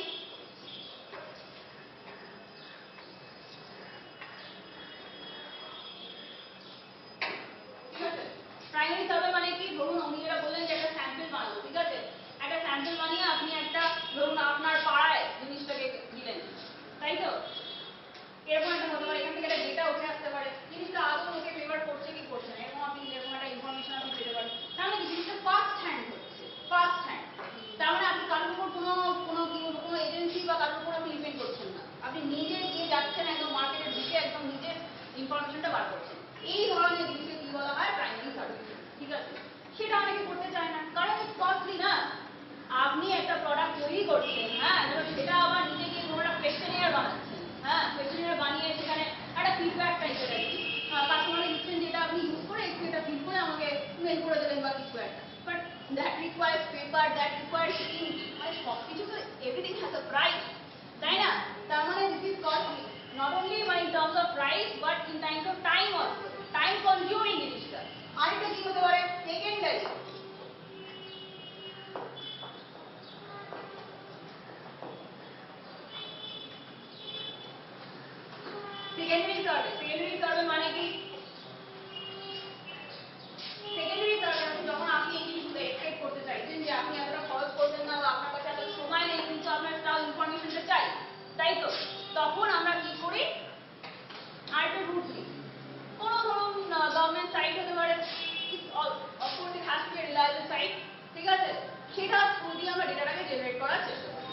ঠিক আছে, প্রাইমারি সার্ভে মানে কি? ধরুন উনি যেটা বললেন যে একটা স্যাম্পল বানাবো, ঠিক আছে, একটা স্যাম্পল বানিয়ে আপনি একটা ধরুন আপনার পাড়ায় জিনিসটাকে দিলেন, তাই তো, এরকম একটা হতে পারে, এখান থেকে একটা ডেটা উঠে আসতে পারে, জিনিসটা আদৌ লোকে ফেভার করছে কি করছে না, এরকম আপনি এরকম একটা ইনফরমেশন আপনি পেতে পারেন, তাহলে জিনিসটা ফার্স্ট হ্যান্ড হচ্ছে, ফার্স্ট হ্যান্ড, তার মানে আপনি কারোর উপর কোনো এজেন্সি বা কারোর উপর আপনি ডিপেন্ড করছেন না, আপনি নিজে গিয়ে যাচ্ছেন একদম মার্কেটের দিকে, একদম নিজে ইনফরমেশনটা বার করছেন, এই ধরনের জিনিসকে কি বলা হয়? প্রাইমারি সার্ভিস, ঠিক আছে, সেটা অনেকে করতে চায় না, কারণ কস্টলি না, আপনি একটা প্রোডাক্ট তৈরি করছেন, হ্যাঁ, সেটা আবার নিজে গিয়ে কোনো একটা কোয়েশ্চেনিয়ার বানাচ্ছেন, হ্যাঁ, কোয়েশ্চেনিয়ার বানিয়ে সেখানে একটা ফিডব্যাক টাইপের আর কি কাস্টমারকে দিচ্ছেন, যেটা আপনি ইউজ করে একটু এটা ফিল করে আমাকে মেল করে দেবেন বা কিছু একটা, but that requires paper, that requires ink, মানে সবকিছু তো এভরিথিং হ্যাজ আ প্রাইস, তাই না? তার মানে this is costly, not only মানে in terms of price but in times of time also, time consuming জিনিসটা। আরেকটা কি হতে পারে? সেকেন্ডারি, সেকেন্ডারি সার্ভে মানে কি? সেকেন্ডারি সার্ভে হচ্ছে যখন আপনি এই জিনিসগুলো এক্সপেক্ট করতে চাইছেন যে আপনি এতটা খরচ করবেন না বা আপনার কাছে এত সময় নেই কিন্তু আপনার তাও ইনফরমেশনটা চাই, তাই তো? তখন আমরা কি করি? আরেকটা রুট দিই। কোনো ধরুন গভর্নমেন্ট সাইট হতে পারে, of course it has to be reliable site, ঠিক আছে? সেটা থ্রু দিয়ে আমরা ডেটাটাকে জেনারেট করার চেষ্টা করি।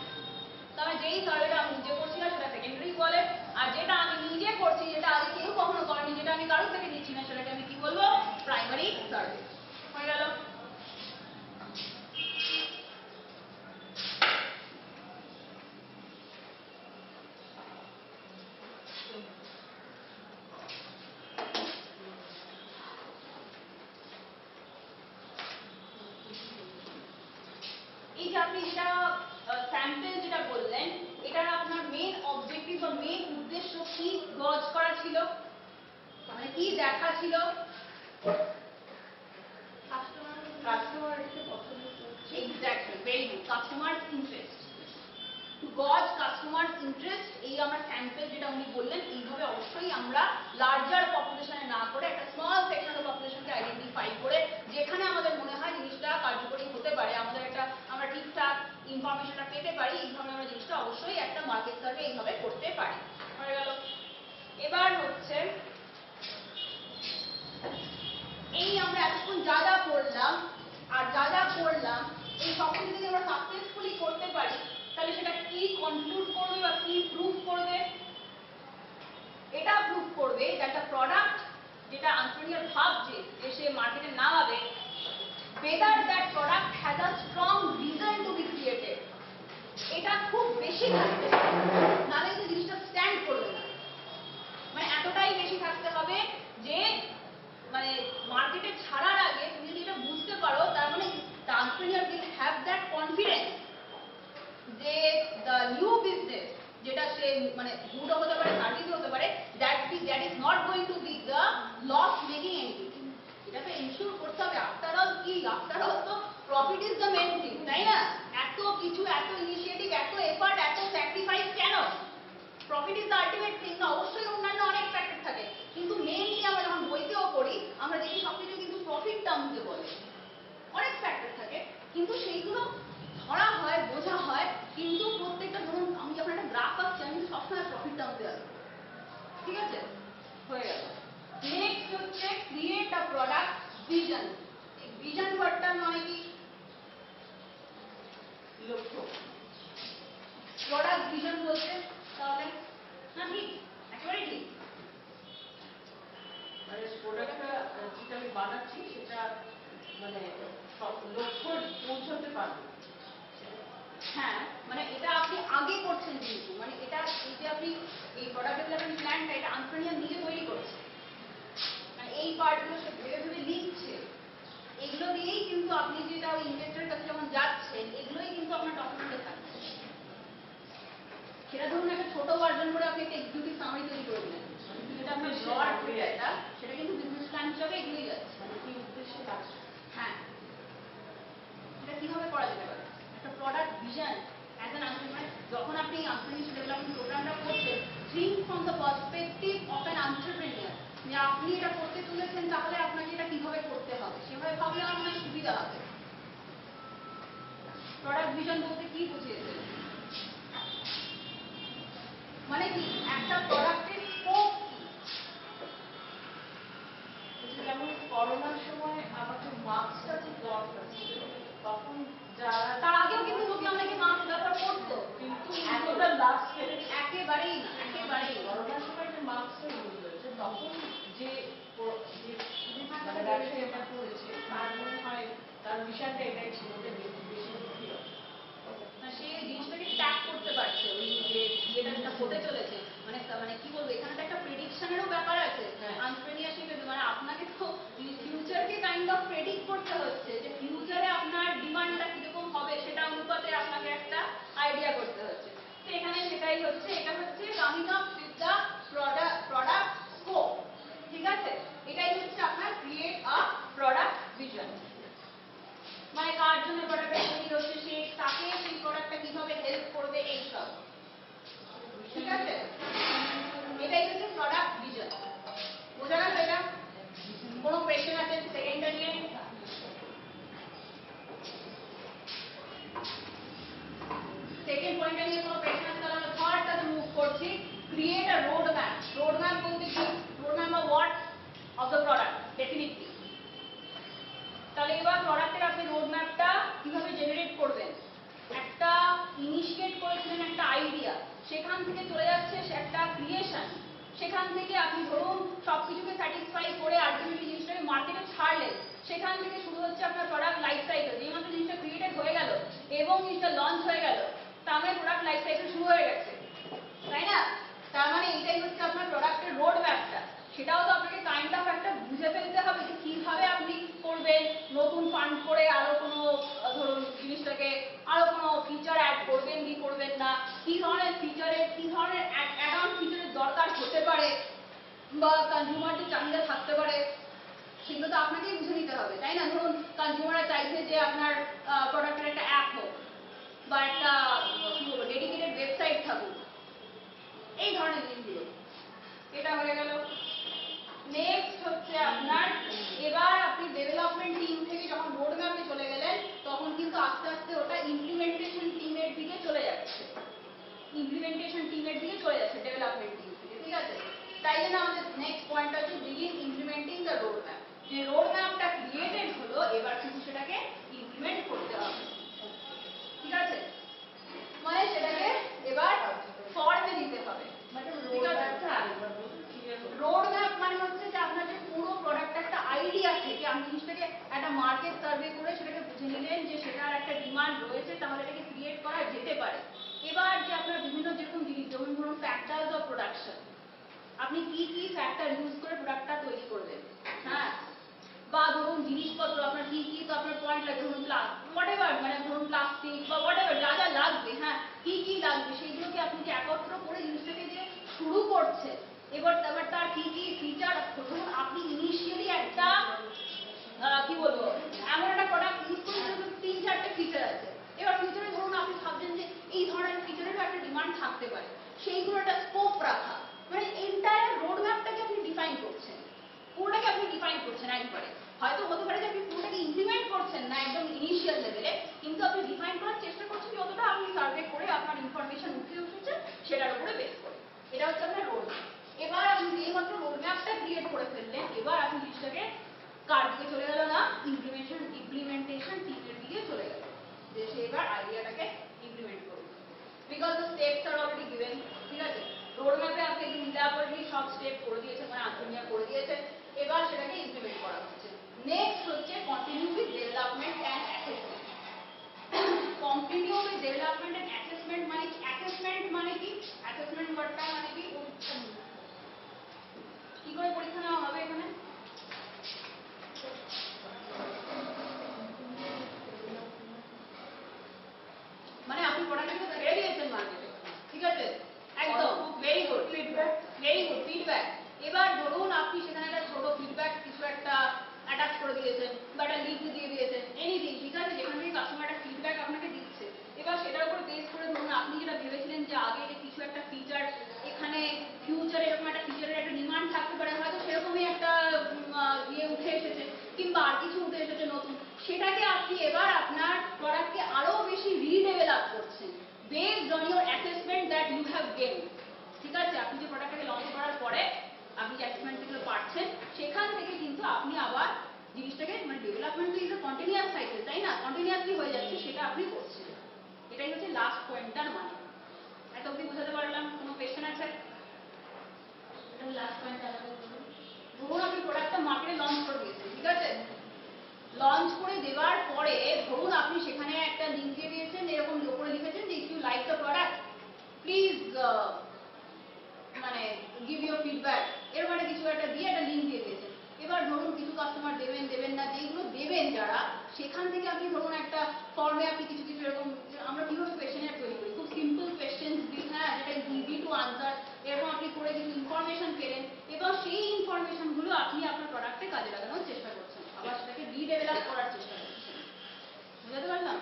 তবে যেই সার্ভেটা আমি নিজে করছি না সেটা সেকেন্ডারি বলে, আর যেটা আমি নিজে করছি, যেটা আগে কেউ কখনো করেনি, যেটা আমি কারোর থেকে নিচ্ছি না, সেটাকে আমি কি বলবো? Primary survey. হয়ে গেল? এই যে আপনি যেটা স্যাম্পল যেটা বললেন, এটার আপনার মেইন অবজেক্টিভ বা মেইন উদ্দেশ্য কি গজ করা ছিল, মানে কি দেখা ছিল? কাস্টমারকে পছন্দ করছে। Exactly, very good, customer interest, to gauge customer interest. এই আমরা স্যাম্পল যেটা উনি বললেন, এইভাবে অবশ্যই আমরা লার্জার পপুলেশনে না করে একটা স্মল সেকশন অফ পপুলেশনকে আইডেন্টিফাই করে যেখানে আমাদের মনে হয় জিনিসটা কার্যকরী হতে পারে, আমাদের একটা আমরা ঠিকঠাক ইনফরমেশনটা পেতে পারি, এইভাবে আমরা জিনিসটা অবশ্যই একটা মার্কেট সার্ভে এইভাবে করতে পারি। হয়ে গেল? এবার হচ্ছে এই আমরা এতক্ষণ যা যা করলাম এই সবকিছু যদি আমরা সাকসেসফুলি করতে পারি তাহলে সেটা কি কনক্লুড করবে বা কি প্রুভ করবে? এটা প্রুভ করবে যে একটা প্রোডাক্ট যেটা এন্ট্রেপ্রেনিউর ভাবছে যে সে মার্কেটে নামাবে, whether that product has a strong reason to be created, এটা খুব বেশি থাকতে হবে, নাহলে কিন্তু জিনিসটা স্ট্যান্ড করবে না। মানে এতটাই বেশি থাকতে হবে যে মানে মার্কেটে ছাড়ার আগে তুমি যদি এটা বুঝতে পারো, তার মানে the entrepreneur will have that confidence যে the new business যেটা সে মানে গুড হতে পারে, সার্ভিস হতে পারে, that is not going to be the loss making entity। এটাকে ইনশিওর করতে হবে। আফটার অল তো profit is the main thing, তাই না? এত কিছু, এত ইনিশিয়েটিভ, এত এফর্ট, এত স্যাক্রিফাইস কেন? Profit is the ultimate thing না? অবশ্যই অন্যান্য অনেক ফ্যাক্টর থাকে, কিন্তু মেইনলি আমরা যখন বইতেও পড়ি আমরা দেখি সবকিছু কিন্তু প্রফিট টার্মসে বলে। অনেক ফ্যাক্টর থাকে কিন্তু সেইগুলো ধরা হয়, বোঝা হয়, কিন্তু প্রত্যেকটা ধরুন আমি যখন একটা গ্রাফ পাচ্ছি আমি সবসময় প্রফিট টার্মসে আসবো, ঠিক আছে? হয়ে গেল। নেক্সট হচ্ছে create a product vision. Vision ওয়ার্ডটার মানে কি? লক্ষ্য। প্রোডাক্ট ভিশন বলতে তাহলে না ঠিক, একেবারে ঠিক, মানে প্রোডাক্টটা যেটা আমি বানাচ্ছি সেটা মানে সব লক্ষ্য পৌঁছাতে পারবে। হ্যাঁ, মানে এটা আপনি আগে করছেন কিন্তু, মানে এটা এই যে আপনি এই প্রোডাক্ট ডেভেলপমেন্ট প্ল্যানটা এটা এন্ট্রেপ্রেনিউর নিজে তৈরি করছে, মানে এই পার্টগুলো সে ভেবে ভেবে লিখছে, এগুলো দিয়েই কিন্তু আপনি যেটা ওই ইনভেস্টরের কাছে যখন যাচ্ছেন এগুলোই কিন্তু আপনার ডকুমেন্টে থাকছে। সেটা ধরুন একটা ছোট ভার্জন করে আপনি একটা এক্সিকিউটিভ সামারি তৈরি করে দিলেন, যেটা আপনার ব্রড এটা, সেটা কিন্তু বিজনেস প্ল্যান হিসাবে এগুলোই যাচ্ছে, মানে কি উদ্দেশ্যে কাজ। হ্যাঁ, এটা কিভাবে করা যেতে পারে? একটা product vision as an entrepreneur, যখন আপনি এন্ট্রেপ্রেনিউরশিপ ডেভেলপমেন্ট প্রোগ্রামটা করছেন, think from the perspective of an entrepreneur, যে আপনি এটা করতে চলেছেন তাহলে আপনাকে এটা কিভাবে করতে হবে, সেভাবে ভাবলে আপনার সুবিধা হবে। প্রোডাক্ট ভিশন বলতে কি বুঝিয়েছে? মানে কি একটা প্রোডাক্টের স্কোপ কি? যেমন করোনার সময় আমাকে মাস্কটা খুব দরকার ছিল, তখন যারা তার আগেও কিন্তু লোকে অনেকে মাস্ক ব্যবহার করতো, কিন্তু এতটা লাভ একেবারেই না, একেবারেই না। করোনার সময় যে মাস্কটা ইউজ হয়েছে তখন যে মানে ব্যবসায়ী এটা করেছে তার মনে হয় তার বিষয়টা এটাই ছিল যে বেশি বিক্রি হবে। সে জিনিসটাকে ট্র্যাক করতে পারছে, ওই যে যেটা যেটা হতে চলেছে, মানে মানে কি বলবো, এখানে তো একটা প্রেডিকশনেরও ব্যাপার আছে এন্ট্রেপ্রেনিউরশিপে। মানে আপনাকে তো ফিউচারকে কাইন্ড অফ প্রেডিক্ট করতে হচ্ছে যে ফিউচারে আপনার ডিমান্ডটা কিরকম হবে সেটা অনুপাতে আপনাকে একটা আইডিয়া করতে হচ্ছে। তো এখানে সেটাই হচ্ছে, এটা হচ্ছে coming up with the product scope, ঠিক আছে? এটাই হচ্ছে আপনার ক্রিয়েট আ প্রোডাক্ট ভিশন। মানে কার জন্য প্রোডাক্টটা তৈরি হচ্ছে, সে তাকে সেই প্রোডাক্টটা কিভাবে হেল্প করবে, এইসব, ঠিক আছে? এটাই হচ্ছে প্রোডাক্ট বলছি create a road map. Road map বলতে কি? Road map of what? Of the product, definitely. তাহলে এবার প্রোডাক্টের আপনি রোড ম্যাপটা কিভাবে জেনারেট করবেন? একটা ইনিশিয়েট করেছিলেন একটা আইডিয়া, সেখান থেকে চলে যাচ্ছে একটা ক্রিয়েশন, সেখান থেকে আপনি ধরুন সবকিছুকে স্যাটিসফাই করে আলটিমেটলি জিনিসটাকে মার্কেটে ছাড়লেন, সেখান থেকে শুরু হচ্ছে আপনার প্রোডাক্ট লাইফ সাইকেল। যেই মাত্র জিনিসটা ক্রিয়েটেড হয়ে গেল এবং জিনিসটা লঞ্চ হয়ে গেল, তার মানে প্রোডাক্ট লাইফ সাইকেল শুরু হয়ে গেছে, তাই না? তার মানে এইটাই হচ্ছে আপনার প্রোডাক্টের রোড ম্যাপটা। সেটাও তো আপনাকে কাইন্ড অফ একটা বুঝে ফেলতে হবে যে কিভাবে আপনি করবেন, নতুন ফান্ড করে আরো কোনো ধরুন জিনিসটাকে আরো কোনো ফিচার অ্যাড করবেন কি করবেন না, কি ধরনের ফিচারের কি ধরনের অ্যাড অন ফিচারের দরকার হতে পারে বা কনজিউমারদের চাহিদা থাকতে পারে, সেগুলো তো আপনাকেই বুঝে নিতে হবে, তাই না? ধরুন কনজিউমাররা চাইছে যে আপনার প্রোডাক্টের একটা অ্যাপ হোক বা একটা কি বলবো ডেডিকেটেড ওয়েবসাইট থাকুক, এই ধরনের জিনিসগুলো। এটা হয়ে গেল। নেক্সট হচ্ছে আপনার, এবার আপনি ডেভেলপমেন্ট টিম থেকে যখন রোড ম্যাপে চলে গেলেন, তখন কিন্তু আস্তে আস্তে ওটা ইমপ্লিমেন্টেশন টিমের দিকে চলে যাচ্ছে। ইমপ্লিমেন্টেশন টিমের দিকে চলে যাচ্ছে ডেভেলপমেন্ট টিম থেকে, ঠিক আছে? তাই জন্য আমাদের নেক্সট পয়েন্ট হচ্ছে begin implementing the road map. যে রোড ম্যাপটা ক্রিয়েটেড হলো, এবার কিন্তু সেটাকে ইমপ্লিমেন্ট করতে হবে, ঠিক আছে? মানে সেটাকে এবার ফর্মে দিতে হবে। ঠিক আছে? রোড ম্যাপ মানে হচ্ছে যে আপনার যে পুরো প্রোডাক্ট একটা আইডিয়া থেকে আপনি জিনিসটাকে একটা মার্কেট সার্ভে করে সেটাকে বুঝে নিলেন যে সেটার একটা ডিমান্ড রয়েছে, তাহলে এটাকে ক্রিয়েট করা যেতে পারে। এবার যে আপনার বিভিন্ন যেরকম জিনিস, যেমন ধরুন ফ্যাক্টরস অফ প্রোডাকশন, আপনি কি কি ফ্যাক্টর ইউজ করে প্রোডাক্টটা তৈরি করবেন, হ্যাঁ, বা ধরুন জিনিসপত্র আপনার কি কি, তো আপনার পয়েন্ট লাগে, ধরুন হোয়াটএভার, মানে ধরুন প্লাস্টিক বা হোয়াটএভার যা যা লাগবে, হ্যাঁ, কি কি লাগবে সেইগুলোকে আপনি যে একত্র করে জিনিসটাকে যে শুরু করছে, এবার তার কি কি ফিচার, ধরুন আপনি ইনিশিয়ালি একটা কি বলবো এমন একটা প্রোডাক্ট ইউজ করছেন 3-4টে ফিচার আছে, এবার ফিচারে ধরুন আপনি ভাবছেন যে এই ধরনের ফিচারেরও একটা ডিমান্ড থাকতে পারে, সেইগুলো একটা স্কোপ রাখা, মানে এন্টায়ার রোড ম্যাপটাকে আপনি ডিফাইন করছেন, পুরোটাকে আপনি ডিফাইন করছেন একবারে। হয়তো হতে পারে যে আপনি পুরোটাকে ইমপ্লিমেন্ট করছেন না একদম ইনিশিয়াল লেভেলে, কিন্তু আপনি ডিফাইন করার চেষ্টা করছেন যতটা আপনি সার্ভে করে আপনার ইনফরমেশন উঠে এসেছে সেটার উপরে বেস করে। এটা হচ্ছে আপনার রোড ম্যাপ। এবার আপনি এইমাত্র রোড ম্যাপটা ক্রিয়েট করে ফেললেন, এবার আপনি জিনিসটাকে কার দিকে চলে গেল না, ইমপ্লিমেন্টেশন টিমের দিকে চলে গেল, যে সে এবার আইডিয়াটাকে ইমপ্লিমেন্ট করবে। Because the steps are already given, ঠিক আছে? রোড ম্যাপে আপনি একদম ইলাবোরেটলি সব স্টেপ করে দিয়েছে, মানে আত্মনিয়া করে দিয়েছে, এবার সেটাকে ইমপ্লিমেন্ট করা হচ্ছে। নেক্সট হচ্ছে continue with development and assessment. Continue with development and assessment মানে কি? অ্যাসেসমেন্ট মানে কি? অ্যাসেসমেন্ট ওয়ার্ডটা মানে কি? কি করে পরীক্ষা নেওয়া হবে এখানে? মানে আপনি প্রোডাক্টকে ছেড়ে দিয়েছেন মার্কেটে, ঠিক আছে? একদম very good feedback, very good feedback. এবার ধরুন আপনি সেখানে একটা ছোট ফিডব্যাক কিছু একটা অ্যাটাচ করে দিয়েছেন বা একটা লিঙ্ক দিয়ে দিয়েছেন, এনিথিং, ঠিক আছে? যেখান থেকে কাস্টমার একটা ফিডব্যাক আপনাকে দিচ্ছে, এবার সেটার উপর বেস করে ধরুন আপনি যেটা ভেবেছিলেন যে আগে কিছু একটা ফিচার এখানে ফিউচারে এরকম একটা ফিচারের একটা ডিমান্ড থাকতে পারে, হয়তো সেরকমই একটা ইয়ে উঠে এসেছে কিংবা আর কিছু উঠে এসেছে নতুন, সেটাকে আপনি এবার আপনার প্রোডাক্টকে আরো বেশি রিডেভেলপ করছেন based on your assessment that you have gain, ঠিক আছে? আপনি যে প্রোডাক্টটাকে লঞ্চ করার পরে আপনি যে অ্যাসেসমেন্টগুলো পাচ্ছেন, সেখান থেকে কিন্তু আপনি আবার জিনিসটাকে, মানে development is a continuous cycle, তাই না? কন্টিনিউয়াসলি হয়ে যাচ্ছে, সেটা আপনি করছেন। এটাই হচ্ছে লাস্ট পয়েন্টটার মানে। এত অব্দি বোঝাতে পারলাম? কোনো কোয়েশ্চেন আছে? লাস্ট পয়েন্ট ধরুন আপনি প্রোডাক্টটা মার্কেটে লঞ্চ করে দিয়েছেন, ঠিক আছে? লঞ্চ করে দেওয়ার পরে ধরুন আপনি সেখানে একটা লিঙ্ক দিয়ে দিয়েছেন, এরকম উপরে লিখেছেন যে if you like the product please মানে গিভ ইউর ফিডব্যাক, এর মানে কিছু একটা দিয়ে একটা লিঙ্ক দিয়ে দিয়েছেন। এবার ধরুন কিছু কাস্টমার দেবেন দেবেন না, যেগুলো দেবেন যারা, সেখান থেকে আপনি ধরুন একটা ফর্মে আপনি কিছু কিছু এরকম, আমরা কিভাবে কোয়েশ্চেনের তৈরি করি, খুব সিম্পল কোয়েশ্চেন দিই, হ্যাঁ, যেটা ইজি টু আনসার, এরকম আপনি করে কিছু ইনফরমেশন পেলেন, এবং সেই ইনফরমেশনগুলো আপনি আপনার প্রোডাক্টে কাজে লাগানোর চেষ্টা করছেন, আবার সেটাকে রিডেভেলপ করার চেষ্টা করছেন। বুঝতে পারলাম?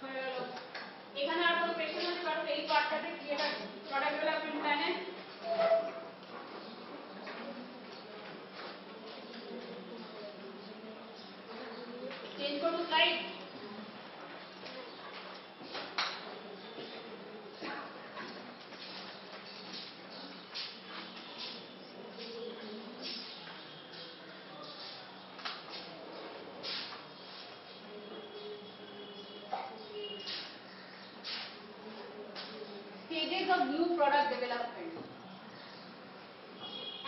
হয়ে গেল। এখানে আর কোনো কোয়েশ্চেন আছে কারণ এই পার্টটাতে কি এটা প্রোডাক্ট ডেভেলপমেন্ট প্ল্যানে চেঞ্জ করবো slide. Stages of new product development.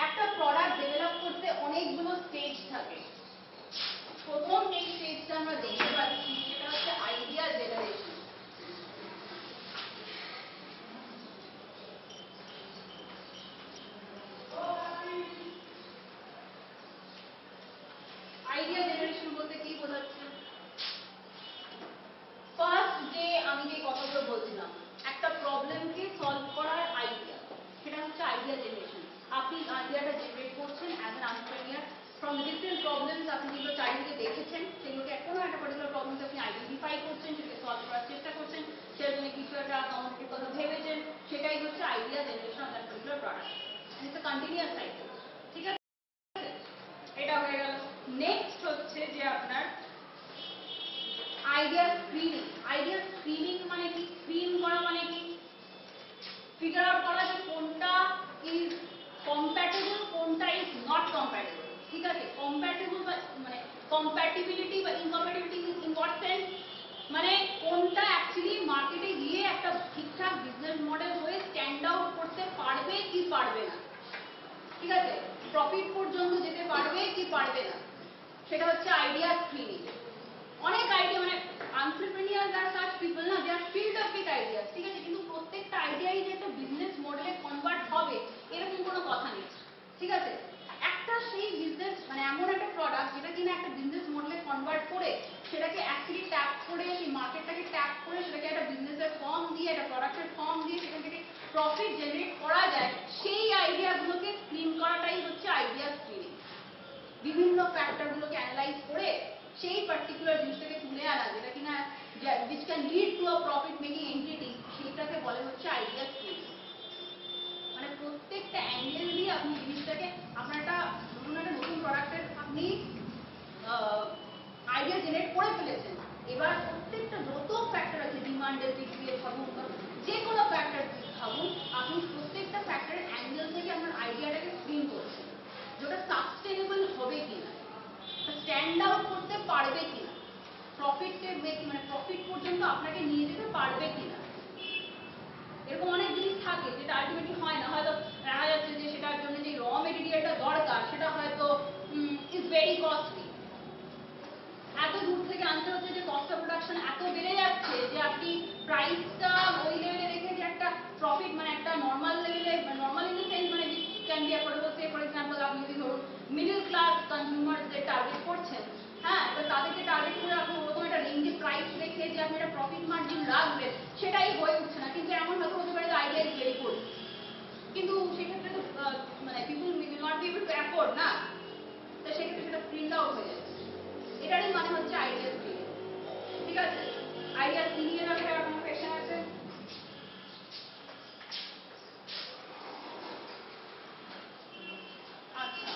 একটা প্রোডাক্ট ডেভেলপ করতে অনেকগুলো স্টেজ থাকে। প্রথম যে স্টেজটা আমরা দেখতে পাচ্ছি সেটা হচ্ছে আইডিয়া জেনারেশন। আইডিয়া জেনারেশন বলতে কি বোঝাচ্ছে? ফার্স্ট যে আমি যে কথাগুলো বলছিলাম, একটা প্রবলেমকে সলভ করার আইডিয়া, সেটা হচ্ছে আইডিয়া জেনারেশন। আপনি আইডিয়াটা জেনারেট করছেন as an entrepreneur from different problems আপনি যেগুলো চারিদিকে দেখেছেন, সেগুলোকে কোনো একটা পার্টিকুলার প্রবলেমকে আপনি আইডেন্টিফাই করছেন, সেটাকে সলভ করার চেষ্টা করছেন, সেটার জন্য কিছু একটা কমপ্লিকেটেড কথা ভেবেছেন, সেটাই হচ্ছে idea generation of that particular product. It's a continuous cycle. ঠিক আছে, এটা হয়ে গেল। নেক্সট হচ্ছে যে আপনার আইডিয়া স্ক্রিনিং। আইডিয়া স্ক্রিনিং মানে কি? স্ক্রিন করা মানে কি? ফিগার আউট করা যে কোনটা ইজ কম্প্যাটেবল, কোনটা ইজ নট কম্প্যাটেবল। ঠিক আছে, কম্প্যাটেবল মানে কম্প্যাটিবিলিটি বা ইনকম্প্যাটিবিলিটি ইন হোয়াট সেন্স? মানে কোনটা অ্যাকচুয়ালি মার্কেটে গিয়ে একটা ঠিকঠাক বিজনেস মডেল হয়ে স্ট্যান্ড আউট করতে পারবে কি পারবে না। ঠিক আছে, প্রফিট পর্যন্ত যেতে পারবে কি পারবে না, সেটা হচ্ছে আইডিয়া স্ক্রিনিং। অনেক আইডিয়া, মানে entrepreneurs are such people না, they are filled up with ideas, ঠিক আছে, কিন্তু প্রত্যেকটা আইডিয়াই যে একটা বিজনেস মডেলে কনভার্ট হবে এরকম কোনো কথা নেই। ঠিক আছে, একটা সেই বিজনেস মানে এমন একটা প্রোডাক্ট যেটা কিনা একটা বিজনেস মডেলে কনভার্ট করে সেটাকে অ্যাকচুয়ালি ট্যাপ করে সেই মার্কেটটাকে ট্যাপ করে সেটাকে একটা বিজনেসের ফর্ম দিয়ে একটা প্রোডাক্টের ফর্ম দিয়ে সেখান থেকে প্রফিট জেনারেট করা যায়, সেই আইডিয়াগুলোকে স্ক্রিন করাটাই হচ্ছে আইডিয়া স্ক্রিনিং। বিভিন্ন ফ্যাক্টরগুলোকে অ্যানালাইজ করে সেই পার্টিকুলার জিনিসটাকে তুলে আনা যেটা কিনা which can lead to a profit making entity, সেটাকে বলে হচ্ছে আইডিয়া স্ক্রিনিং। মানে প্রত্যেকটা অ্যাঙ্গেল দিয়ে আপনি জিনিসটাকে, আপনার একটা ধরুন একটা নতুন প্রোডাক্টের আপনি আইডিয়া জেনারেট করে ফেলেছেন, এবার প্রত্যেকটা যত ফ্যাক্টর আছে, ডিমান্ডের দিক দিয়ে ভাবুন বা যে কোনো ফ্যাক্টর ভাবুন, আপনি প্রত্যেকটা ফ্যাক্টরের অ্যাঙ্গেল থেকে আপনার আইডিয়াটাকে স্ক্রিন করছেন, যেটা সাস্টেনেবল হবে কিনা, স্ট্যান্ড আউট করতে পারবে কিনা, মানে প্রফিট পর্যন্ত আপনাকে নিয়ে যেতে পারবে কিনা। এরকম অনেক জিনিস থাকে যেটা আলটিমেটলি হয় না, হয়তো দেখা যাচ্ছে যে সেটার জন্য যে র মেটেরিয়ালটা দরকার সেটা হয়তো ইজ ভেরি কস্টলি, এত দূর থেকে আনতে হচ্ছে যে কস্ট অফ প্রোডাকশন এত বেড়ে যাচ্ছে যে আপনি প্রাইসটা ওই লেভেলে রেখে যে একটা প্রফিট মানে একটা নর্মাল লেভেলে, নর্মাল ইন দ্য সেন্স মানে can be affordable, say for example আপনি যদি ধরুন মিডল ক্লাস কনজিউমারদের টার্গেট করছেন, হ্যাঁ, এবার তাদেরকে টার্গেট করে আপনি ওরকম একটা রেঞ্জে প্রাইস রেখে যে আপনি একটা প্রফিট মার্জিন রাখবেন সেটাই হয়ে উঠছে না। কিন্তু এমন হয়তো হতে পারে আইডিয়া ইজ ভেরি গুড, কিন্তু সেক্ষেত্রে তো মানে পিপুল will not be able to afford না, তো সেক্ষেত্রে সেটা স্ক্রিন আউট হয়ে যাচ্ছে। এটারই মানে হচ্ছে আইডিয়া স্ক্রিনিং। ঠিক আছে, আইডিয়া স্ক্রিনিং এর ব্যাপারে আপনার কোয়েশ্চেন আছে? আচ্ছা,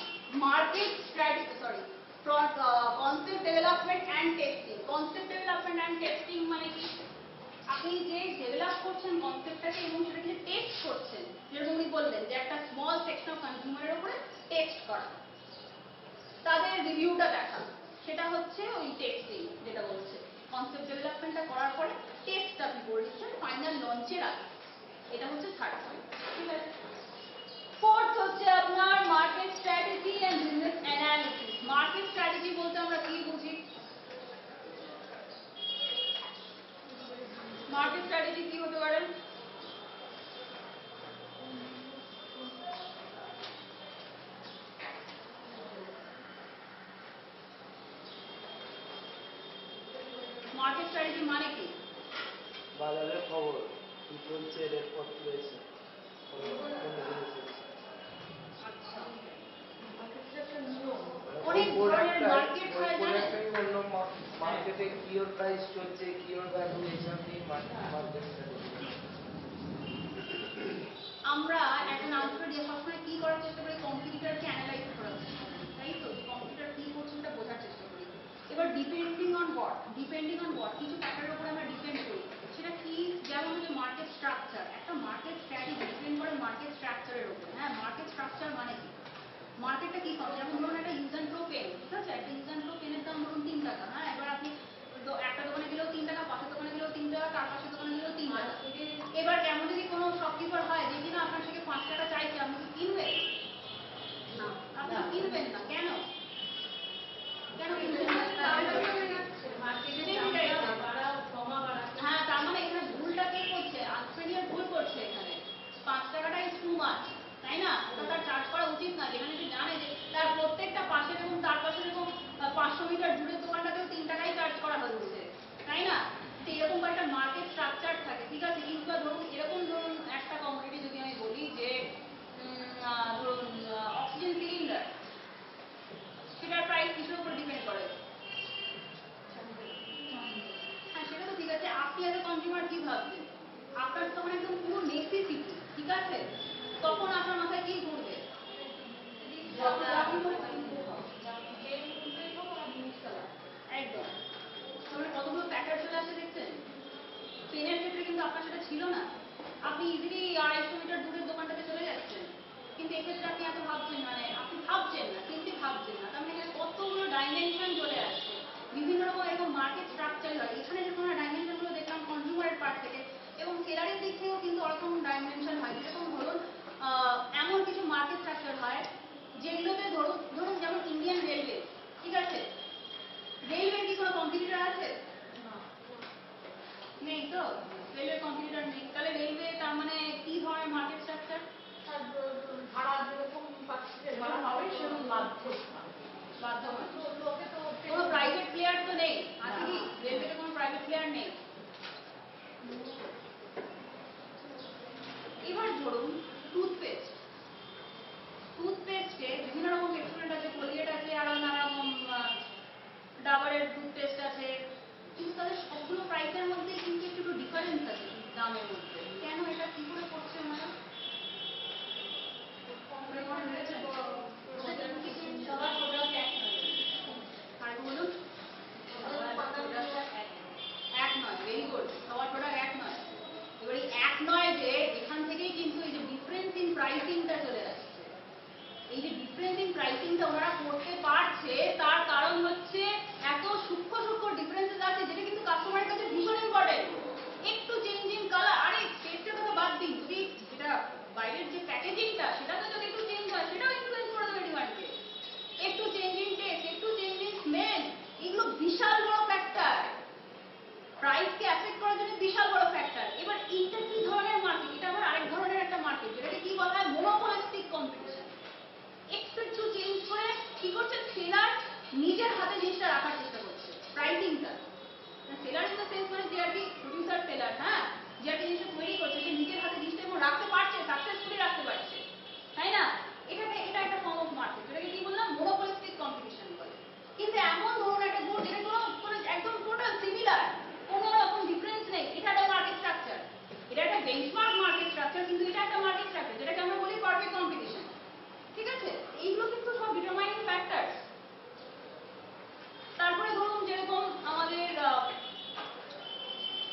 market strategy, sorry, concept development and testing. Concept development and testing মানে কি? আপনি যে ডেভেলপ করছেন কনসেপ্টটাকে এবং সেটাকে টেস্ট করছেন, যেরকম উনি বললেন যে একটা স্মল সেকশন অফ কনজিউমারের উপরে টেস্ট করা, তাদের রিভিউটা দেখা, সেটা হচ্ছে ওই টেস্টিং যেটা বলছে। কনসেপ্ট ডেভেলপমেন্টটা করার পরে টেস্ট আপনি করে দিচ্ছেন ফাইনাল লঞ্চের আগে, এটা হচ্ছে থার্ড পয়েন্ট। ঠিক আছে, ফোর্থ হচ্ছে আপনার market strategy and business analysis. Market strategy বলতে আমরা কি বুঝি? মার্কেট স্ট্র্যাটেজি কি হতে পারে? মার্কেট স্ট্র্যাটেজি মানে কি? বাজারের খবর কি চলছে, রেটপট রয়েছে, আচ্ছা, অনেক ধরনের মার্কেট হয় জানেন, মার্কেটে কি ওর প্রাইস চলছে, কি ওর ভ্যালু, এইসব নিয়ে মার্কেট স্ট্র্যাটেজি। আমরা এখন আন্তর্জাতিক সবসময় কি করার চেষ্টা করি? কম্পিটিটরকে অ্যানালাইজ করার চেষ্টা করি, তাই তো? কম্পিটিটর কি করছে সেটা বোঝার চেষ্টা করি। এবার ডিপেন্ডিং অন হোয়াট কিছু ফ্যাক্টরের উপর আমরা ডিপেন্ড করি, সেটা কি? যেমন হচ্ছে মার্কেট স্ট্রাকচার। একটা মার্কেট স্ট্র্যাটেজি ডিপেন্ড করে মার্কেট স্ট্রাকচারের উপর। হ্যাঁ, মার্কেট স্ট্রাকচার মানে কি? মার্কেটটা কি করে? যেমন ধরুন একটা ইউজ অ্যান্ড থ্রো পেন, ঠিক আছে, একটা ইউজ অ্যান্ড থ্রো পেনের দাম ধরুন 3 টাকা, হ্যাঁ, এবার আপনি একটা দোকানে গেলেও 3 টাকা, পাশের দোকানে গেলেও 3 টাকা, তার পাশের দোকানে গেলেও 3 টাকা। এবার এমন যদি কোনো শপকিপার 5 টাকা চাইছে, আপনি কি কিনবেন? না আপনি কিনবেন না। কেন? কেন কিনবেন না? হ্যাঁ, তার মানে এখানে ভুলটা কে করছে? আর্টপ্রেনিয়ার ভুল করছে এখানে। 5 টাকাটা ইজ টু মাচ, তাই না? ওটা তার চার্জ করা উচিত না, যেখানে সে জানে যে তার প্রত্যেকটা পাশে এবং তার পাশে এরকম 500 মিটার দূরের দোকানটাতেও 3 টাকাই চার্জ করা হচ্ছে, তাই না? তো এরকম একটা মার্কেট স্ট্রাকচার থাকে, ঠিক আছে? কিন্তু ধরুন এরকম ধরুন একটা কমোডিটি যদি আমি বলি যে ধরুন অক্সিজেন সিলিন্ডার, সেটার প্রাইস কিসের উপর ডিপেন্ড করে? হ্যাঁ, সেটা তো ঠিক আছে। আপনি এজ এ কনজিউমার কি ভাবছেন? আপনার তখন একদম পুরো নেসেসিটি, ঠিক আছে? তখন আপনার মাথায় কি ঘুরবে? একদম। তাহলে কতগুলো প্যাটার চলে আসে দেখছেন? পেনের ক্ষেত্রে কিন্তু আপনার সেটা ছিল না। আপনি ইজিলি 250 মিটার দূরের দোকানটাতে চলে যাচ্ছেন, কিন্তু এক্ষেত্রে আপনি এত ভাবছেন, মানে আপনি ভাবছেন না, কিন্তু ভাবছেন না। তার মানে এখানে কতগুলো ডাইমেনশন চলে আসছে, বিভিন্ন রকম এরকম মার্কেট স্ট্রাকচার হয়। এখানে যে কোনো ডাইমেনশন গুলো দেখলাম কনজিউমারের পার্ট থেকে, এবং সেলারের দিক থেকেও কিন্তু ওরকম ডাইমেনশন হয়। যেরকম ধরুন এমন কিছু মার্কেট স্ট্রাকচার হয় যেগুলোতে ধরুন যেমন ইন্ডিয়ান রেলওয়ে, ঠিক আছে? রেলওয়ের কি কোনো কম্পিটিটর আছে? নেই তো, রেলওয়ে কম্পিটিটর নেই। তাহলে রেলওয়ে তার মানে কি ধরনের মার্কেট স্ট্রাকচার? ভাড়া যেরকম ভাড়া হবে সেরকম বাধ্য লোকে তো কোনো প্রাইভেট প্লেয়ার তো নেই, আছে কি? রেলওয়েতে কোনো প্রাইভেট প্লেয়ার নেই। এবার ধরুন টুথপেস্টে বিভিন্ন রকম পেট্রোলেট আছে, কোলগেট আছে, আরো নানা রকম ডাবরের টুথপেস্ট আছে, কিন্তু তাদের সবগুলো প্রাইসের মধ্যে কিন্তু একটু ডিফারেন্স আছে দামের মধ্যে। কেন? এটা কি করে করছে ওনারা? সবার প্রোডাক্ট এক নয়। আর বলুন, এক নয়। ভেরি গুড, সবার প্রোডাক্ট এক নয়। এবার এই এক নয় যে এখান থেকেই কিন্তু এই যে ডিফারেন্স ইন প্রাইসিংটা চলে আসছে। এই যে ডিফারেন্স ইন প্রাইসিংটা ওনারা করতে পারছে, তার কারণ হচ্ছে এত সূক্ষ্ম সূক্ষ্ম ডিফারেন্সেস আছে, যেটা কিন্তু কাস্টমারের কাছে ভীষণ ইম্পর্টেন্ট। একটু চেঞ্জ ইন কালার, আরে টেস্টের কথা বাদ দিন, যদি যেটা বাইরের যে প্যাকেজিংটা সেটাতে যদি একটু চেঞ্জ হয়, সেটাও ইনফ্লুয়েন্স করে দেবে ডিমান্ডকে। একটু চেঞ্জ ইন টেস্ট, একটু চেঞ্জ ইন স্মেল, এগুলো বিশাল বড় ফ্যাক্টর, প্রাইসকে অ্যাফেক্ট করার জন্য বিশাল বড় ফ্যাক্টর। এবার এইটা কি ধরনের মার্কেট? এটা আবার আরেক ধরনের একটা মার্কেট, যেটাকে কি বলা হয়? মোনোপোলিস্টিক কম্পিটিশন। একটু চেঞ্জ করে কি করছে? সেলার নিজের হাতে জিনিসটা রাখার চেষ্টা করছে, প্রাইসিংটা। সেলার ইন দ্য সেন্স মানে যে আর কি প্রডিউসার সেলার, হ্যাঁ, যে আর কি জিনিসটা তৈরি করছে, সে নিজের হাতে জিনিসটা এবং রাখতে পারছে, সাকসেসফুলি রাখতে পারছে, তাই না? এটা একটা ফর্ম অফ মার্কেট, যেটাকে কি বললাম? মোনোপোলিস্টিক কম্পিটিশন বলে। কিন্তু এমন ধরুন একটা গুড যেটা কোনো একদম টোটাল সিমিলার, কোনো রকম ডিফারেন্স নেই, এটা একটা মার্কেট স্ট্রাকচার, এটা একটা বেঞ্চমার্ক মার্কেট স্ট্রাকচার, কিন্তু এটা একটা মার্কেট স্ট্রাকচার যেটাকে আমরা বলি পারফেক্ট কম্পিটিশন, ঠিক আছে? এইগুলো কিন্তু সব ডিটারমাইনিং ফ্যাক্টরস। তারপরে ধরুন যেরকম আমাদের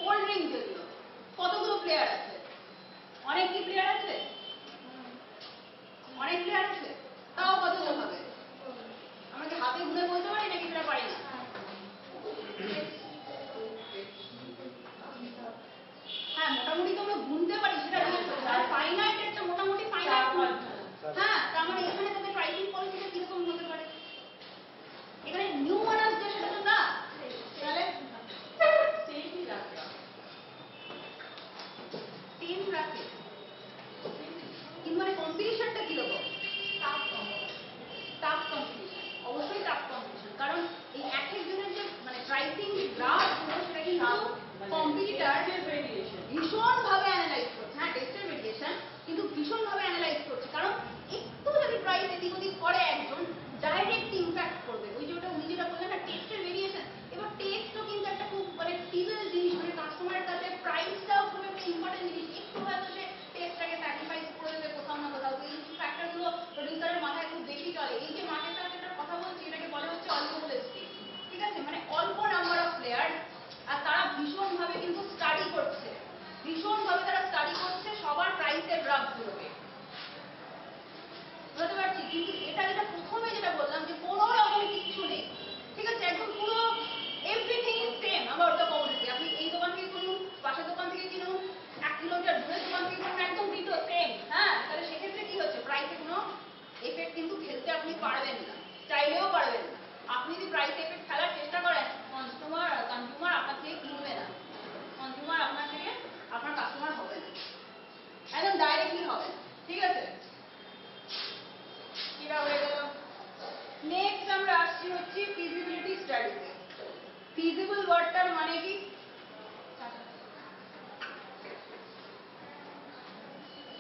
কোল্ড ড্রিঙ্ক, যেগুলো কতগুলো প্লেয়ার আছে? অনেক কি প্লেয়ার আছে? অনেক প্লেয়ার আছে, তাও কতগুলো হবে? আমরা কি হাতে গুনে বলতে পারি নাকি সেটা পারি না? হ্যাঁ, মোটামুটি তো আমরা গুনতে পারি, সেটা ফাইনাইট একটা মোটামুটি ফাইনাইট। হ্যাঁ, তার মানে এখানে তাদের প্রাইসিং পলিসিটা কিরকম হতে পারে? এখানে নিউ মানাস যে সেটা তো না, তাহলে সেম রাখে, কিন্তু মানে কম্পিটিশনটা কিরকম? টাফ কম্পিটিশন, অবশ্যই টাফ কম্পিটিশন। কারণ এই এক একজনের যে মানে প্রাইসিং গ্রাফ, সেটা কিন্তু কম্পিটিটর ভীষণ ভাবে অ্যানালাইজ করছে। হ্যাঁ, টেস্টের ভেরিয়েশন, কিন্তু ভীষণ ভাবে অ্যানালাইজ করছে। কারণ একটু যদি প্রাইস এদিক ওদিক করে একজন, ডাইরেক্ট ইম্প্যাক্ট করবে। ওই যে ওটা উনি যেটা বললেন না, টেস্টের ভেরিয়েশন। এবার টেস্টও কিন্তু একটা খুব মানে টিজেল জিনিস, মানে কাস্টমারের কাছে প্রাইসটাও খুব একটা ইম্পর্টেন্ট জিনিস। একটু হয়তো সে টেস্টটাকে স্যাক্রিফাইস করে দেবে কোথাও না কোথাও। এই ফ্যাক্টরগুলো প্রডিউসারের মাথায় খুব বেশি চলে। এই যে মার্কেট স্ট্রাকচারটার কথা বলছি, এটাকে বলা হচ্ছে অলিগোপোলিস্টিক, ঠিক আছে? মানে অল্প নাম্বার অফ প্লেয়ার, আর তারা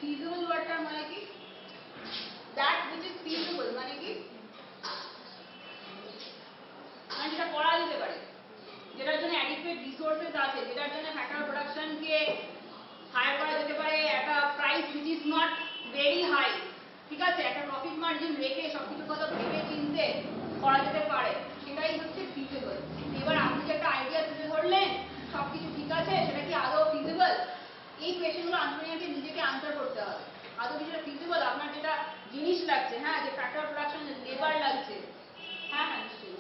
ফিজিবল ওয়ার্ডটার মানে কি? দ্যাট হুইচ ইজ ফিজিবল মানে কি? মানে যেটা করা যেতে পারে, যেটার জন্য অ্যাডিকুয়েট রিসোর্সেস আছে, যেটার জন্য ফ্যাক্টর অফ প্রোডাকশনকে হায়ার করা যেতে পারে একটা price which is not very high, ঠিক আছে, একটা প্রফিট মার্জিন রেখে সবকিছু কথা ভেবে চিনতে করা যেতে পারে, সেটাই হচ্ছে ফিজিবল। এবার আপনি যে একটা আইডিয়া তুলে ধরলেন সবকিছু ঠিক আছে, সেটা কি আদৌ ফিজিবল? এই কোয়েশ্চেনগুলো আনসারকে নিজেকে আনসার করতে হবে। আদৌ কি সেটা ফিজিবল? আপনার যেটা জিনিস লাগছে, হ্যাঁ, যে ফ্যাক্টর অফ প্রোডাকশন লেবার লাগছে, হ্যাঁ হ্যাঁ নিশ্চয়ই,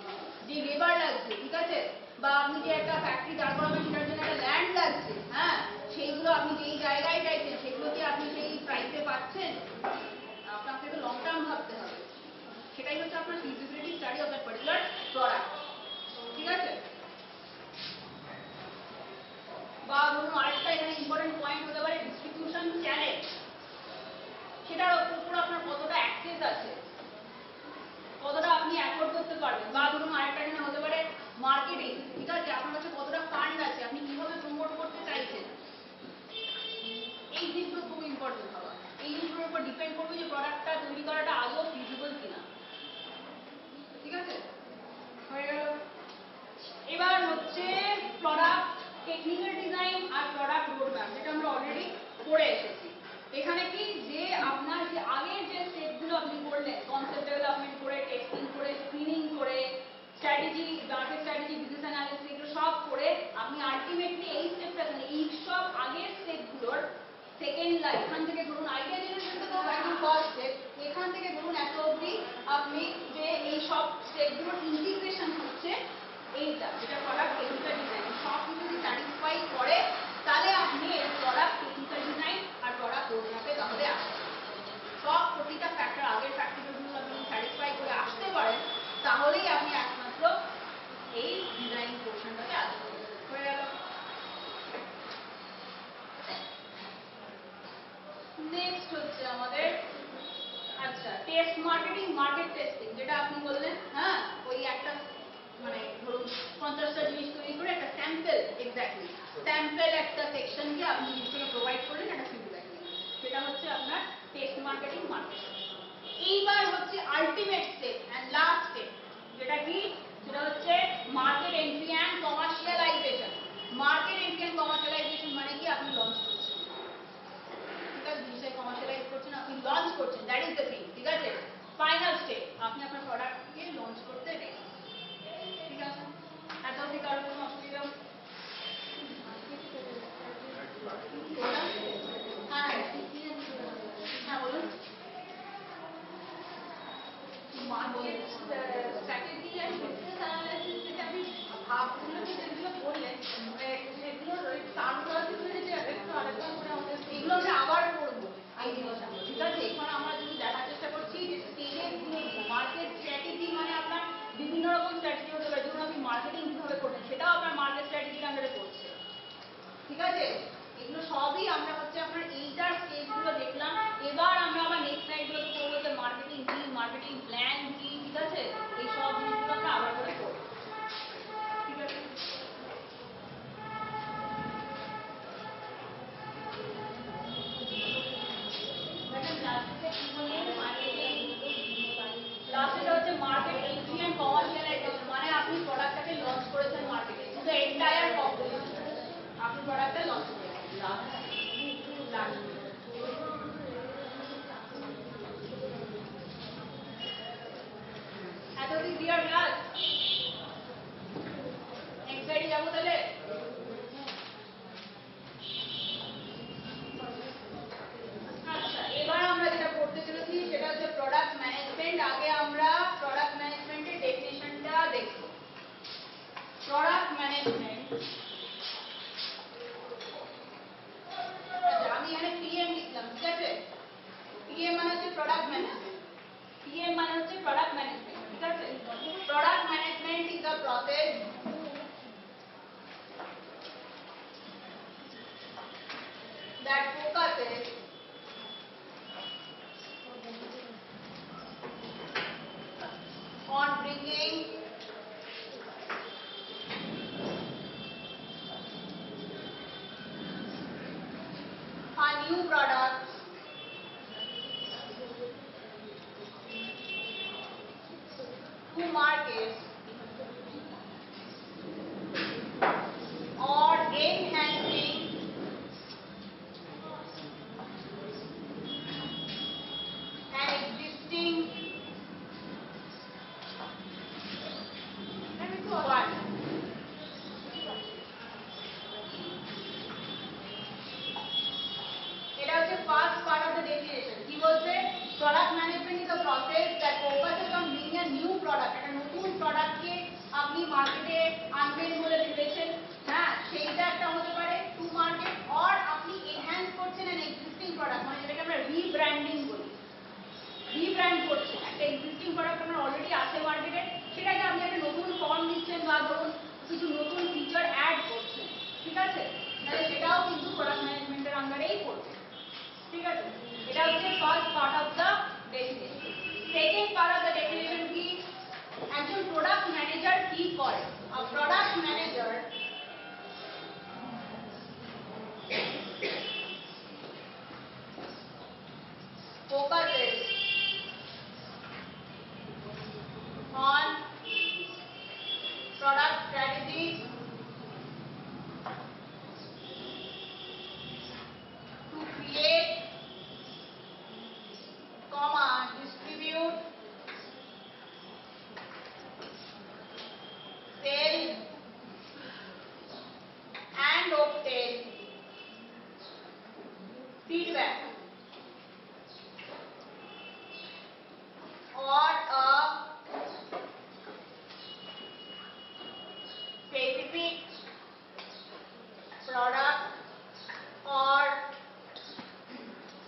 যে লেবার লাগছে, ঠিক আছে, বা আপনি যে একটা ফ্যাক্টরি দাঁড় করাবেন সেটার জন্য একটা ল্যান্ড লাগছে, হ্যাঁ, সেইগুলো আপনি যেই জায়গায় চাইছেন সেগুলো কি আপনি সেই প্রাইসে পাচ্ছেন? আপনাকে তো লং টার্ম ভাবতে হবে। সেটাই হচ্ছে আপনার feasibility study of that particular product, ঠিক আছে। বা ধরুন আরেকটা এখানে ইম্পর্টেন্ট পয়েন্ট হতে পারে ডিস্ট্রিবিউশন চ্যানেল, সেটার উপর আপনার কতটা অ্যাক্সেস আছে, কতটা আপনি অ্যাফোর্ড করতে পারবেন। বা ধরুন আরেকটা এখানে হতে পারে মার্কেটিং, ঠিক আছে, আপনার কাছে কতটা ফান্ড আছে, আপনি কিভাবে প্রমোট করতে চাইছেন। এই জিনিসগুলো খুব ইম্পর্টেন্ট হওয়া, এই জিনিসগুলোর উপর ডিপেন্ড করবে যে প্রোডাক্টটা তৈরি করাটা আদৌ ফিজিবল কিনা, ঠিক আছে, হয়ে গেল। এবার হচ্ছে প্রোডাক্ট টেকনিক্যাল ডিজাইন আর প্রোডাক্ট রোডম্যাপ, যেটা আমরা অলরেডি পড়ে এসেছি। এখানে কি যে আপনার যে আগের যে স্টেপগুলো আপনি করলেন, কনসেপ্ট ডেভেলপমেন্ট করে, টেস্টিং করে, স্ক্রিনিং করে, strategy, market strategy, business analysis, এগুলো সব করে আপনি আলটিমেটলি এই স্টেপটা, এই সব আগের স্টেপগুলোর সেকেন্ড লাইন, এখান থেকে ধরুন আইডিয়া জেনারেশন তো একদম ফার্স্ট স্টেপ, এখান থেকে ধরুন এত অবধি আপনি যে এই সব স্টেপগুলোর ইন্টিগ্রেশন হচ্ছে এইটা, যেটা প্রোডাক্ট টেকনিক্যাল ডিজাইন, সব কিছু যদি স্যাটিসফাই করে তাহলে আপনি এই প্রোডাক্ট টেকনিক্যাল ডিজাইন আর প্রোডাক্ট রোডম্যাপে তাহলে আসবেন। সব প্রতিটা ফ্যাক্টর, আগের ফ্যাক্টরগুলো আপনি স্যাটিসফাই করে আসতে পারেন, তাহলেই আপনি একমাত্র এই ডিজাইন পোর্শনটাতে আসবেন। হয়ে গেল। নেক্সট হচ্ছে আমাদের আচ্ছা টেস্ট মার্কেটিং, মার্কেট টেস্টিং, যেটা আপনি বললেন, হ্যাঁ, ওই একটা মানে ধরুন 50টা জিনিস তৈরি করে একটা স্যাম্পল, এক্স্যাক্টলি স্যাম্পল একটা সেকশনকে আপনি জিনিসটাকে প্রোভাইড করলেন একটা ফিডব্যাক নিয়ে, সেটা হচ্ছে আপনার টেস্ট মার্কেটিং, মার্কেট। এইবার হচ্ছে ultimate step and last step, যেটা কি, সেটা হচ্ছে market entry and commercialisation. Market entry and commercialisation মানে কি, আপনি লঞ্চ করছেন, ঠিক আছে, জিনিসটাকে কমার্শিয়ালাইজ করছেন, আপনি লঞ্চ করছেন, দ্যাট ইজ দ্য থিং, ঠিক আছে। ফাইনাল স্টেপ, আপনি আপনার প্রোডাক্টকে লঞ্চ করতে রেডি, ঠিক আছে। এত অবধি কারোর কোনো অসুবিধা? হ্যাঁ হ্যাঁ বলুন। মার্কেট স্ট্র্যাটেজি আর বিজনেস অ্যানালাইসিস থেকে আমি ভাবগুলো যেগুলো বললেন, সেগুলোর ওই টার্মিনোলজিগুলো যদি একটু আরেকবার করে আমাদের, এগুলো আমরা আবার করবো এই জিনিসগুলো, ঠিক আছে। এখানে আমরা যদি দেখার চেষ্টা করছি যে স্টেজগুলো, মার্কেট স্ট্র্যাটেজি মানে আপনার বিভিন্ন রকম স্ট্র্যাটেজি হতে পারে। ধরুন আপনি মার্কেটিং কিভাবে করবেন, সেটাও আপনার মার্কেট স্ট্র্যাটেজির আন্ডারে পড়ছে, ঠিক আছে। এগুলো সবই আমরা হচ্ছে আপনার এইটার স্টেজগুলো দেখলাম। এবার আমরা আবার নেক্সট স্লাইডগুলোতে করবো যে মার্কেটিং কি, মার্কেটিং প্ল্যান কি, ঠিক আছে, এই সব জিনিসগুলো আমরা আবার করে করবো, ঠিক আছে। লাস্টে হচ্ছে মার্কেট এন্ট্রি এন্ড কমার্শিয়ালাইজেশন, মানে আপনি প্রোডাক্টটাকে লঞ্চ করেছেন মার্কেটে, শুধু এন্টায়ার পপুলেশন আপনি প্রোডাক্টটা লঞ্চ করেছেন। এতদিন ক্লিয়ার ক্লাস? নেক্সট স্লাইডে যাবো তাহলে। আচ্ছা এবার আমরা যেটা করতে চলেছি সেটা হচ্ছে প্রোডাক্ট ম্যানেজমেন্ট। আগে আমরা প্রোডাক্ট ম্যানেজমেন্টের ডেফিনিশনটা দেখব। প্রোডাক্ট ম্যানেজমেন্ট, আচ্ছা আমি এখানে পিএম লিখলাম, ঠিক আছে। পিএম মানে হচ্ছে প্রোডাক্ট ম্যানেজমেন্ট, পিএম মানে হচ্ছে প্রোডাক্ট ম্যানেজমেন্ট, ঠিক আছে। Product management is the process that focuses on bringing a new product বলছে product management is a process that focuses on bring a new product, একটা নতুন প্রোডাক্টকে আপনি মার্কেটে আনবেন বলে ভেবেছেন, হ্যাঁ সেইটা একটা হতে পারে টু মার্কেট, অর আপনি এনহ্যান্স করছেন এন এক্সিস্টিং প্রোডাক্ট, মানে যেটাকে আমরা রিব্র্যান্ডিং বলি। রিব্র্যান্ড করছেন একটা এক্সিস্টিং প্রোডাক্ট আপনার অলরেডি আছে মার্কেটে, সেটাকে আপনি একটা নতুন ফর্ম দিচ্ছেন বা ধরুন কিছু নতুন ফিচার অ্যাড করছেন, ঠিক আছে, তাহলে সেটাও কিন্তু প্রোডাক্ট ম্যানেজমেন্টের আন্ডারেই পড়বে, ঠিক আছে। এটা হচ্ছে first part of the definition. Second part of the definition কি, একজন প্রোডাক্ট ম্যানেজার কি করে? A product manager focuses on product strategy, to create, distribute, sell and obtain feedback or a specific product or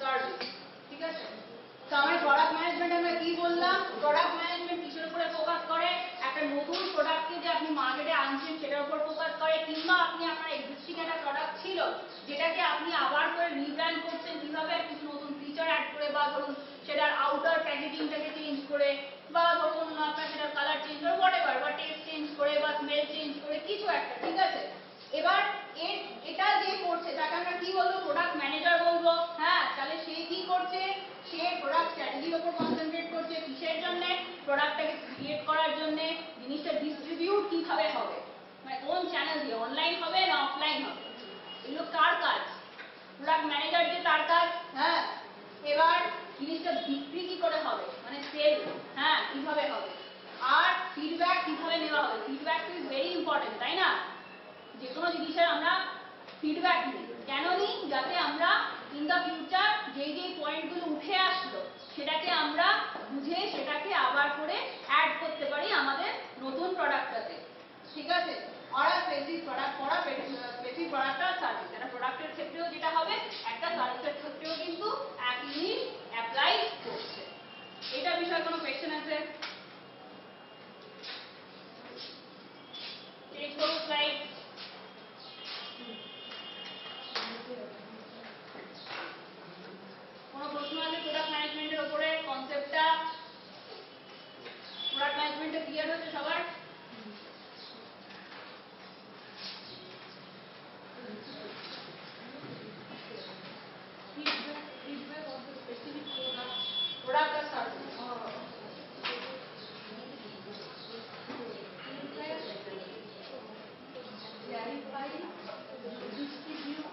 service, ঠিক আছে। তো আমরা product management আমরা কি বললাম? প্রোডাক্ট ম্যানেজমেন্ট কিসের উপরে ফোকাস করে? একটা নতুন প্রোডাক্টকে যে আপনি মার্কেটে আনছেন সেটার উপর ফোকাস করে, কিংবা আপনি আপনার এক্সিস্টিং একটা প্রোডাক্ট ছিল যেটাকে আপনি আবার করে রিব্র্যান্ড করছেন, কিভাবে কিছু নতুন ফিচার অ্যাড করে, বা ধরুন সেটার আউটার প্যাকেজিংটাকে চেঞ্জ করে, বা ধরুন আপনার সেটার কালার চেঞ্জ করে, হোয়াটএভার, বা টেস্ট চেঞ্জ করে, বা স্মেল চেঞ্জ করে, কিছু একটা, ঠিক আছে। এবার এটা যে করছে তাকে আমরা কি বলবো? প্রোডাক্ট ম্যানেজার বলবো, হ্যাঁ। তাহলে সে কি করছে? সে প্রোডাক্ট স্ট্র্যাটেজির উপর কনসেন্ট্রেট করছে, কিসের জন্য? প্রোডাক্টটাকে ক্রিয়েট করার জন্য, জিনিসটা ডিস্ট্রিবিউট কিভাবে হবে, মানে কোন চ্যানেল দিয়ে, অনলাইন হবে না অফলাইন হবে, এগুলো কার কাজ? প্রোডাক্ট ম্যানেজার যে তার কাজ, হ্যাঁ। এবার জিনিসটা বিক্রি কি করে হবে, মানে সেল, হ্যাঁ, কিভাবে হবে, আর ফিডব্যাক কিভাবে নেওয়া হবে। ফিডব্যাক ইজ ভেরি ইম্পর্টেন্ট, তাই না? যে কোনো জিনিসের আমরা ফিডব্যাক নিই, কেন নিই? যাতে আমরা ইন দ্য ফিউচার যেই যেই পয়েন্টগুলো উঠে আসলো সেটাকে আমরা বুঝে সেটাকে আবার করে অ্যাড করতে পারি আমাদের নতুন প্রোডাক্টটাতে, ঠিক আছে। আর স্পেসিফিক প্রোডাক্ট করা, স্পেসিফিক প্রোডাক্ট আর সার্ভিস, এটা প্রোডাক্টের ক্ষেত্রেও যেটা হবে, একটা সার্ভিসের ক্ষেত্রেও কিন্তু একই জিনিস অ্যাপ্লাই করছে। এটা বিষয়ে কোনো কোয়েশ্চেন আছে? চেক করুন স্লাইড। কোনো প্রশ্ন আছে প্রোডাক্ট ম্যানেজমেন্টের উপরে? কনসেপ্টটা প্রোডাক্ট ম্যানেজমেন্টে ক্লিয়ার হচ্ছে সবার? Feedback of the specific product or service. Clarify, distribute,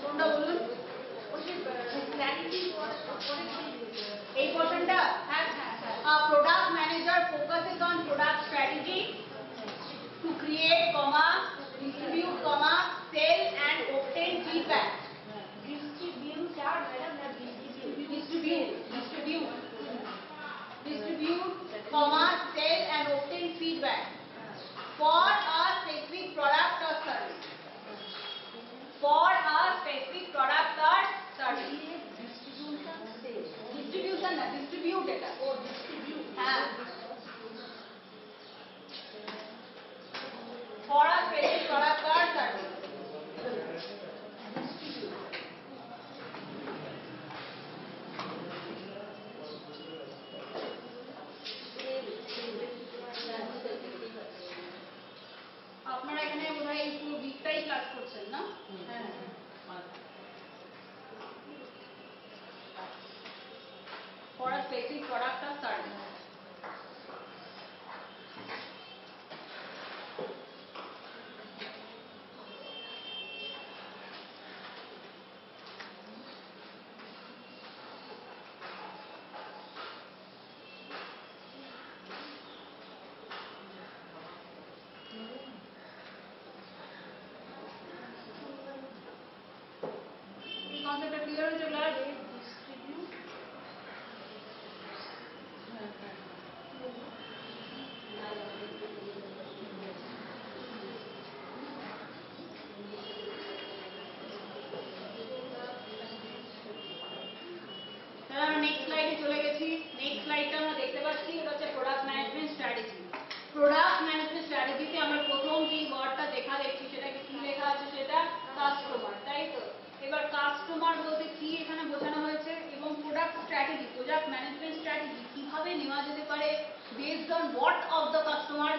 কোনটা বলুন? এই পোর্শনটা, হ্যাঁ হ্যাঁ হ্যাঁ। Product manager focuses on product strategy to create, distribute, sell and obtain feedback. Distribute, sell and obtain feedback for a specific product or service. For a specific product or service. Distribution না, distribute এটা। ও distribute, হ্যাঁ। For a specific product or service. আপনারা এখানে বোধহয় এই পুরো উইকটাই class করছেন না? হ্যাঁ। কি, এটা হচ্ছে product management strategy. Product management স্ট্র্যাটেজিতে আমরা প্রথম যে ওয়ার্ডটা দেখা দেখছি সেটাকে কি লেখা আছে, সেটা কাস্টমার, তাই তো? এবার কাস্টমার বলতে কি এখানে বোঝানো হয়েছে, এবং product strategy, product management strategy কিভাবে নেওয়া যেতে পারে based on what of the customer.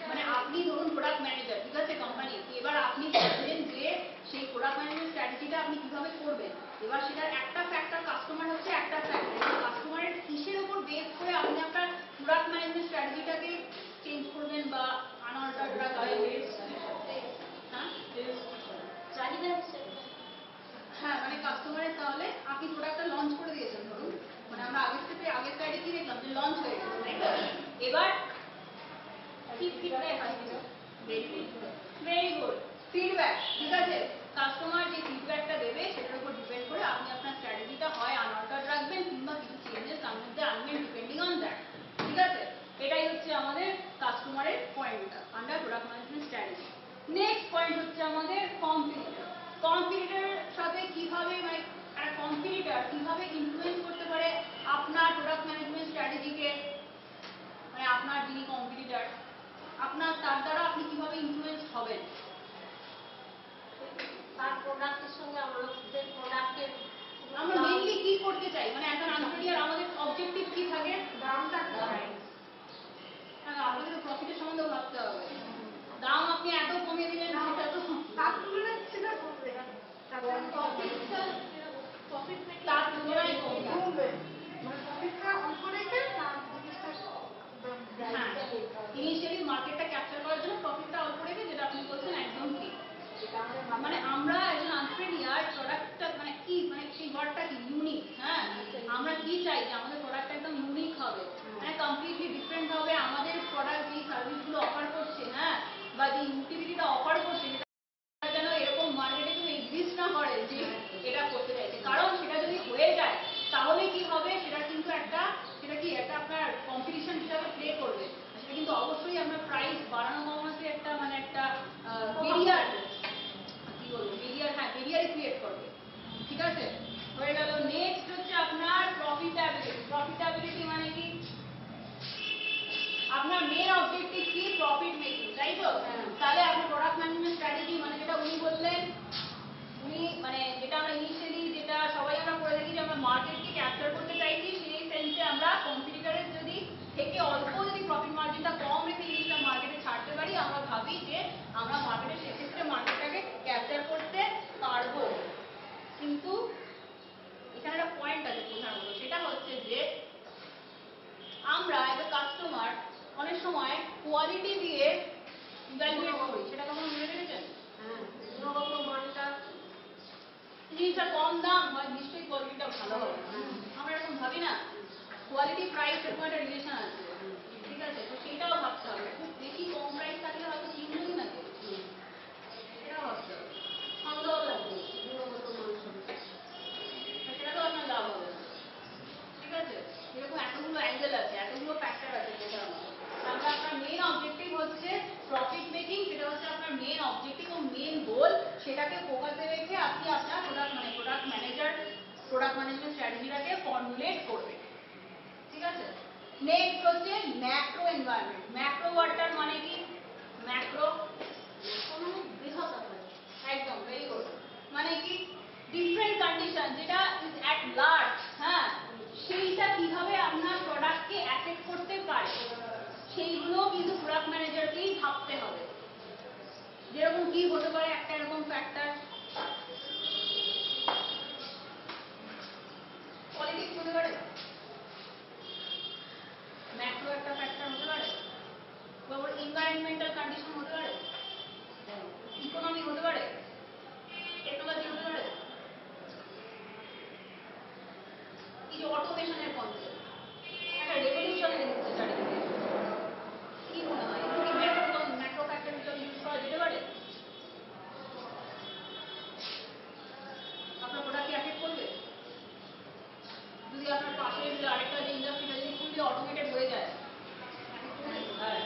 মানে আপনি ধরুন প্রোডাক্ট ম্যানেজার, ঠিক আছে, কোম্পানি, এবার আপনি বলবেন যে সেই প্রোডাক্ট ম্যানেজমেন্ট স্ট্র্যাটেজিটা আপনি কিভাবে করবেন। এবার সেটার একটা ফ্যাক্টর কাস্টমার হচ্ছে একটা ফ্যাক্টর, কাস্টমারের কিসের উপর বেস করে আপনি আপনার প্রোডাক্ট ম্যানেজমেন্ট স্ট্র্যাটেজিটাকে চেঞ্জ করবেন বা আনঅল্টার্ড রাখবেন। হ্যাঁ, মানে কাস্টমারের, তাহলে আপনি প্রোডাক্টটা লঞ্চ করে দিয়েছেন ধরুন, মানে আমরা আগের থেকে আগের স্লাইডে কি দেখলাম যে লঞ্চ হয়ে গেছে, তাই তো? এবার ভেরি গুড, ফিডব্যাক, ঠিক আছে, কাস্টমার যে ফিডব্যাকটা দেবে সেটার উপর ডিপেন্ড করে আপনি আপনার স্ট্র্যাটেজিটা হয় আনঅল্টার্ড রাখবেন কিংবা কিছু চেঞ্জেস তার মধ্যে আনবেন ডিপেন্ডিং অন দ্যাট, ঠিক আছে? এটাই হচ্ছে আমাদের কাস্টমারের পয়েন্টটা under product management strategy. Next point হচ্ছে আমাদের কম্পিটিটর। কম্পিটিটরের সাথে কিভাবে, মানে একটা কম্পিটিটর কিভাবে ইনফ্লুয়েন্স করতে পারে আপনার প্রোডাক্ট ম্যানেজমেন্ট স্ট্র্যাটেজিকে, মানে আপনার যিনি কম্পিটিটর, আপনার তার দ্বারা আপনি কিভাবে ইনফ্লুয়েন্স হবেন। তার প্রোডাক্টের সঙ্গে আমাদের প্রোডাক্টের আমরা মেইনলি কি করতে চাই, মানে এখন এন্টারপ্রেনিউর আমাদের অবজেক্টিভ কি থাকে, দামটা হ্যাঁ, আপনাদের প্রফিটের সম্বন্ধে ভাবতে হবে। দাম আপনি এত কমিয়ে দিলেন সেটা তো তার তুলনায় সেটা কমবে, তার তুলনায় কমবে। মানে প্রফিটটা অল্প রেখে তার জিনিসটা হ্যাঁ, ইনিশিয়ালি মার্কেটটা ক্যাপচার করার জন্য প্রফিটটা অল্প রেখে, যেটা আপনি বলছেন একদম ঠিক। মানে আমরা একজন এন্টারপ্রেনিউর প্রোডাক্টটা, মানে কি, মানে সেই ওয়ার্ডটা কি, ইউনিক। হ্যাঁ, আমরা কি চাই যে আমাদের প্রোডাক্টটা একদম ইউনিক হবে, মানে কমপ্লিটলি ডিফারেন্ট হবে। আমাদের প্রোডাক্ট যে সার্ভিসগুলো অফার করছে, হ্যাঁ, বা যে ইউটিলিটিটা অফার করছে, সেটা যেন এরকম মার্কেটে কেউ এক্সিস্ট না করে যে এটা করতে চাইছে। কারণ সেটা যদি হয়ে যায় তাহলে কি হবে, সেটা কিন্তু একটা, সেটা কি একটা আপনার কম্পিটিশন হিসাবে প্লে করবে, সেটা কিন্তু অবশ্যই আপনার প্রাইস বাড়ানো কমানোতে একটা, মানে একটা বেরিয়ার, কি বলবো, বেরিয়ার, হ্যাঁ, বেরিয়ার ক্রিয়েট করবে, ঠিক আছে? হয়ে গেল। নেক্সট হচ্ছে আপনার প্রফিটাবিলিটি। প্রফিটাবিলিটি মানে কি, আপনার মেন অবজেক্টিভ কি, প্রফিট মেকিং, তাই তো? তাহলে আপনার প্রোডাক্ট ম্যানেজমেন্ট স্ট্র্যাটেজি, মানে যেটা উনি বললেন, উনি মানে যেটা আমরা ইনিশিয়ালি, যেটা সবাই আমরা করে থাকি যে আমরা মার্কেটকে ক্যাপচার করতে চাইছি, সেই সেন্সে আমরা কম্পিটিটরের যদি থেকে অল্প যদি প্রফিট মার্জিনটা কম রেখে জিনিসটা মার্কেটে ছাড়তে পারি, আমরা ভাবি যে আমরা মার্কেটে সেক্ষেত্রে মার্কেটটাকে ক্যাপচার করতে পারবো। কিন্তু এখানে একটা পয়েন্ট আছে বোঝার মতো, সেটা হচ্ছে যে আমরা একটা কাস্টমার অনেক সময় কোয়ালিটি দিয়ে ইভ্যালুয়েট করি। সেটা কখনো মনে রেখেছেন? হ্যাঁ, গুণগত মানটা জিনিসটা কম দাম হয়, নিশ্চয়ই কোয়ালিটিটা ভালো হবে, আমরা এরকম ভাবি না? কোয়ালিটি প্রাইস এরকম একটা রিলেশন আছে, ঠিক আছে? তো সেটাও ভাবতে হবে, খুব বেশি কম প্রাইস থাকলে হয়তো কিনবেই না কেউ, সেটাও ভাবতে হবে। সন্দেহ লাগবে গুণগত মান সম্পর্কে। সেটা তো আপনার লাভ হবে না, ঠিক আছে? এরকম এতগুলো অ্যাঙ্গেল আছে, এতগুলো ফ্যাক্টর আছে বোঝার মতো। তাহলে আপনার মেন অবজেক্টিভ হচ্ছে প্রফিট মেকিং, সেটা হচ্ছে আপনার মেন অবজেক্টিভ ও মেন গোল। সেটাকে ফোকাসে রেখে আপনি আপনার প্রোডাক্ট ম্যানেজমেন্ট স্ট্র্যাটেজিটাকে ফর্মুলেট করবেন, ঠিক আছে? নেক্সট হচ্ছে ম্যাক্রো এনভায়রনমেন্ট। ম্যাক্রো ওয়ার্ডটার মানে কি, ম্যাক্রো মানে বৃহৎ আকারে। একদম, ভেরি গুড। মানে কি, ডিফারেন্ট কন্ডিশন, যেটা ইজ অ্যাট লার্জ, হ্যাঁ, সেইটা কিভাবে আপনার প্রোডাক্টকে অ্যাফেক্ট করতে পারে, সেইগুলো কিন্তু প্রোডাক্ট ম্যানেজারকেই ভাবতে হবে। যেরকম কি হতে পারে, একটা এরকম ফ্যাক্টর, পলিটিক্স হতে পারে, ম্যাক্রো একটা ফ্যাক্টর হতে পারে, তারপর এনভায়রনমেন্টাল কন্ডিশন হতে পারে, ইকোনমি হতে পারে, টেকনোলজি হতে পারে, এই যে অটোমেশনের কনসেপ্ট, একটা রেভলিউশন এসেছে চারিদিকে। কি মনে হয়, এগুলো কি ম্যাক্রো ফ্যাক্টর হিসেবে ইউজ করা যেতে পারে? আপনার প্রোডাক্টকে অ্যাফেক্ট করবে? যদি আপনার পাশে আরেকটা যে ইন্ডাস্ট্রিটা যদি ফুললি অটোমেটেড হয়ে যায়, হ্যাঁ,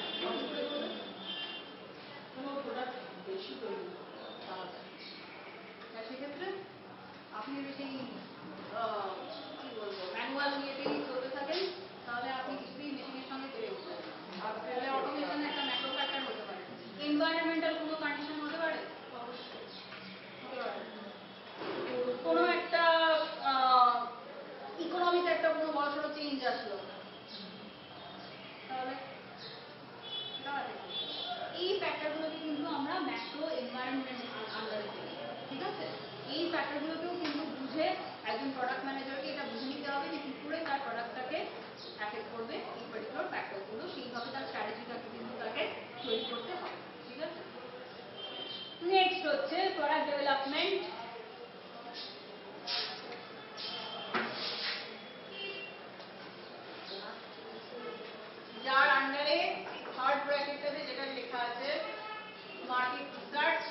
নেক্সট হচ্ছে প্রোডাক্ট ডেভেলপমেন্ট। যার আন্ডারে থার্ড ব্র্যাকেটটাতে যেটা লেখা আছে market research,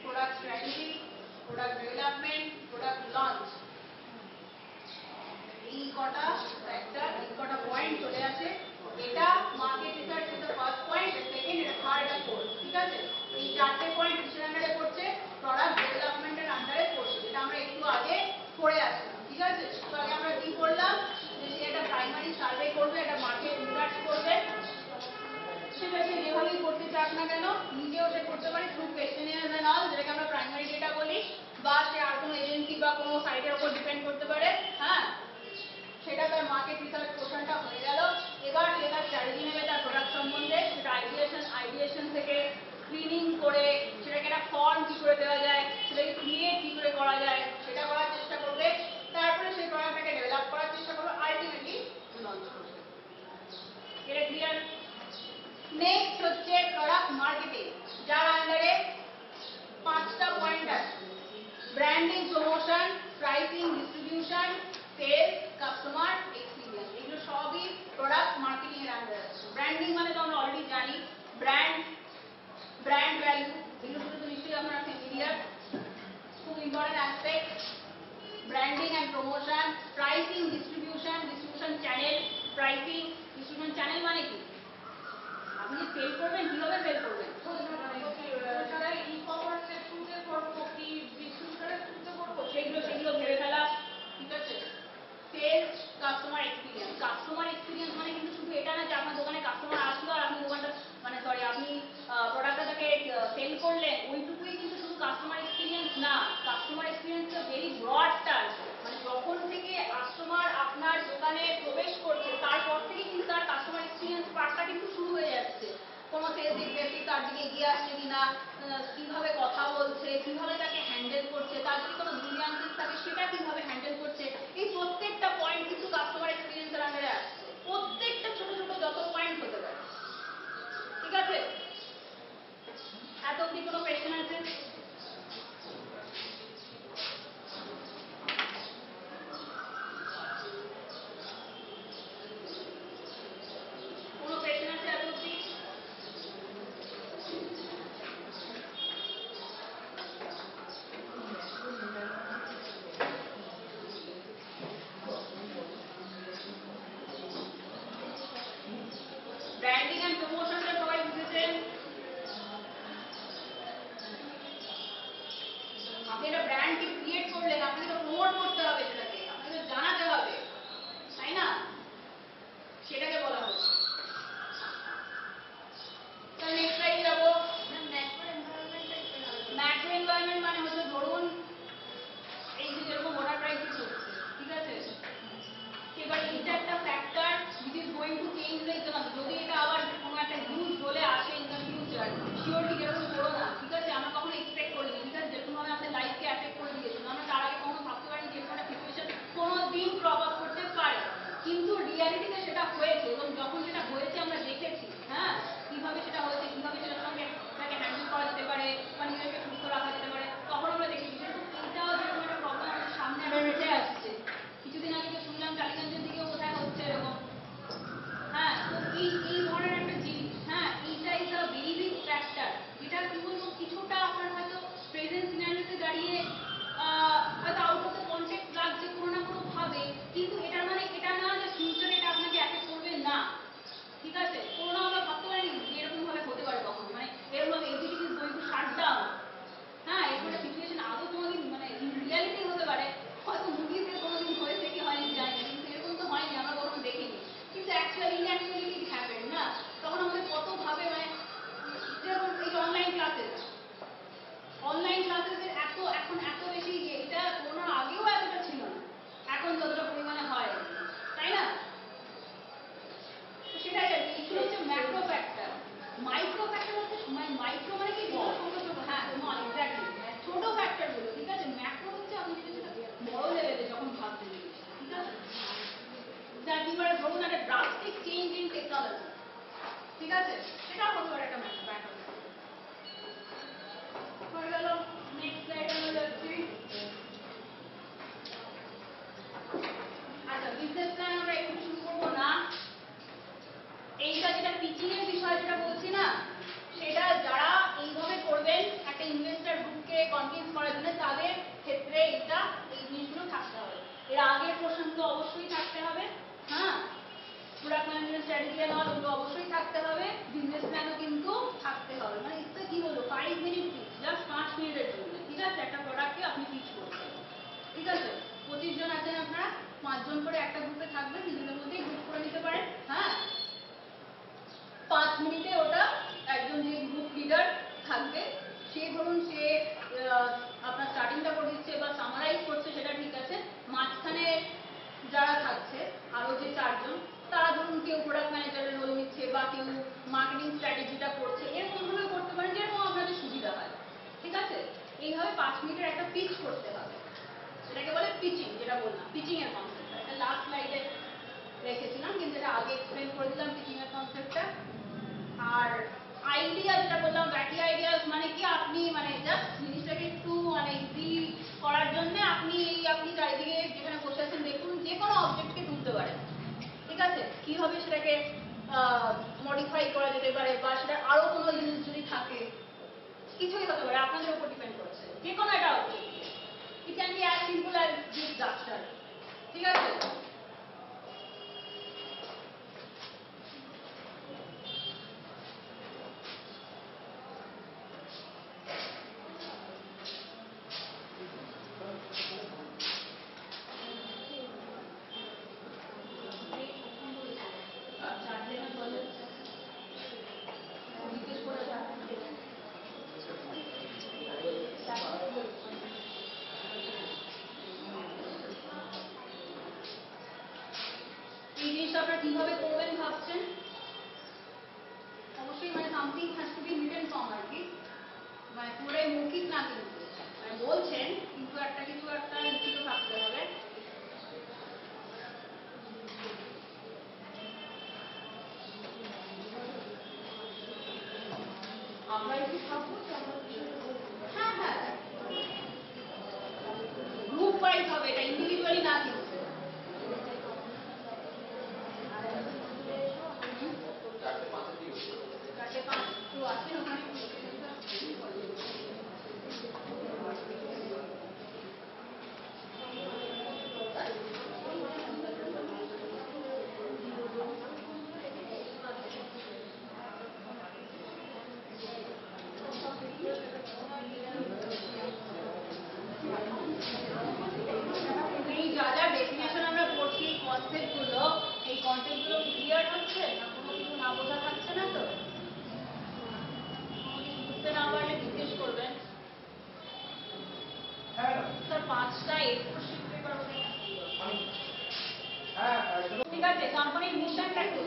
product strategy, product development, product launch, এই কটা ফ্যাক্টর, এই কটা পয়েন্ট চলে আসে। এটা market research is the first point, second, এটা থার্ড, এটা ফোর্থ। ঠিক আছে, এই চারটে পয়েন্ট কিসের আন্ডারে পড়ছে? প্রোডাক্ট ডেভেলপমেন্টের আন্ডারে পড়ছে, যেটা আমরা একটু আগে পড়ে আসলাম। ঠিক আছে, তো আগে আমরা কি করলাম, যে সে একটা প্রাইমারি সার্ভে করবে, একটা মার্কেট রিসার্চ করবে, সেটা সে যেভাবেই করতে চাক না কেন নিজেও সে করতে পারে থ্রু কোয়েশ্চেনিয়ার এন্ড অল, যেটাকে আমরা প্রাইমারি ডেটা বলি, বা সে আর কোনো এজেন্সি বা কোনো সাইটের উপর ডিপেন্ড করতে পারে। হ্যাঁ, সেটা তার মার্কেট রিসার্চ পোর্শনটা হয়ে গেল। এবার সে তার স্ট্র্যাটেজি নেবে তার প্রোডাক্ট সম্বন্ধে, সেটা আইডিয়েশন থেকে স্ক্রিনিং করে সেটাকে একটা ফর্ম কি করে দেওয়া যায়, সেটাকে ক্রিয়েট কি করে করা যায় সেটা করার চেষ্টা করবে। তারপরে সেই প্রোডাক্টটাকে ডেভেলপ করার চেষ্টা করবে, আলটিমেটলি লঞ্চ করবে। এটা ক্লিয়ার? নেক্সট হচ্ছে প্রোডাক্ট মার্কেটিং, যার আন্ডারে 5টা পয়েন্ট আছে: branding, promotion, pricing, distribution, sales, customer experience. এগুলো সবই প্রোডাক্ট মার্কেটিং এর আন্ডারে আছে। ব্র্যান্ডিং মানে তো আমরা অলরেডি জানি, ব্র্যান্ড ভ্যালু, এগুলো তো নিশ্চয়ই আপনারা ফ্যামিলিয়ার, খুব important aspect. Branding and promotion, pricing, distribution channel, pricing, distribution channel মানে কি? আপনি সেল করবেন, কিভাবে সেল করবেন? যারা ই-কমার্সের থ্রুতে করবো কি ডিস্ট্রিবিউটরের থ্রুতে করবো, সেগুলো ভেবে ফেলা। ঠিক আছে, sales, customer experience. Customer experience মানে কিন্তু শুধু এটা না যে আপনার দোকানে কাস্টমার আসলো আর আপনি দোকানটা আপনি প্রোডাক্টটাকে সেল করলেন, ওইটুকুই কিন্তু শুধু কাস্টমার এক্সপিরিয়েন্স না। কাস্টমার এক্সপিরিয়েন্সটা ভেরি ব্রড টার্ম, মানে যখন থেকে কাস্টমার আপনার দোকানে প্রবেশ করছে তারপর থেকে কিন্তু তার কাস্টমার এক্সপিরিয়েন্স পার্টটা কিন্তু শুরু হয়ে যাচ্ছে। কোনো সেলস এক্সিকিউটিভ তার দিকে এগিয়ে আসছে কিনা, কিভাবে কথা বলছে, কিভাবে তাকে হ্যান্ডেল করছে, তার যদি কোনো গ্রিভিয়েন্সেস থাকে সেটা কিভাবে হ্যান্ডেল করছে, এই প্রত্যেকটা পয়েন্ট কিন্তু কাস্টমার এক্সপিরিয়েন্সের আন্ডারে আসছে। প্রত্যেকটা ছোট ছোট যত পয়েন্ট হতে পারে। ঠিক আছে, এত অব্দি কোনো কোয়েশ্চেন আছে? কোনো কোয়েশ্চেন আছে এত অব্দি? ব্র্যান্ডিং এন্ড প্রমোশনটা সবাই বুঝেছেন? আপনি একটা ব্র্যান্ডকে ক্রিয়েট করলেন, আপনাকে তো প্রমোট করতে হবে, সেটাকে আপনাকে জানাতে হবে, তাই না? সেটাকে বলা হচ্ছে। তাহলে নেক্সট স্লাইডে যাবো। ম্যাক্রো এনভায়রনমেন্ট মানে হচ্ছে ধরুন এই যে যেরকম ওয়াটার ক্রাইসিস হচ্ছে, ঠিক আছে, এবার এটা একটা factor which is going to change the economy। যদি এটা আবার কোনো একটা হিউজ রোলে আসে ইন দ্য ফিউচার, শিওরলি যেরকম করোনা, ঠিক আছে, আমরা কখনো এক্সপেক্ট করিনি, ঠিক আছে, যেরকম ভাবে আমাদের লাইফকে অ্যাফেক্ট করে দিয়েছিল, আমরা তার আগে কখনো ভাবতে পারিনি যে কোনো সিচুয়েশন কোনো দিন ক্রপ আপ করতে পারে। কিন্তু রিয়ালিটিতে সেটা হয়েছে, এবং যখন সেটা হয়েছে আমরা দেখেছি, হ্যাঁ, কিভাবে সেটা হয়েছে, কিভাবে সেটার সঙ্গে তাকে হ্যান্ডেল করা যেতে পারে বা নিজেকে সুস্থ রাখা যেতে পারে, তখন আমরা দেখেছি। এটাও যেরকম একটা প্রবলেম আমাদের সামনে আমরা উঠে আসছে। কিছুদিন আগে যে শুনলাম টালিগঞ্জের দিকেও কোথায় হচ্ছে এরকম। হ্যাঁ, তো এই ধরনের একটা জিনিস, হ্যাঁ, এইটা is a very big factor, যেটা কি বলবো কিছুটা আপনার হয়তো প্রেজেন্ট সিনারিওতে দাঁড়িয়ে হয়তো আউট অফ দ্য কনটেক্সট লাগছে কোনো না কোনো ভাবে, কিন্তু এটার মানে এটা না যে ফিউচারে এটা আপনাকে অ্যাফেক্ট করবে না। ঠিক আছে, করোনা আমরা ভাবতে পারিনি এরকম ভাবে হতে পারে কখনো, মানে এরকম ভাবে everything is going to shut down. হ্যাঁ, এরকম একটা সিচুয়েশন আদৌ কোনোদিন মানে ইন রিয়ালিটি হতে পারে, হয়তো মুভিতে কোনোদিন হয়েছে কি হয়নি জানি না, কিন্তু এরকম তো হয়নি, আমরা কখনো দেখিনি। কিন্তু অ্যাকচুয়ালি ইট হ্যাপেন না। তখন আমাদের কত ভাবে মানে যেরকম এই অনলাইন ক্লাসেস এখন এত এর আগের প্রশ্নগুলো অবশ্যই থাকতে হবে। হ্যাঁ, product management strategy and all ওগুলো অবশ্যই থাকতে হবে, বিজনেস প্ল্যানও কিন্তু থাকতে হবে। মানে এটা কি বলবো, 5 মিনিট পিচ, জাস্ট 5 মিনিটের জন্য, ঠিক আছে? একটা প্রোডাক্টকে আপনি পিচ করছেন, ঠিক আছে? 25 জন আছেন আপনারা, 5 জন করে একটা গ্রুপে থাকবেন, নিজেদের মধ্যেই গ্রুপ করে নিতে পারেন। হ্যাঁ, 5 মিনিটে ওটা একজন যে গ্রুপ লিডার থাকবে, সে ধরুন সে আপনার স্টার্টিংটা করে দিচ্ছে বা সামারাইজ করছে, সেটা ঠিক আছে। মাঝখানে যারা থাকছে আরো যে 4 জন, তারা ধরুন কেউ প্রোডাক্ট ম্যানেজারের রোল নিচ্ছে বা কেউ মার্কেটিং স্ট্র্যাটেজিটা করছে, এরকম ভাবে করতে পারেন যেরকম আপনাদের সুবিধা হয়, ঠিক আছে? এইভাবে 5 মিনিটের একটা পিচ করতে হবে, এটাকে বলে পিচিং। যেটা বললাম পিচিং এর কনসেপ্ট, এটা লাস্ট স্লাইডে রেখেছিলাম, কিন্তু এটা আগে এক্সপ্লেন করে দিলাম পিচিং এর কনসেপ্টটা। আর আইডিয়া যেটা বললাম, ব্যাকি আইডিয়াস মানে কি, আপনি মানে জাস্ট জিনিসটাকে একটু মানে ইজি করার জন্য আপনি চারিদিকে যেখানে বসে আছেন দেখুন, যে কোনো অবজেক্টকে তুলতে পারেন, ঠিক আছে? কিভাবে সেটাকে মডিফাই করা যেতে পারে বা সেটা আরো কোনো জিনিস যদি থাকে, কিছুই হতে পারে, আপনাদের উপর ডিপেন্ড করছে। যে কোনো একটা object, it can be as simple as this duster, ঠিক আছে? এই জিনিসটা আপনারা কিভাবে করবেন ভাবছেন? অবশ্যই মানে something has to be written form আর কি, মানে পুরোটাই মৌখিক না, কিন্তু মানে বলছেন কিন্তু একটা কিছু একটা লিখিত থাকতে হবে। আমরা একটু থাকবো, হ্যাঁ হ্যাঁ, গ্রুপ ওয়াইজ হবে, এটা ইন্ডিভিজুয়ালি না কিন্তু। এই যা যা ডেফিনেশন আমরা পড়ছি, কনসেপ্টগুলো, এই কনসেপ্টগুলো ক্লিয়ার হচ্ছে না? কোনো কিছু না বোঝা থাকছে না তো? বুঝতে না পারলে জিজ্ঞেস করবেন। স্যার 5টা A4 শিট পেপার ঠিক আছে? কোম্পানির মিশনটা কি,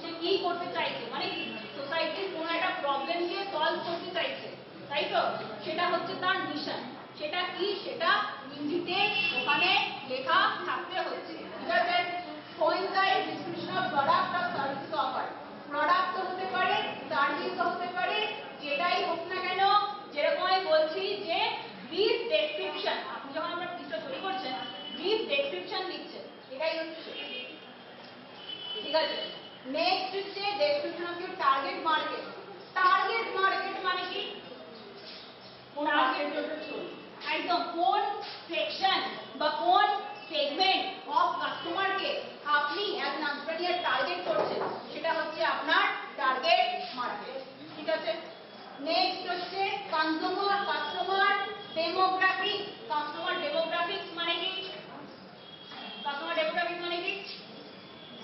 সে কি করতে চাইছে, মানে কি সোসাইটির কোনো একটা প্রবলেমকে সলভ করতে চাইছে, তাই তো? সেটা হচ্ছে তার মিশন। সেটা কি, সেটা ইন্ডিটেল ওখানে লেখা থাকতে হচ্ছে, ঠিক আছে? Coincide description of product or service offer, product তো হতে পারে, সার্ভিস হতে পারে, যেটাই হোক না কেন। যেরকম আমি বলছি যে ব্রিফ ডেসক্রিপশন, আপনি যখন আপনার পিসটা তৈরি করছেন ব্রিফ ডেসক্রিপশন দিচ্ছেন, এটাই হচ্ছে, ঠিক আছে? নেক্সট হচ্ছে description of your target market. Target market মানে কি, কোন মার্কেট একদম কোন সেকশন বা কোন সেগমেন্ট অফ কাস্টমারকে আপনি অ্যাজ অ্যান এন্টারপ্রেনিউর টার্গেট করছেন, সেটা হচ্ছে আপনার টার্গেট মার্কেট, ঠিক আছে? নেক্সট হচ্ছে কাস্টমার ডেমোগ্রাফিক। কাস্টমার ডেমোগ্রাফিক্স মানে কি, কাস্টমার ডেমোগ্রাফিক্স মানে কি,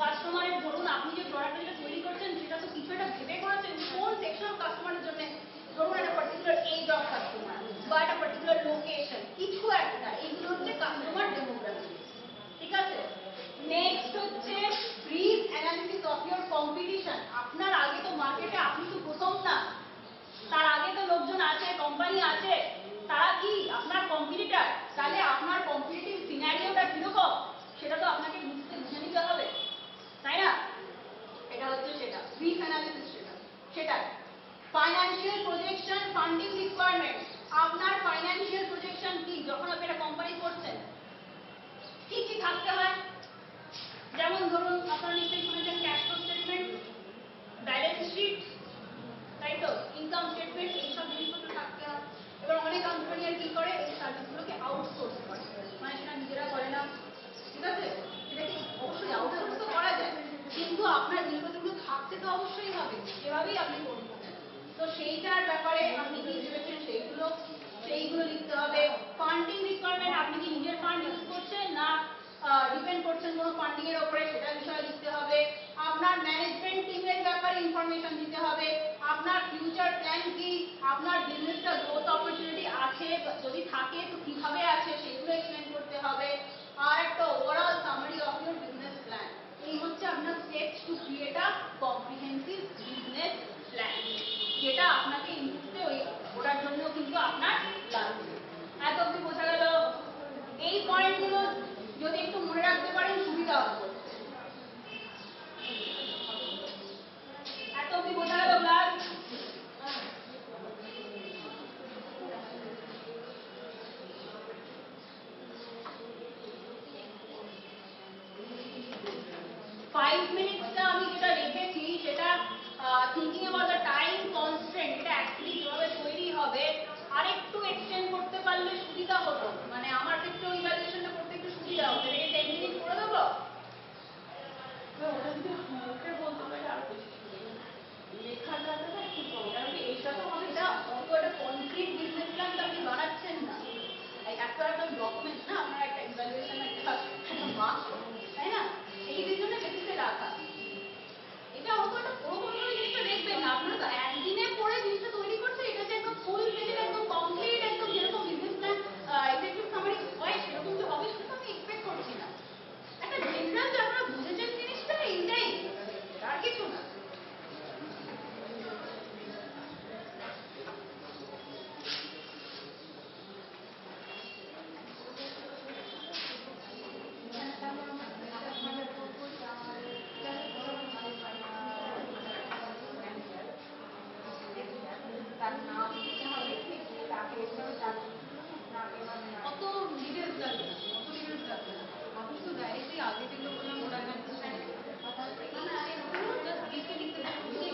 কাস্টমারের ধরুন আপনি যে প্রোডাক্টটা তৈরি করছেন সেটা তো কিছু একটা ভেবে করেছেন, কোন সেকশন অফ কাস্টমারের জন্য, ধরুন একটা পার্টিকুলার এজ অফ কাস্টমার বা একটা পার্টিকুলার লোকেশন, কিছু একটা, এইগুলো হচ্ছে কাস্টমার ডেমোগ্রাফিক্স, ঠিক আছে? নেক্সট হচ্ছে brief analysis of your competition. আপনার আগে তো মার্কেটে আপনি তো প্রথম না, তার আগে তো লোকজন আছে, কোম্পানি আছে, তারা কি আপনার কম্পিটিটর, তাহলে আপনার কম্পিটিটিভ সিনারিওটা কিরকম সেটা তো আপনাকে বুঝে নিতে হবে, তাই না? এটা হচ্ছে সেটা ব্রিফ অ্যানালিসিস, সেটা ফাইন্যান্সিয়াল প্রজেকশন, ফান্ডিং রিকোয়ারমেন্ট। আপনার ফাইন্যান্সিয়াল প্রজেকশন কি, যখন আপনি একটা কোম্পানি করছেন কি কি থাকতে হয়? যেমন ধরুন আপনারা নিশ্চয়ই শুনেছেন cash flow statement, balance sheet, তাই তো, ইনকাম স্টেটমেন্ট, এইসব জিনিসপত্র থাকতে হয়। এবার অনেক কোম্পানি কি করে, এই সার্ভিসগুলোকে আউটসোর্স করে, মানে সেটা নিজেরা করে না, ঠিক কেনার ব্যাপারে আপনি কি ভেবেছেন সেইগুলো লিখতে হবে। ফান্ডিং রিকোয়ারমেন্ট, আপনি কি নিজের ফান্ড ইউজ করছেন না ডিপেন্ড করছেন কোনো ফান্ডিং এর উপরে, সেটা বিষয়ে লিখতে হবে। আপনার ম্যানেজমেন্ট টিমের ব্যাপারে ইনফরমেশন দিতে হবে। আপনার ফিউচার প্ল্যান কি, আপনার বিজনেসটা গ্রোথ অপরচুনিটি আছে, যদি থাকে তো কিভাবে আছে সেগুলো এক্সপ্লেন করতে হবে। আর একটা overall summary of your business plan. এই হচ্ছে আপনার steps to create a comprehensive business plan, যেটা আপনাকে এই মুহূর্তে ওটার জন্য কিন্তু আপনার লাগবে। এত অব্দি বোঝা গেল? এই পয়েন্টগুলো যদি একটু মনে রাখতে পারেন সুবিধা হবে। এত অব্দি বোঝা গেল ক্লাস? 5 মিনিটসটা আমি যেটা রেখেছি সেটা thinking about the time constraint, এটা অ্যাকচুয়ালি যেভাবে তৈরি হবে আরেকটু এক্সটেন্ড করতে পারলে সুবিধা হতো, মানে আমার ক্ষেত্রে ইভ্যালুয়েশনটা করতে একটু সুবিধা হতো। এটাকে 10 মিনিট করে দেবো। ওটা যদি মুখে বলতে পারে আরো বেশি লেখাটা না একটু কম, কারণ এইটা তো আমাদের এটা একটা কনক্রিট বিজনেস প্ল্যান তো আপনি বানাচ্ছেন না, একটা ডকুমেন্ট না, আপনার একটা ইভ্যালুয়েশন একটা মার্ক, তাই না? এই দুজনে বেসিসে রাখা। এটা অত একটা পুরো জিনিসটা দেখবেন না, আপনারা তো একদিনে পরে জিনিসটা তৈরি করছে, এটা যে একদম ফুল পেজের একদম কমপ্লিট একদম যেরকম বিজনেস প্ল্যান এফেক্টিভ সামারি হয় সেরকম যে হবে সেটা আমি এক্সপেক্ট করছি না। একটা জেনারেল যে আপনারা বুঝেছেন জিনিসটা, এইটাই, আর কিছু না। অত ডিটেলস লাগবে না, অত ডিটেলস লাগবে না। আপনি তো ডাইরেক্টলি আগে যেগুলো বললাম ওটা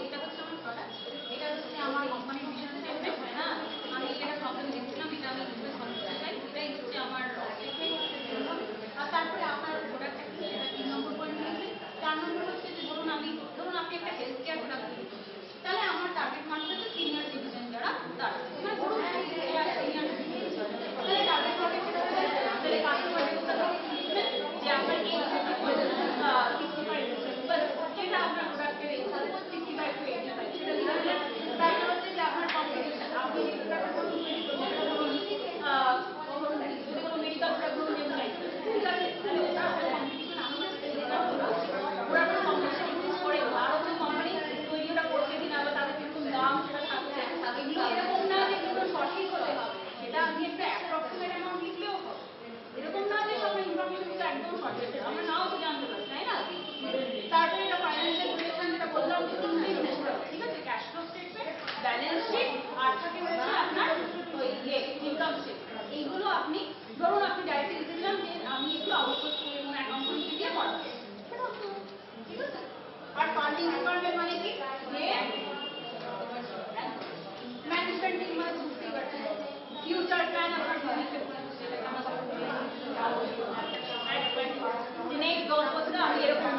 এটা হচ্ছে আমার প্রোডাক্ট, এটা হচ্ছে আমার কোম্পানির ভিশন স্টেটমেন্ট, হয় না? আমি এটা প্রবলেম দেখছিলাম, এটা আমি কিভাবে সলভ করতে চাই, এটাই হচ্ছে আমার অবজেক্টিভ। আর তারপরে আপনার প্রোডাক্টটা কি সেটা 3 নম্বর পয়েন্ট লিখবেন। 4 নম্বর হচ্ছে যে ধরুন আপনি একটা হেলথ কেয়ার প্রোডাক্ট তৈরি করছেন, তাহলে আমার টার্গেট মার্কেট হচ্ছে সিনিয়র সিটিজেন যারা, তারা মানে ধরুন সিনিয়র সিটিজেন, তাহলে টার্গেট মার্কেট সেটা হচ্ছে তাহলে কাস্টমার যে আপনার এই 65 সেটা আপনার প্রোডাক্টের এই 65 to 85 সেটা লিখবেন। তারপর হচ্ছে যে আপনার কম্পিটিশন, আপনি যে প্রোডাক্ট তৈরি করছেন যদি কোনো মেডিকেল প্রোডাক্ট ধরুন যেতে চাইছেন, ঠিক আছে, তাহলে ওটা আপনার কম্পিটিশন, আমি ওরা কোনো কম্পিটিশন এক্সিস্ট করে আরো কোনো কোম্পানি তৈরি ওটা করছে কিনা বা তাদের কিরকম দাম সেটা থাকছে, এগুলো এরকম না যে এগুলো সঠিক হতে হবে, সেটা আপনি একটা অ্যাপ্রক্সিমেট অ্যামাউন্ট লিখলেও হবে। এরকম না যে সব ইনফরমেশনগুলো একদম সঠিক, আমরা নাও তো জানতে পারি, তাই না? তারপরে এটা ফাইন্যান্সিয়াল প্রজেকশন যেটা বললাম যে তিনটেই লিখতে হবে, ঠিক আছে? Cash flow statement, balance sheet, আর থাকে হচ্ছে আপনার ওই ইনকাম স্টেটমেন্ট। এইগুলো আপনি ধরুন আপনি ডাইরেক্টলি লিখে দিলাম যে আমি একটু আউটসোর্স করে কোনো অ্যাকাউন্টেন্টকে দিয়ে করাবো, ঠিক আছে? আর ফান্ডিং রিকোয়ারমেন্ট মানে কি, যে ম্যানেজমেন্ট টিম মানে বুঝতেই পারছেন, ফিউচার প্ল্যান আপনার বিজনেসের নেক্সট 10 বছরে আমি এরকম